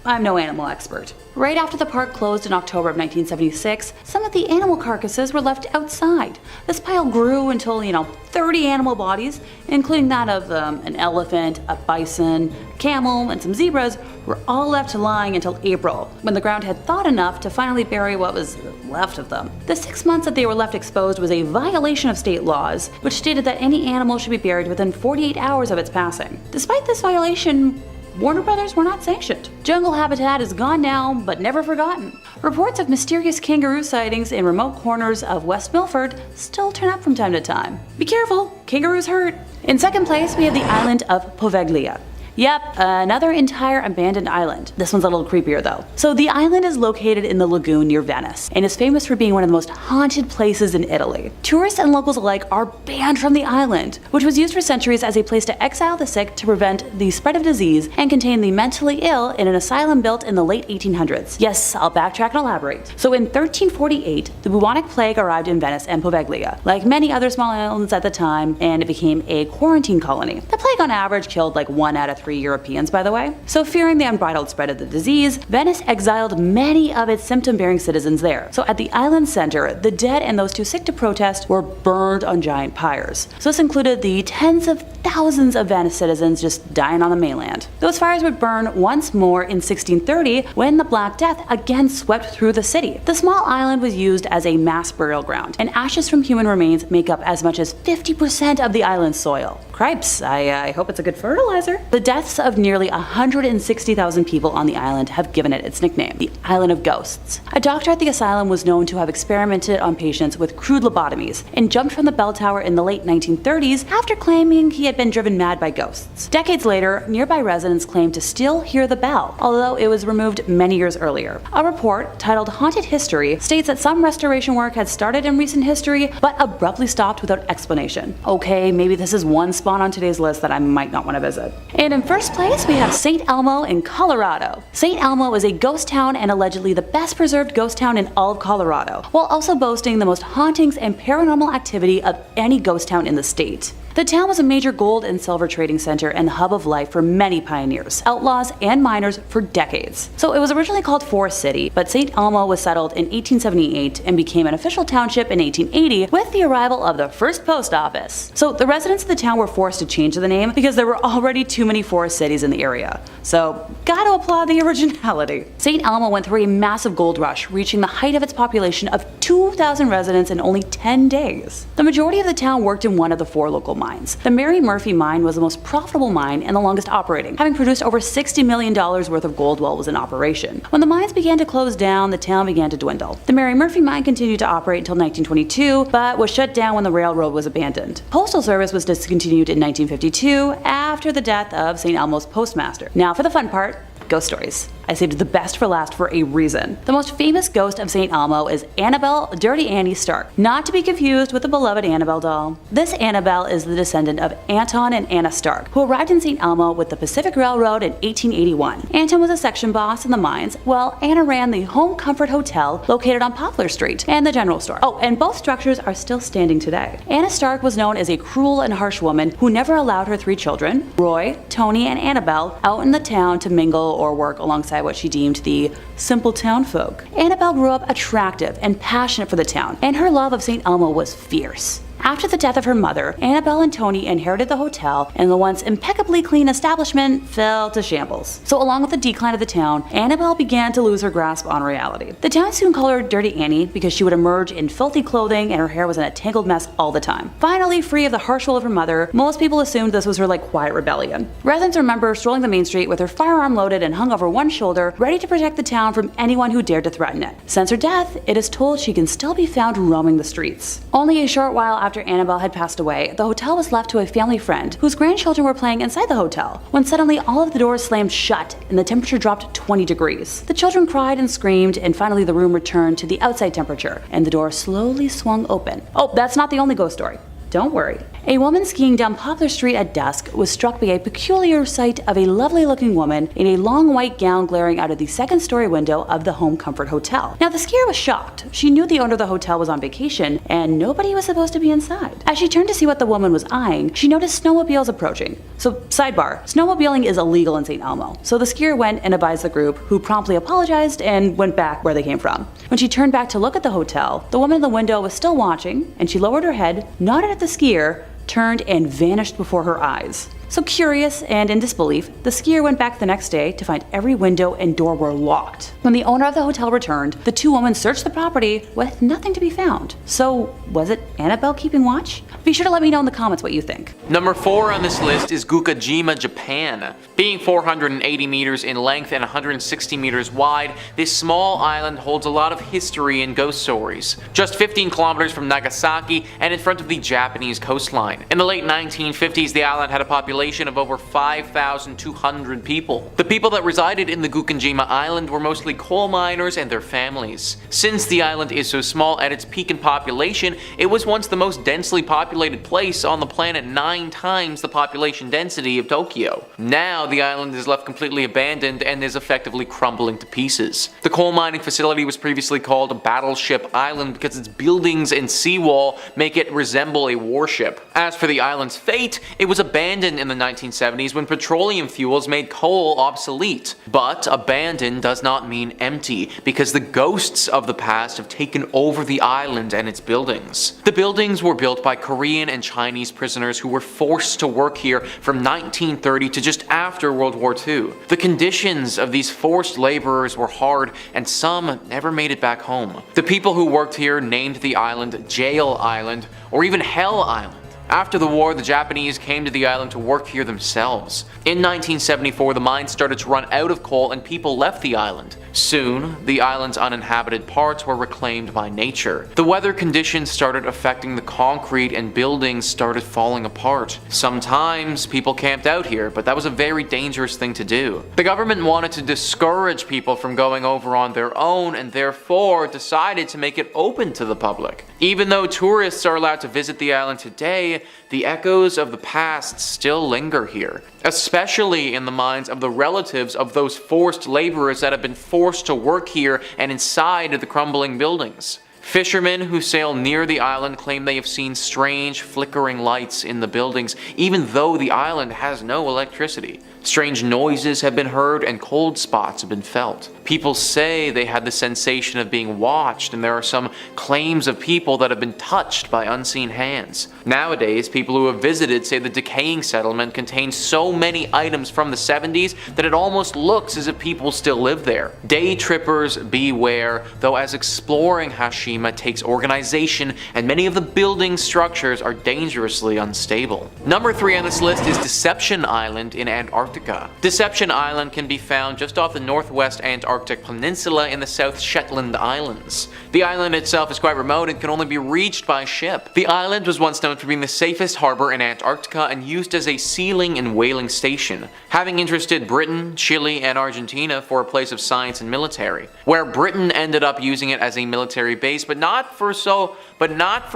I'm no animal expert. Right after the park closed in October of 1976, some of the animal carcasses were left outside. This pile grew until, 30 animal bodies, including that of an elephant, a bison, a camel, and some zebras, were all left lying until April, when the ground had thawed enough to finally bury what was left of them. The 6 months that they were left exposed was a violation of state laws, which stated that any animal should be buried within 48 hours of its passing. Despite this violation, Warner Brothers were not sanctioned. Jungle habitat is gone now, but never forgotten. Reports of mysterious kangaroo sightings in remote corners of West Milford still turn up from time to time. Be careful, kangaroos hurt. In second place, we have the island of Poveglia. Yep, another entire abandoned island. This one's a little creepier though. So the island is located in the lagoon near Venice, and is famous for being one of the most haunted places in Italy. Tourists and locals alike are banned from the island, which was used for centuries as a place to exile the sick to prevent the spread of disease and contain the mentally ill in an asylum built in the late 1800s. Yes, I'll backtrack and elaborate. So in 1348, the bubonic plague arrived in Venice and Poveglia, like many other small islands at the time, and it became a quarantine colony. The plague on average killed like 1 out of 3 Europeans, by the way. So fearing the unbridled spread of the disease, Venice exiled many of its symptom-bearing citizens there. So at the island center, the dead and those too sick to protest were burned on giant pyres. So this included the tens of thousands of Venice citizens just dying on the mainland. Those fires would burn once more in 1630 when the Black Death again swept through the city. The small island was used as a mass burial ground, and ashes from human remains make up as much as 50% of the island's soil. Cripes, I hope it's a good fertilizer. The deaths of nearly 160,000 people on the island have given it its nickname, the Island of Ghosts. A doctor at the asylum was known to have experimented on patients with crude lobotomies and jumped from the bell tower in the late 1930s after claiming he had been driven mad by ghosts. Decades later, nearby residents claimed to still hear the bell, although it was removed many years earlier. A report titled Haunted History states that some restoration work had started in recent history, but abruptly stopped without explanation. Okay, maybe this is one spot on today's list that I might not want to visit. And in first place, we have St. Elmo in Colorado. St. Elmo is a ghost town and allegedly the best preserved ghost town in all of Colorado, while also boasting the most hauntings and paranormal activity of any ghost town in the state. The town was a major gold and silver trading center and hub of life for many pioneers, outlaws, and miners for decades. So it was originally called Forest City, but St. Elmo was settled in 1878 and became an official township in 1880 with the arrival of the first post office. So the residents of the town were forced to change the name because there were already too many forest cities in the area. So gotta applaud the originality. St. Elmo went through a massive gold rush, reaching the height of its population of 2,000 residents in only 10 days. The majority of the town worked in one of the 4 local mines. The Mary Murphy mine was the most profitable mine and the longest operating, having produced over $60 million worth of gold while it was in operation. When the mines began to close down, the town began to dwindle. The Mary Murphy mine continued to operate until 1922, but was shut down when the railroad was abandoned. Postal service was discontinued in 1952 after the death of St. Elmo's postmaster. Now for the fun part, ghost stories. I saved the best for last for a reason. The most famous ghost of St. Elmo is Annabelle Dirty Annie Stark, not to be confused with the beloved Annabelle doll. This Annabelle is the descendant of Anton and Anna Stark, who arrived in St. Elmo with the Pacific Railroad in 1881. Anton was a section boss in the mines, while Anna ran the Home Comfort Hotel located on Poplar Street and the general store. Oh, and both structures are still standing today. Anna Stark was known as a cruel and harsh woman who never allowed her 3 children, Roy, Tony, and Annabelle, out in the town to mingle or work alongside what she deemed the simple town folk. Annabelle grew up attractive and passionate for the town, and her love of St. Elmo was fierce. After the death of her mother, Annabelle and Tony inherited the hotel, and the once impeccably clean establishment fell to shambles. So along with the decline of the town, Annabelle began to lose her grasp on reality. The town soon called her Dirty Annie because she would emerge in filthy clothing and her hair was in a tangled mess all the time. Finally, free of the harsh rule of her mother, most people assumed this was her quiet rebellion. Residents remember strolling the main street with her firearm loaded and hung over one shoulder, ready to protect the town from anyone who dared to threaten it. Since her death, it is told she can still be found roaming the streets. Only a short while after Annabelle had passed away, the hotel was left to a family friend whose grandchildren were playing inside the hotel, when suddenly all of the doors slammed shut and the temperature dropped 20 degrees. The children cried and screamed, and finally the room returned to the outside temperature, and the door slowly swung open. Oh, that's not the only ghost story. Don't worry. A woman skiing down Poplar Street at dusk was struck by a peculiar sight of a lovely-looking woman in a long white gown glaring out of the second-story window of the Home Comfort Hotel. Now, the skier was shocked. She knew the owner of the hotel was on vacation, and nobody was supposed to be inside. As she turned to see what the woman was eyeing, she noticed snowmobiles approaching. So, sidebar, snowmobiling is illegal in St. Elmo. So the skier went and advised the group, who promptly apologized and went back where they came from. When she turned back to look at the hotel, the woman in the window was still watching, and she lowered her head, nodded at the skier, turned and vanished before her eyes. So curious and in disbelief, the skier went back the next day to find every window and door were locked. When the owner of the hotel returned, the two women searched the property with nothing to be found. So was it Annabelle keeping watch? Be sure to let me know in the comments what you think. Number 4 on this list is Gukujima, Japan. Being 480 meters in length and 160 meters wide, this small island holds a lot of history and ghost stories. Just 15 kilometers from Nagasaki and in front of the Japanese coastline. In the late 1950s, the island had a population of over 5,200 people. The people that resided in the Gukujima Island were mostly coal miners and their families. Since the island is so small at its peak in population, it was once the most densely populated place on the planet, 9 times the population density of Tokyo. Now the island is left completely abandoned and is effectively crumbling to pieces. The coal mining facility was previously called Battleship Island because its buildings and seawall make it resemble a warship. As for the island's fate, it was abandoned in the 1970s when petroleum fuels made coal obsolete. But abandoned does not mean empty, because the ghosts of the past have taken over the island and its buildings. The buildings were built by Korean and Chinese prisoners who were forced to work here from 1930 to just after World War II. The conditions of these forced laborers were hard, and some never made it back home. The people who worked here named the island Jail Island, or even Hell Island. After the war, the Japanese came to the island to work here themselves. In 1974, the mines started to run out of coal and people left the island. Soon, the island's uninhabited parts were reclaimed by nature. The weather conditions started affecting the concrete and buildings started falling apart. Sometimes people camped out here, but that was a very dangerous thing to do. The government wanted to discourage people from going over on their own and therefore decided to make it open to the public. Even though tourists are allowed to visit the island today, the echoes of the past still linger here, especially in the minds of the relatives of those forced laborers that have been forced to work here and inside the crumbling buildings. Fishermen who sail near the island claim they have seen strange flickering lights in the buildings, even though the island has no electricity. Strange noises have been heard and cold spots have been felt. People say they had the sensation of being watched, and there are some claims of people that have been touched by unseen hands. Nowadays, people who have visited say the decaying settlement contains so many items from the 70s that it almost looks as if people still live there. Day trippers beware, though, as exploring Hashima takes organization and many of the building structures are dangerously unstable. Number 3 on this list is Deception Island in Antarctica. Deception Island can be found just off the northwest Antarctic peninsula in the South Shetland Islands. The island itself is quite remote and can only be reached by ship. The island was once known for being the safest harbor in Antarctica and used as a sealing and whaling station, having interested Britain, Chile, and Argentina for a place of science and military, where Britain ended up using it as a military base, but not for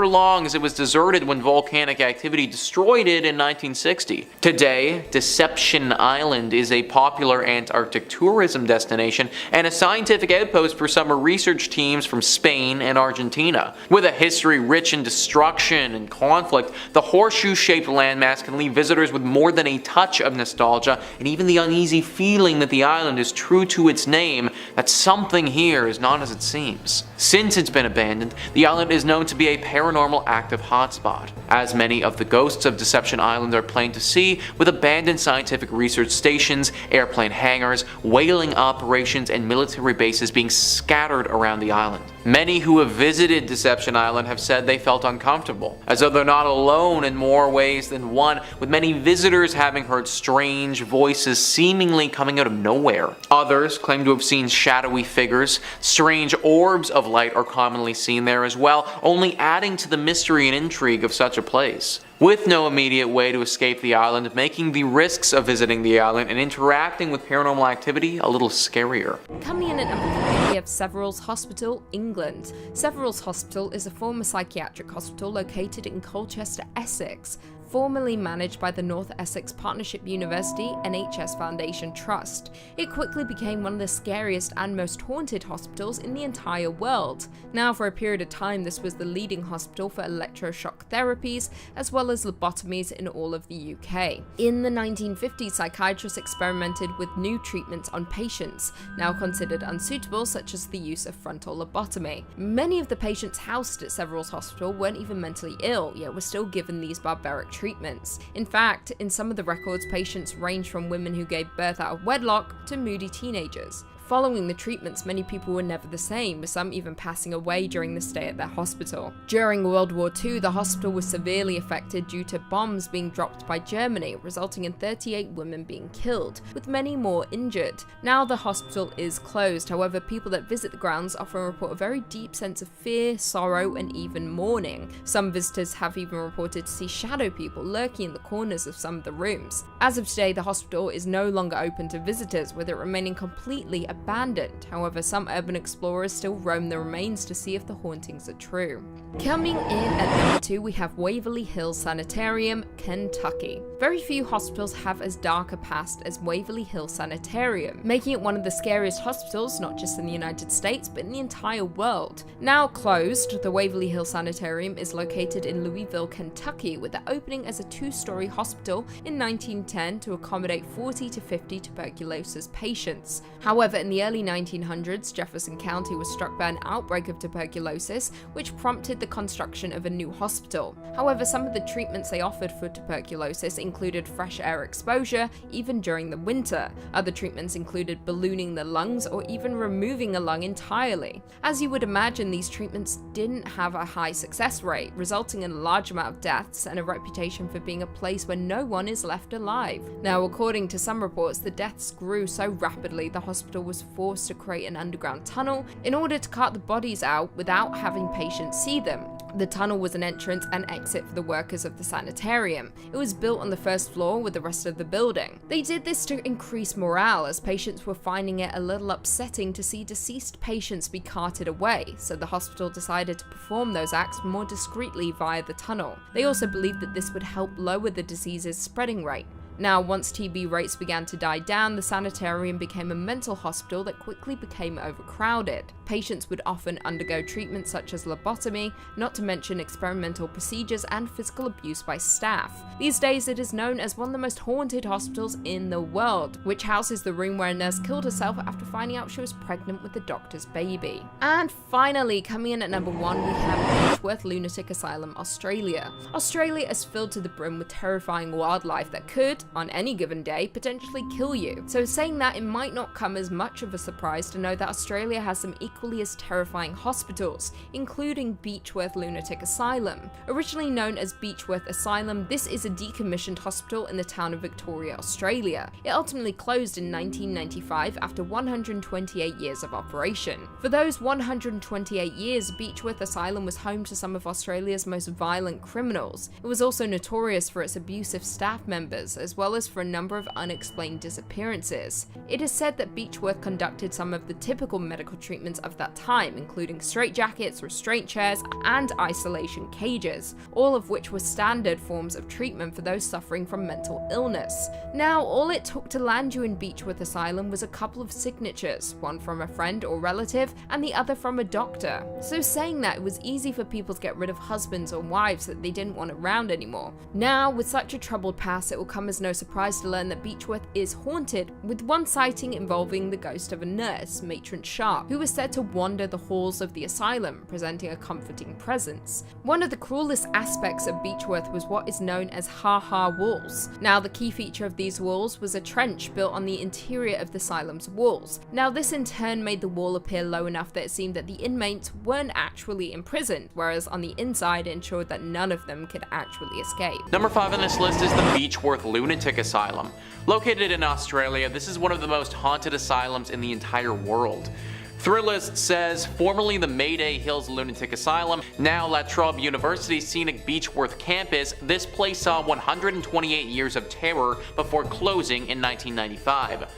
long, as it was deserted when volcanic activity destroyed it in 1960. Today, Deception Island is a popular Antarctic tourism destination and a scientific outpost for summer research teams from Spain and Argentina. With a history rich in destruction and conflict, the horseshoe-shaped landmass can leave visitors with more than a touch of nostalgia and even the uneasy feeling that the island is true to its name, that something here is not as it seems. Since it's been abandoned, the island is known to be a paranormal active hotspot, as many of the ghosts of Deception Island are plain to see, with abandoned scientific research stations, airplane hangars, whaling operations, and military bases being scattered around the island. Many who have visited Deception Island have said they felt uncomfortable, as though they're not alone in more ways than one, with many visitors having heard strange voices seemingly coming out of nowhere. Others claim to have seen shadowy figures. Strange orbs of light are commonly seen there as well, only adding to the mystery and intrigue of such a place. With no immediate way to escape the island, making the risks of visiting the island and interacting with paranormal activity a little scarier. Coming in at number 3, we have Severals Hospital, England. Severals Hospital is a former psychiatric hospital located in Colchester, Essex, formerly managed by the North Essex Partnership University NHS Foundation Trust. It quickly became one of the scariest and most haunted hospitals in the entire world. Now, for a period of time, this was the leading hospital for electroshock therapies, as well as lobotomies in all of the UK. In the 1950s, psychiatrists experimented with new treatments on patients, now considered unsuitable, such as the use of frontal lobotomy. Many of the patients housed at Severals Hospital weren't even mentally ill, yet were still given these barbaric treatments. In fact, in some of the records, patients range from women who gave birth out of wedlock to moody teenagers. Following the treatments, many people were never the same, with some even passing away during the stay at their hospital. During World War II, the hospital was severely affected due to bombs being dropped by Germany, resulting in 38 women being killed, with many more injured. Now the hospital is closed, however, people that visit the grounds often report a very deep sense of fear, sorrow, and even mourning. Some visitors have even reported to see shadow people lurking in the corners of some of the rooms. As of today, the hospital is no longer open to visitors, with it remaining completely abandoned. However, some urban explorers still roam the remains to see if the hauntings are true. Coming in at number 2, we have Waverly Hills Sanitarium, Kentucky. Very few hospitals have as dark a past as Waverly Hills Sanitarium, making it one of the scariest hospitals not just in the United States but in the entire world. Now closed, the Waverly Hills Sanitarium is located in Louisville, Kentucky, with the opening as a 2-story hospital in 1910 to accommodate 40 to 50 tuberculosis patients. However, in the early 1900s, Jefferson County was struck by an outbreak of tuberculosis, which prompted the construction of a new hospital. However, some of the treatments they offered for tuberculosis included fresh air exposure, even during the winter. Other treatments included ballooning the lungs or even removing a lung entirely. As you would imagine, these treatments didn't have a high success rate, resulting in a large amount of deaths and a reputation for being a place where no one is left alive. Now, according to some reports, the deaths grew so rapidly the hospital was forced to create an underground tunnel in order to cart the bodies out without having patients see them. The tunnel was an entrance and exit for the workers of the sanitarium. It was built on the first floor with the rest of the building. They did this to increase morale, as patients were finding it a little upsetting to see deceased patients be carted away, so the hospital decided to perform those acts more discreetly via the tunnel. They also believed that this would help lower the disease's spreading rate. Now, once TB rates began to die down, the sanitarium became a mental hospital that quickly became overcrowded. Patients would often undergo treatments such as lobotomy, not to mention experimental procedures and physical abuse by staff. These days, it is known as one of the most haunted hospitals in the world, which houses the room where a nurse killed herself after finding out she was pregnant with the doctor's baby. And finally, coming in at number 1, we have Beechworth Lunatic Asylum, Australia. Australia is filled to the brim with terrifying wildlife that could, on any given day, potentially kill you. So saying that, it might not come as much of a surprise to know that Australia has some equally as terrifying hospitals, including Beechworth Lunatic Asylum. Originally known as Beechworth Asylum, this is a decommissioned hospital in the town of Victoria, Australia. It ultimately closed in 1995 after 128 years of operation. For those 128 years, Beechworth Asylum was home to some of Australia's most violent criminals. It was also notorious for its abusive staff members, as well as for a number of unexplained disappearances. It is said that Beechworth conducted some of the typical medical treatments of that time, including straitjackets, restraint chairs, and isolation cages, all of which were standard forms of treatment for those suffering from mental illness. Now, all it took to land you in Beechworth Asylum was a couple of signatures, one from a friend or relative, and the other from a doctor. So saying that, it was easy for people to get rid of husbands or wives that they didn't want around anymore. Now, with such a troubled past, it will come as no surprise to learn that Beechworth is haunted, with one sighting involving the ghost of a nurse, Matron Sharp, who was said to wander the halls of the asylum, presenting a comforting presence. One of the cruelest aspects of Beechworth was what is known as ha-ha walls. Now, the key feature of these walls was a trench built on the interior of the asylum's walls. Now, this in turn made the wall appear low enough that it seemed that the inmates weren't actually imprisoned, whereas on the inside it ensured that none of them could actually escape. Number 5 on this list is the Beechworth Lunatic Asylum. Located in Australia, this is one of the most haunted asylums in the entire world. Thrillist says, formerly the Mayday Hills Lunatic Asylum, now La Trobe University's scenic Beechworth campus, this place saw 128 years of terror before closing in 1995.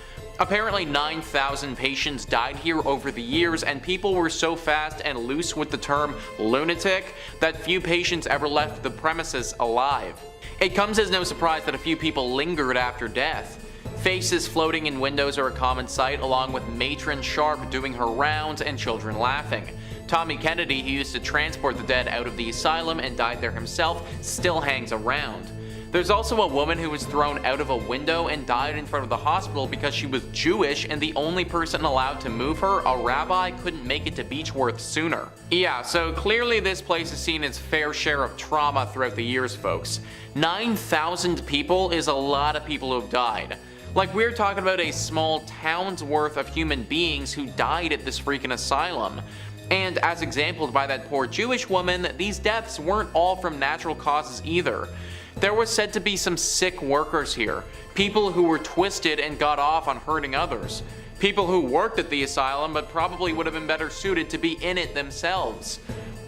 Apparently 9,000 patients died here over the years, and people were so fast and loose with the term lunatic that few patients ever left the premises alive. It comes as no surprise that a few people lingered after death. Faces floating in windows are a common sight, along with Matron Sharp doing her rounds and children laughing. Tommy Kennedy, who used to transport the dead out of the asylum and died there himself, still hangs around. There's also a woman who was thrown out of a window and died in front of the hospital because she was Jewish and the only person allowed to move her, a rabbi, couldn't make it to Beechworth sooner. Yeah, so clearly this place has seen its fair share of trauma throughout the years, folks. 9,000 people is a lot of people who have died. Like, we're talking about a small town's worth of human beings who died at this freaking asylum. And as exampled by that poor Jewish woman, these deaths weren't all from natural causes either. There was said to be some sick workers here, people who were twisted and got off on hurting others, people who worked at the asylum but probably would have been better suited to be in it themselves.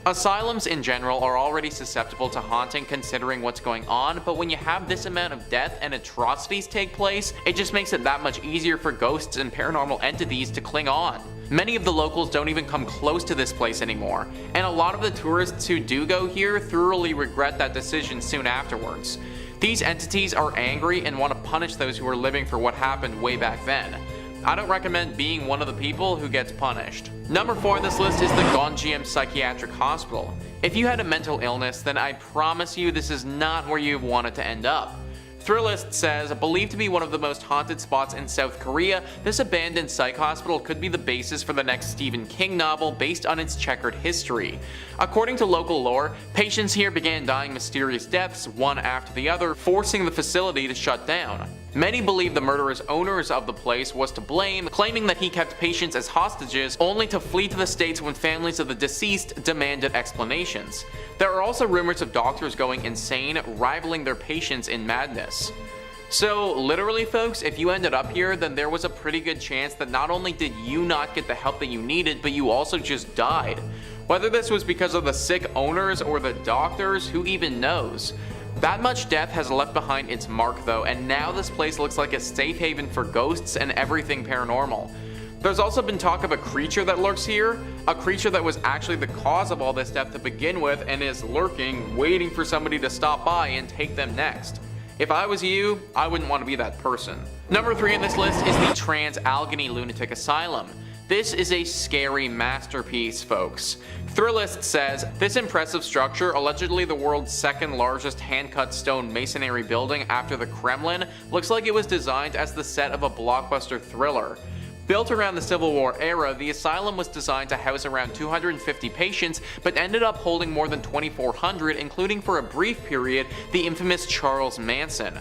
Asylums in general are already susceptible to haunting considering what's going on, but when you have this amount of death and atrocities take place, it just makes it that much easier for ghosts and paranormal entities to cling on. Many of the locals don't even come close to this place anymore, and a lot of the tourists who do go here thoroughly regret that decision soon afterwards. These entities are angry and want to punish those who are living for what happened way back then. I don't recommend being one of the people who gets punished. Number 4 on this list is the Gonjiam Psychiatric Hospital. If you had a mental illness, then I promise you this is not where you wanted to end up. Thrillist says, believed to be one of the most haunted spots in South Korea, this abandoned psych hospital could be the basis for the next Stephen King novel based on its checkered history. According to local lore, patients here began dying mysterious deaths one after the other, forcing the facility to shut down. Many believe the murderous owners of the place was to blame, claiming that he kept patients as hostages only to flee to the States when families of the deceased demanded explanations. There are also rumors of doctors going insane, rivaling their patients in madness. So literally folks, if you ended up here, then there was a pretty good chance that not only did you not get the help that you needed, but you also just died. Whether this was because of the sick owners or the doctors, who even knows? That much death has left behind its mark though, and now this place looks like a safe haven for ghosts and everything paranormal. There's also been talk of a creature that lurks here, a creature that was actually the cause of all this death to begin with and is lurking, waiting for somebody to stop by and take them next. If I was you, I wouldn't want to be that person. Number 3 on this list is the Trans-Allegheny Lunatic Asylum. This is a scary masterpiece, folks. Thrillist says, this impressive structure, allegedly the world's second largest hand-cut stone masonry building after the Kremlin, looks like it was designed as the set of a blockbuster thriller. Built around the Civil War era, the asylum was designed to house around 250 patients, but ended up holding more than 2,400, including for a brief period, the infamous Charles Manson.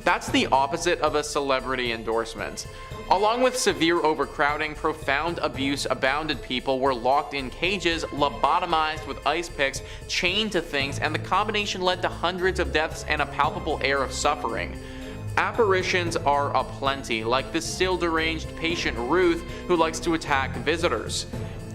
That's the opposite of a celebrity endorsement. Along with severe overcrowding, profound abuse abounded. People were locked in cages, lobotomized with ice picks, chained to things, and the combination led to hundreds of deaths and a palpable air of suffering. Apparitions are aplenty, like the still deranged patient Ruth, who likes to attack visitors.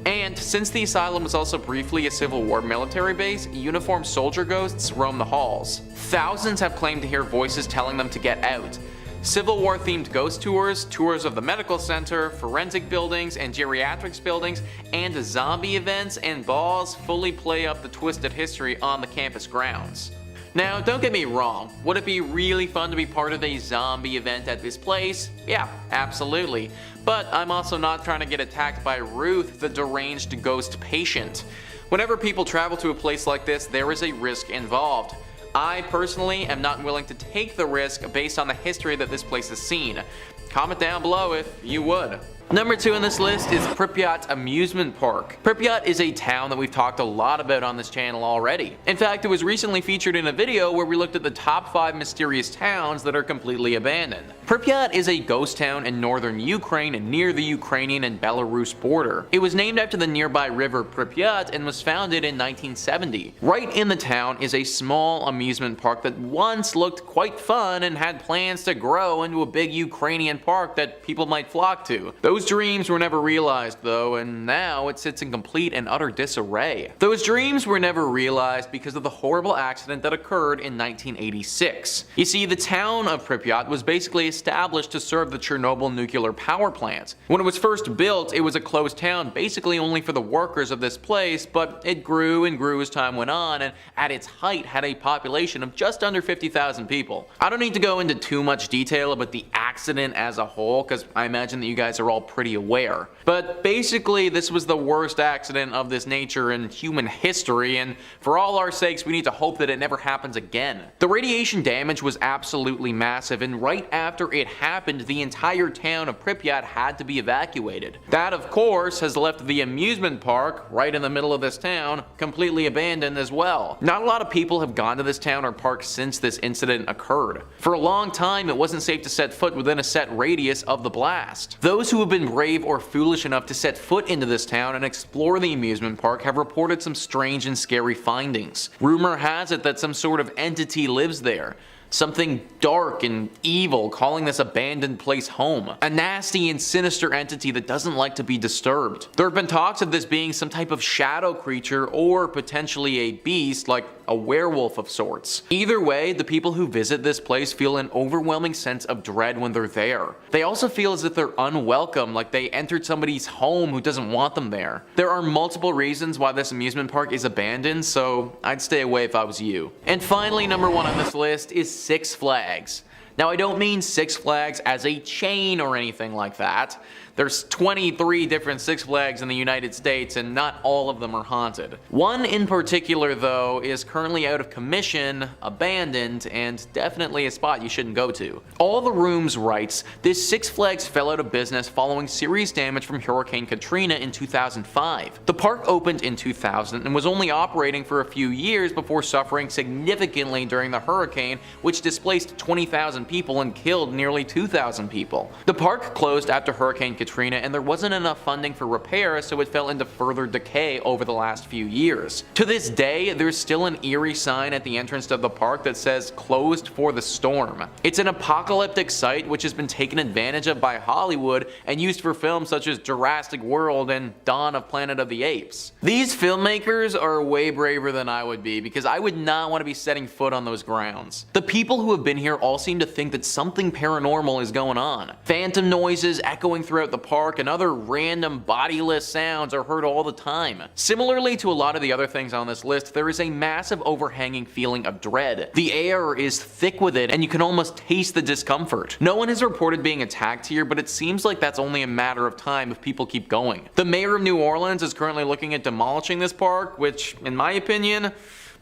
And since the asylum was also briefly a Civil War military base, uniformed soldier ghosts roam the halls. Thousands have claimed to hear voices telling them to get out. Civil War themed ghost tours, tours of the medical center, forensic buildings, and geriatrics buildings, and zombie events and balls fully play up the twisted history on the campus grounds. Now, don't get me wrong, would it be really fun to be part of a zombie event at this place? Yeah, absolutely. But I'm also not trying to get attacked by Ruth, the deranged ghost patient. Whenever people travel to a place like this, there is a risk involved. I personally am not willing to take the risk based on the history that this place has seen. Comment down below if you would. Number 2 on this list is Pripyat Amusement Park. Pripyat is a town that we've talked a lot about on this channel already. In fact, it was recently featured in a video where we looked at the top 5 mysterious towns that are completely abandoned. Pripyat is a ghost town in northern Ukraine near the Ukrainian and Belarus border. It was named after the nearby river Pripyat and was founded in 1970. Right in the town is a small amusement park that once looked quite fun and had plans to grow into a big Ukrainian park that people might flock to. Those Those dreams were never realized though, and now it sits in complete and utter disarray. Those dreams were never realized because of the horrible accident that occurred in 1986. You see, the town of Pripyat was basically established to serve the Chernobyl nuclear power plant. When it was first built, it was a closed town basically only for the workers of this place, but it grew and grew as time went on, and at its height had a population of just under 50,000 people. I don't need to go into too much detail about the accident as a whole, because I imagine that you guys are all pretty aware. But basically, this was the worst accident of this nature in human history, and for all our sakes, we need to hope that it never happens again. The radiation damage was absolutely massive, and right after it happened, the entire town of Pripyat had to be evacuated. That, of course, has left the amusement park, right in the middle of this town, completely abandoned as well. Not a lot of people have gone to this town or park since this incident occurred. For a long time, it wasn't safe to set foot within a set radius of the blast. Those who have been brave or foolish enough to set foot into this town and explore the amusement park have reported some strange and scary findings. Rumor has it that some sort of entity lives there. Something dark and evil calling this abandoned place home. A nasty and sinister entity that doesn't like to be disturbed. There have been talks of this being some type of shadow creature or potentially a beast like a werewolf of sorts. Either way, the people who visit this place feel an overwhelming sense of dread when they're there. They also feel as if they're unwelcome, like they entered somebody's home who doesn't want them there. There are multiple reasons why this amusement park is abandoned, so I'd stay away if I was you. And finally, number 1 on this list is Six Flags. Now, I don't mean Six Flags as a chain or anything like that. There's 23 different Six Flags in the United States, and not all of them are haunted. One in particular, though, is currently out of commission, abandoned, and definitely a spot you shouldn't go to. All the Rooms writes, this Six Flags fell out of business following serious damage from Hurricane Katrina in 2005. The park opened in 2000 and was only operating for a few years before suffering significantly during the hurricane, which displaced 20,000 people and killed nearly 2,000 people. The park closed after Hurricane Katrina, and there wasn't enough funding for repairs, so it fell into further decay over the last few years. To this day, there's still an eerie sign at the entrance to the park that says closed for the storm. It's an apocalyptic site which has been taken advantage of by Hollywood and used for films such as Jurassic World and Dawn of Planet of the Apes. These filmmakers are way braver than I would be, because I would not want to be setting foot on those grounds. The people who have been here all seem to think that something paranormal is going on. Phantom noises echoing throughout the park and other random bodiless sounds are heard all the time. Similarly to a lot of the other things on this list, there is a massive overhanging feeling of dread. The air is thick with it, and you can almost taste the discomfort. No one has reported being attacked here, but it seems like that's only a matter of time if people keep going. The mayor of New Orleans is currently looking at demolishing this park, which, in my opinion,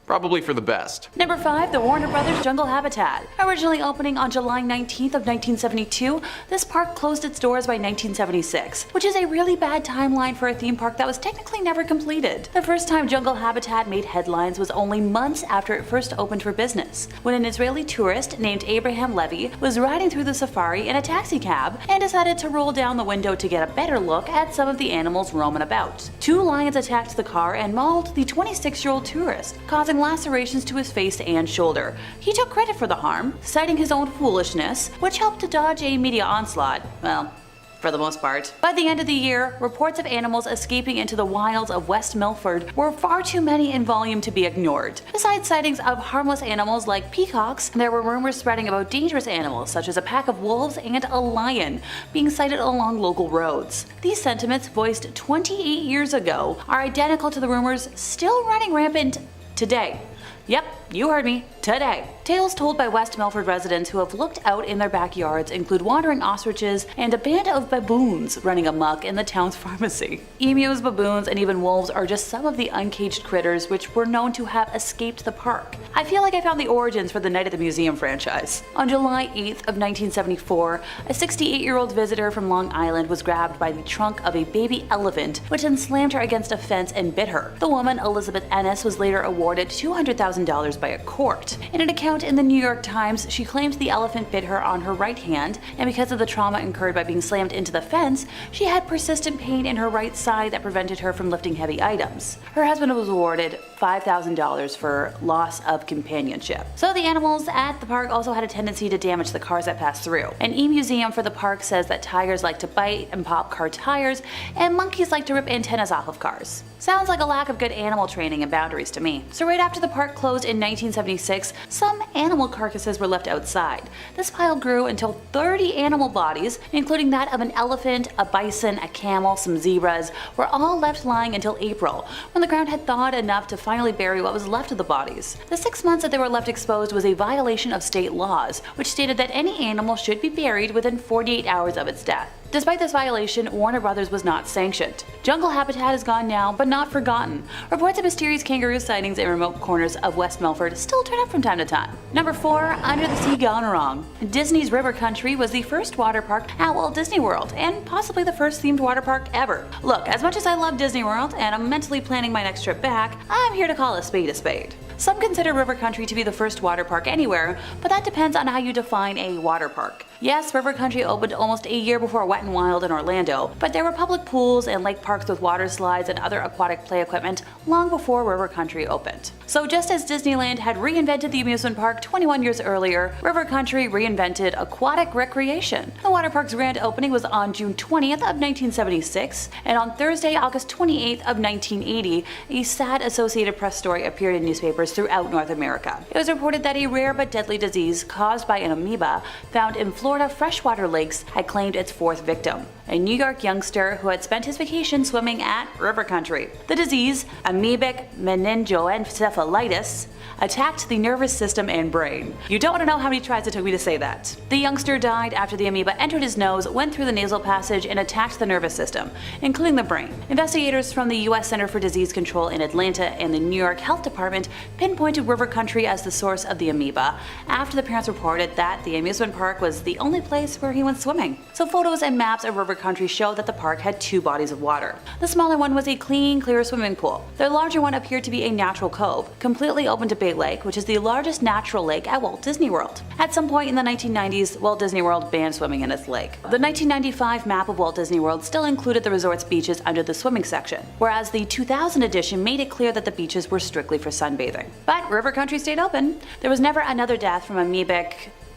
probably for the best. Number 5, the Warner Brothers Jungle Habitat. Originally opening on July 19th of 1972, this park closed its doors by 1976, which is a really bad timeline for a theme park that was technically never completed. The first time Jungle Habitat made headlines was only months after it first opened for business, when an Israeli tourist named Abraham Levy was riding through the safari in a taxi cab and decided to roll down the window to get a better look at some of the animals roaming about. 2 lions attacked the car and mauled the 26-year-old tourist, causing lacerations to his face and shoulder. He took credit for the harm, citing his own foolishness, which helped to dodge a media onslaught. Well, for the most part. By the end of the year, reports of animals escaping into the wilds of West Milford were far too many in volume to be ignored. Besides sightings of harmless animals like peacocks, there were rumors spreading about dangerous animals such as a pack of wolves and a lion being sighted along local roads. These sentiments, voiced 28 years ago, are identical to the rumors still running rampant today. Yep, you heard me, today. Tales told by West Milford residents who have looked out in their backyards include wandering ostriches and a band of baboons running amok in the town's pharmacy. Emus, baboons, and even wolves are just some of the uncaged critters which were known to have escaped the park. I feel like I found the origins for the Night at the Museum franchise. On July 8th of 1974, a 68-year-old visitor from Long Island was grabbed by the trunk of a baby elephant, which then slammed her against a fence and bit her. The woman, Elizabeth Ennis, was later awarded $200,000 by a court. In an account in the New York Times, she claims the elephant bit her on her right hand, and because of the trauma incurred by being slammed into the fence, she had persistent pain in her right side that prevented her from lifting heavy items. Her husband was awarded $5,000 for loss of companionship. So the animals at the park also had a tendency to damage the cars that passed through. An e-museum for the park says that tigers like to bite and pop car tires, and monkeys like to rip antennas off of cars. Sounds like a lack of good animal training and boundaries to me. So right after the park closed in 1976, some animal carcasses were left outside. This pile grew until 30 animal bodies, including that of an elephant, a bison, a camel, some zebras, were all left lying until April, when the ground had thawed enough to finally bury what was left of the bodies. The 6 months that they were left exposed was a violation of state laws, which stated that any animal should be buried within 48 hours of its death. Despite this violation, Warner Brothers was not sanctioned. Jungle habitat is gone now, but not forgotten. Reports of mysterious kangaroo sightings in remote corners of West Milford still turn up from time to time. Number 4, Under the Sea Gone Wrong. Disney's River Country was the first water park at Walt Disney World, and possibly the first themed water park ever. Look, as much as I love Disney World, and I'm mentally planning my next trip back, I'm here to call a spade a spade. Some consider River Country to be the first water park anywhere, but that depends on how you define a water park. Yes, River Country opened almost a year before Wet n Wild in Orlando, but there were public pools and lake parks with water slides and other aquatic play equipment long before River Country opened. So just as Disneyland had reinvented the amusement park 21 years earlier, River Country reinvented aquatic recreation. The water park's grand opening was on June 20th of 1976, and on Thursday, August 28th of 1980, a sad Associated Press story appeared in newspapers throughout North America. It was reported that a rare but deadly disease caused by an amoeba found in Florida freshwater lakes had claimed its 4th victim, a New York youngster who had spent his vacation swimming at River Country. The disease, amoebic meningoencephalitis, attacked the nervous system and brain. You don't want to know how many tries it took me to say that. The youngster died after the amoeba entered his nose, went through the nasal passage, and attacked the nervous system, including the brain. Investigators from the U.S. Center for Disease Control in Atlanta and the New York Health Department pinpointed River Country as the source of the amoeba after the parents reported that the amusement park was the only place where he went swimming. So photos and maps of River Country show that the park had 2 bodies of water. The smaller one was a clean, clear swimming pool. The larger one appeared to be a natural cove, completely open to Bay Lake, which is the largest natural lake at Walt Disney World. At some point in the 1990s, Walt Disney World banned swimming in its lake. The 1995 map of Walt Disney World still included the resort's beaches under the swimming section, whereas the 2000 edition made it clear that the beaches were strictly for sunbathing. But River Country stayed open. There was never another death from amoebic,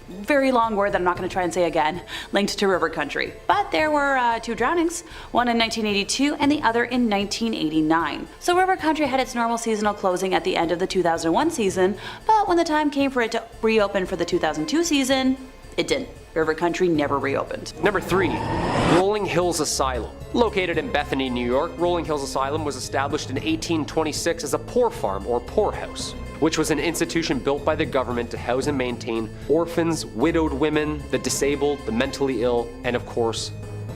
very long word that I'm not going to try and say again, linked to River Country. But there were 2 drownings, one in 1982 and the other in 1989. So River Country had its normal seasonal closing at the end of the 2001 season, but when the time came for it to reopen for the 2002 season, it didn't. River Country never reopened. Number 3. Rolling Hills Asylum. Located in Bethany, New York, Rolling Hills Asylum was established in 1826 as a poor farm or poorhouse, which was an institution built by the government to house and maintain orphans, widowed women, the disabled, the mentally ill, and of course,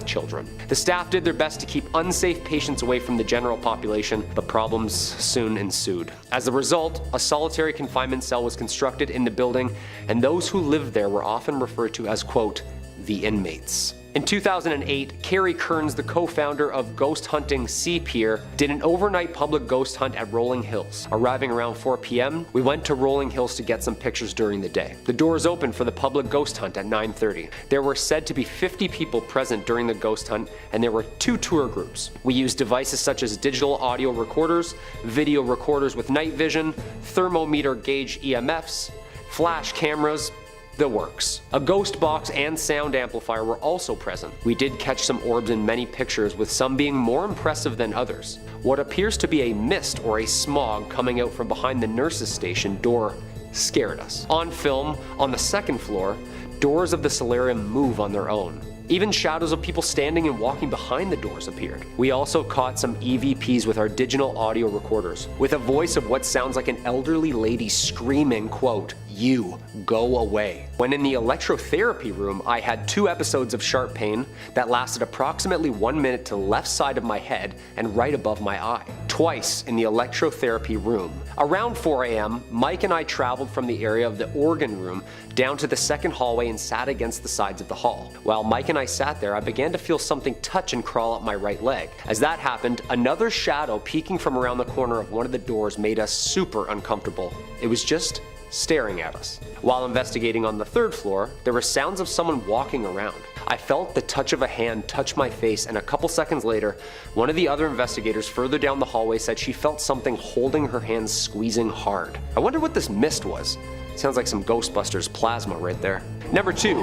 children. The staff did their best to keep unsafe patients away from the general population, but problems soon ensued. As a result, a solitary confinement cell was constructed in the building, and those who lived there were often referred to as, quote, the inmates. In 2008, Carrie Kearns, the co-founder of ghost hunting Sea Pier, did an overnight public ghost hunt at Rolling Hills. Arriving around 4 p.m., we went to Rolling Hills to get some pictures during the day. The doors opened for the public ghost hunt at 9:30. There were said to be 50 people present during the ghost hunt, and there were 2 tour groups. We used devices such as digital audio recorders, video recorders with night vision, thermometer gauge EMFs, flash cameras, the works. A ghost box and sound amplifier were also present. We did catch some orbs in many pictures, with some being more impressive than others. What appears to be a mist or a smog coming out from behind the nurse's station door scared us. On film, on the 2nd floor, doors of the solarium move on their own. Even shadows of people standing and walking behind the doors appeared. We also caught some EVPs with our digital audio recorders, with a voice of what sounds like an elderly lady screaming, quote, You go away. When in the electrotherapy room, I had 2 episodes of sharp pain that lasted approximately 1 minute to the left side of my head and right above my eye. Twice in the electrotherapy room. Around 4 a.m., Mike and I traveled from the area of the organ room down to the second hallway and sat against the sides of the hall. While Mike and I sat there, I began to feel something touch and crawl up my right leg. As that happened, another shadow peeking from around the corner of one of the doors made us super uncomfortable. It was just staring at us. While investigating on the 3rd floor, there were sounds of someone walking around. I felt the touch of a hand touch my face, and a couple seconds later, one of the other investigators further down the hallway said she felt something holding her hands squeezing hard. I wonder what this mist was. Sounds like some Ghostbusters plasma right there. Number 2,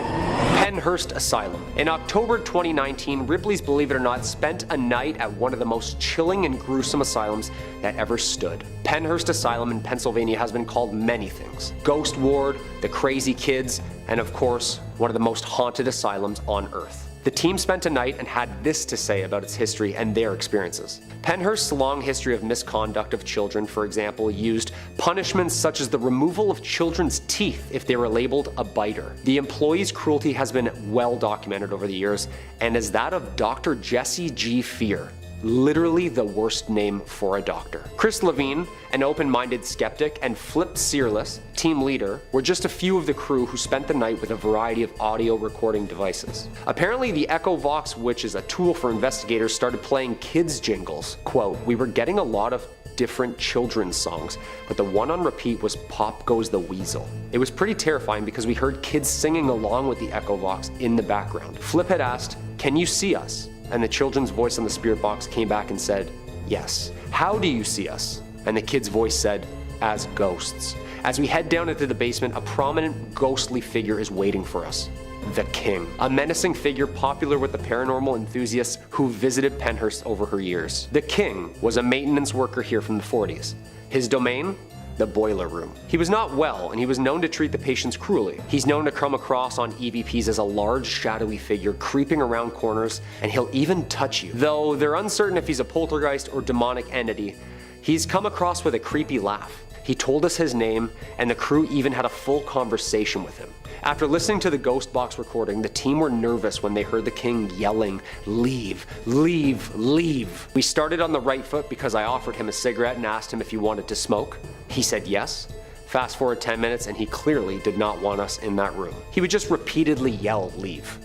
Pennhurst Asylum. In October 2019, Ripley's Believe It or Not spent a night at one of the most chilling and gruesome asylums that ever stood. Pennhurst Asylum in Pennsylvania has been called many things. Ghost Ward, the Crazy Kids, and of course, one of the most haunted asylums on Earth. The team spent a night and had this to say about its history and their experiences. Pennhurst's long history of misconduct of children, for example, used punishments such as the removal of children's teeth if they were labeled a biter. The employees' cruelty has been well documented over the years, and is that of Dr. Jesse G. Fear. Literally the worst name for a doctor. Chris Levine, an open-minded skeptic, and Flip Searless, team leader, were just a few of the crew who spent the night with a variety of audio recording devices. Apparently the Echo Vox, which is a tool for investigators, started playing kids jingles. Quote, "We were getting a lot of different children's songs, but the one on repeat was Pop Goes the Weasel. It was pretty terrifying because we heard kids singing along with the Echo Vox in the background." Flip had asked, "Can you see us?" And the children's voice on the spirit box came back and said, "Yes." "How do you see us?" And the kid's voice said, "As ghosts." As we head down into the basement, a prominent ghostly figure is waiting for us. The King, a menacing figure popular with the paranormal enthusiasts who visited Pennhurst over her years. The King was a maintenance worker here from the 40s. His domain? The boiler room. He was not well, and he was known to treat the patients cruelly. He's known to come across on EVPs as a large, shadowy figure creeping around corners, and he'll even touch you. Though they're uncertain if he's a poltergeist or demonic entity, he's come across with a creepy laugh. He told us his name, and the crew even had a full conversation with him. After listening to the Ghost Box recording, the team were nervous when they heard the King yelling, "Leave, leave, leave." We started on the right foot because I offered him a cigarette and asked him if he wanted to smoke. He said yes. Fast forward 10 minutes and he clearly did not want us in that room. He would just repeatedly yell, "Leave."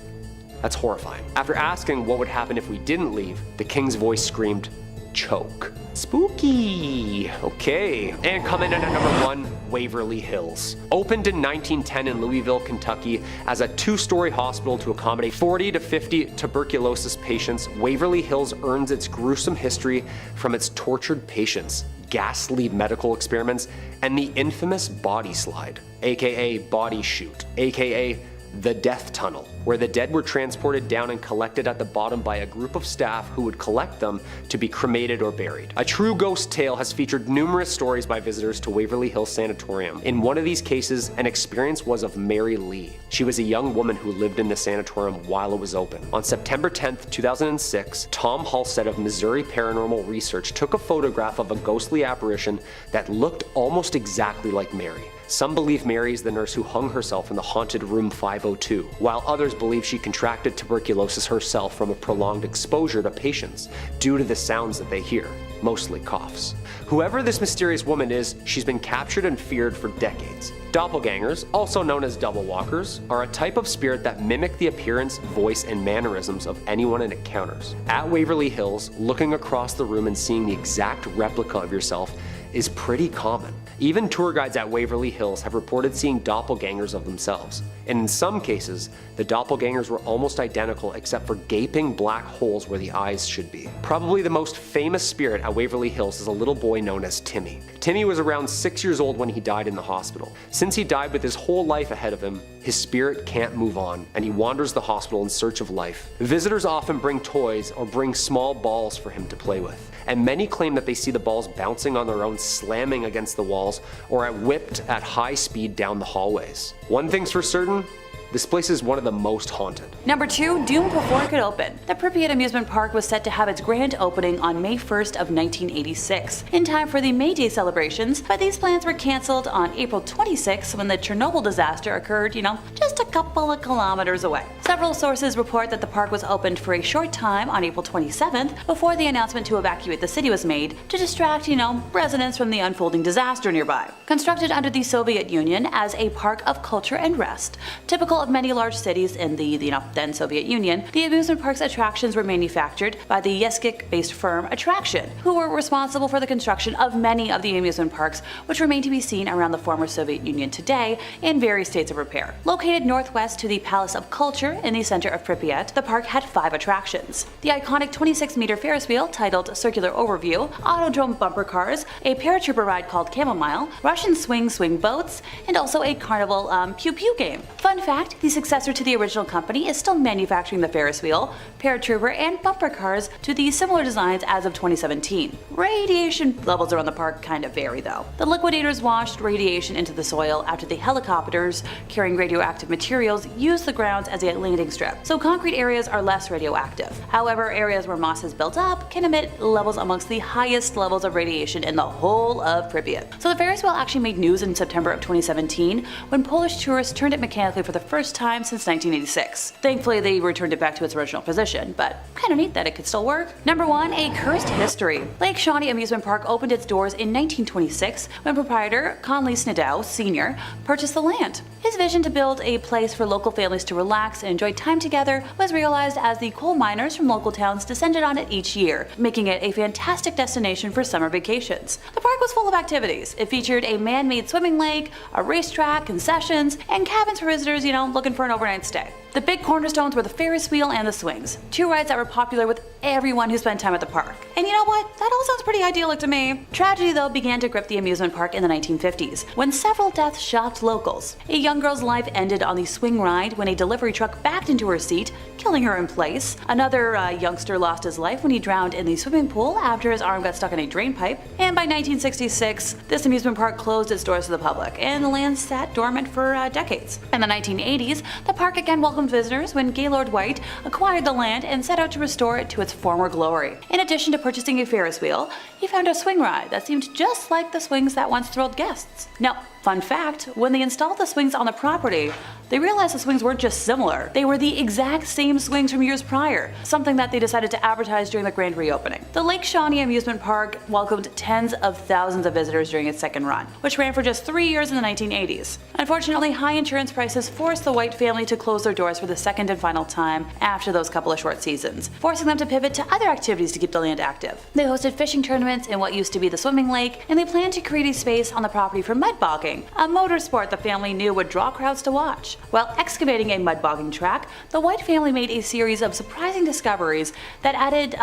That's horrifying. After asking what would happen if we didn't leave, the King's voice screamed, "Choke." Spooky. Okay. And coming in at number 1, Waverly Hills. Opened in 1910 in Louisville, Kentucky as a 2-story hospital to accommodate 40 to 50 tuberculosis patients, Waverly Hills earns its gruesome history from its tortured patients, ghastly medical experiments, and the infamous body slide, aka body chute, aka the death tunnel, where the dead were transported down and collected at the bottom by a group of staff who would collect them to be cremated or buried. A true ghost tale has featured numerous stories by visitors to Waverly Hills Sanatorium. In one of these cases, an experience was of Mary Lee. She was a young woman who lived in the sanatorium while it was open. On September 10th, 2006, Tom Halstead of Missouri Paranormal Research took a photograph of a ghostly apparition that looked almost exactly like Mary. Some believe Mary is the nurse who hung herself in the haunted room 502, while others believe she contracted tuberculosis herself from a prolonged exposure to patients due to the sounds that they hear, mostly coughs. Whoever this mysterious woman is, she's been captured and feared for decades. Doppelgangers, also known as double walkers, are a type of spirit that mimic the appearance, voice, and mannerisms of anyone it encounters. At Waverly Hills, looking across the room and seeing the exact replica of yourself is pretty common. Even tour guides at Waverly Hills have reported seeing doppelgangers of themselves, and in some cases, the doppelgangers were almost identical except for gaping black holes where the eyes should be. Probably the most famous spirit at Waverly Hills is a little boy known as Timmy. Timmy was around 6 years old when he died in the hospital. Since he died with his whole life ahead of him, his spirit can't move on, and he wanders the hospital in search of life. Visitors often bring toys or bring small balls for him to play with, and many claim that they see the balls bouncing on their own, slamming against the walls, or whipped at high speed down the hallways. One thing's for certain, This place is one of the most haunted. Number 2, doomed before it could open. The Pripyat amusement park was set to have its grand opening on May 1st of 1986, in time for the May Day celebrations, but these plans were cancelled on April 26 when the Chernobyl disaster occurred, just a couple of kilometers away. Several sources report that the park was opened for a short time on April 27th before the announcement to evacuate the city was made to distract, residents from the unfolding disaster nearby. Constructed under the Soviet Union as a park of culture and rest, typical of many large cities in the then Soviet Union, the amusement park's attractions were manufactured by the Yeskik-based firm Attraction, who were responsible for the construction of many of the amusement parks which remain to be seen around the former Soviet Union today in various states of repair. Located northwest to the Palace of Culture in the center of Pripyat, the park had 5 attractions. The iconic 26-meter Ferris wheel titled Circular Overview, Autodrome bumper cars, a paratrooper ride called Chamomile, Russian swing boats, and also a carnival Pew Pew game. Fun fact, the successor to the original company is still manufacturing the Ferris wheel, paratrooper, and bumper cars to the similar designs as of 2017. Radiation levels around the park kind of vary though. The liquidators washed radiation into the soil after the helicopters carrying radioactive materials used the grounds as a landing strip, so concrete areas are less radioactive. However, areas where moss has built up can emit levels amongst the highest levels of radiation in the whole of Pripyat. So the Ferris wheel actually made news in September of 2017 when Polish tourists turned it mechanically for the first time since 1986. Thankfully, they returned it back to its original position, but kinda neat that it could still work. Number 1, a cursed history. Lake Shawnee Amusement Park opened its doors in 1926 when proprietor Conley Snidow Sr. purchased the land. His vision to build a place for local families to relax and enjoy time together was realized as the coal miners from local towns descended on it each year, making it a fantastic destination for summer vacations. The park was full of activities. It featured a man-made swimming lake, a racetrack, concessions, and cabins for visitors, looking for an overnight stay. The big cornerstones were the Ferris wheel and the swings, 2 rides that were popular with everyone who spent time at the park. And you know what? That all sounds pretty idyllic to me. Tragedy though began to grip the amusement park in the 1950s, when several deaths shocked locals. A young girl's life ended on the swing ride when a delivery truck backed into her seat, killing her in place. Another youngster lost his life when he drowned in the swimming pool after his arm got stuck in a drain pipe. And by 1966, this amusement park closed its doors to the public, and the land sat dormant for decades. In the 1980s, the park again welcomed visitors when Gaylord White acquired the land and set out to restore it to its former glory. In addition to purchasing a Ferris wheel, he found a swing ride that seemed just like the swings that once thrilled guests. Now, fun fact, when they installed the swings on the property, they realized the swings weren't just similar, they were the exact same swings from years prior, something that they decided to advertise during the grand reopening. The Lake Shawnee Amusement Park welcomed tens of thousands of visitors during its second run, which ran for just 3 years in the 1980s. Unfortunately, high insurance prices forced the White family to close their doors for the second and final time after those couple of short seasons, forcing them to pivot to other activities to keep the land active. They hosted fishing tournaments in what used to be the swimming lake, and they planned to create a space on the property for mud bogging, a motorsport the family knew would draw crowds to watch. While excavating a mud bogging track, the White family made a series of surprising discoveries that added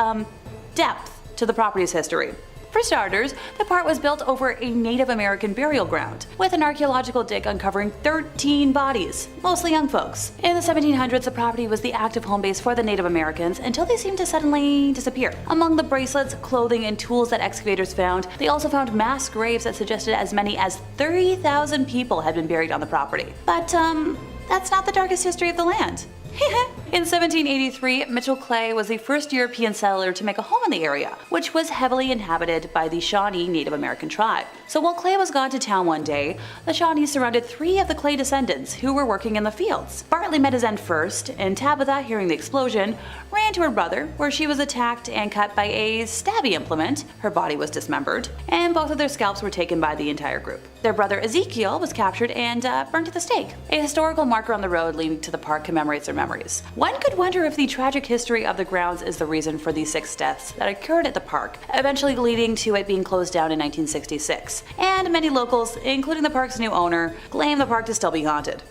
depth to the property's history. For starters, the park was built over a Native American burial ground, with an archaeological dig uncovering 13 bodies, mostly young folks. In the 1700s, the property was the active home base for the Native Americans until they seemed to suddenly disappear. Among the bracelets, clothing, and tools that excavators found, they also found mass graves that suggested as many as 30,000 people had been buried on the property. But, that's not the darkest history of the land. In 1783, Mitchell Clay was the first European settler to make a home in the area, which was heavily inhabited by the Shawnee Native American tribe. So while Clay was gone to town one day, the Shawnees surrounded 3 of the Clay descendants who were working in the fields. Bartley met his end first, and Tabitha, hearing the explosion, ran to her brother, where she was attacked and cut by a stabby implement. Her body was dismembered, and both of their scalps were taken by the entire group. Their brother Ezekiel was captured and burned at the stake. A historical marker on the road leading to the park commemorates their memories. One could wonder if the tragic history of the grounds is the reason for the 6 deaths that occurred at the park, eventually leading to it being closed down in 1966. And many locals, including the park's new owner, claim the park to still be haunted.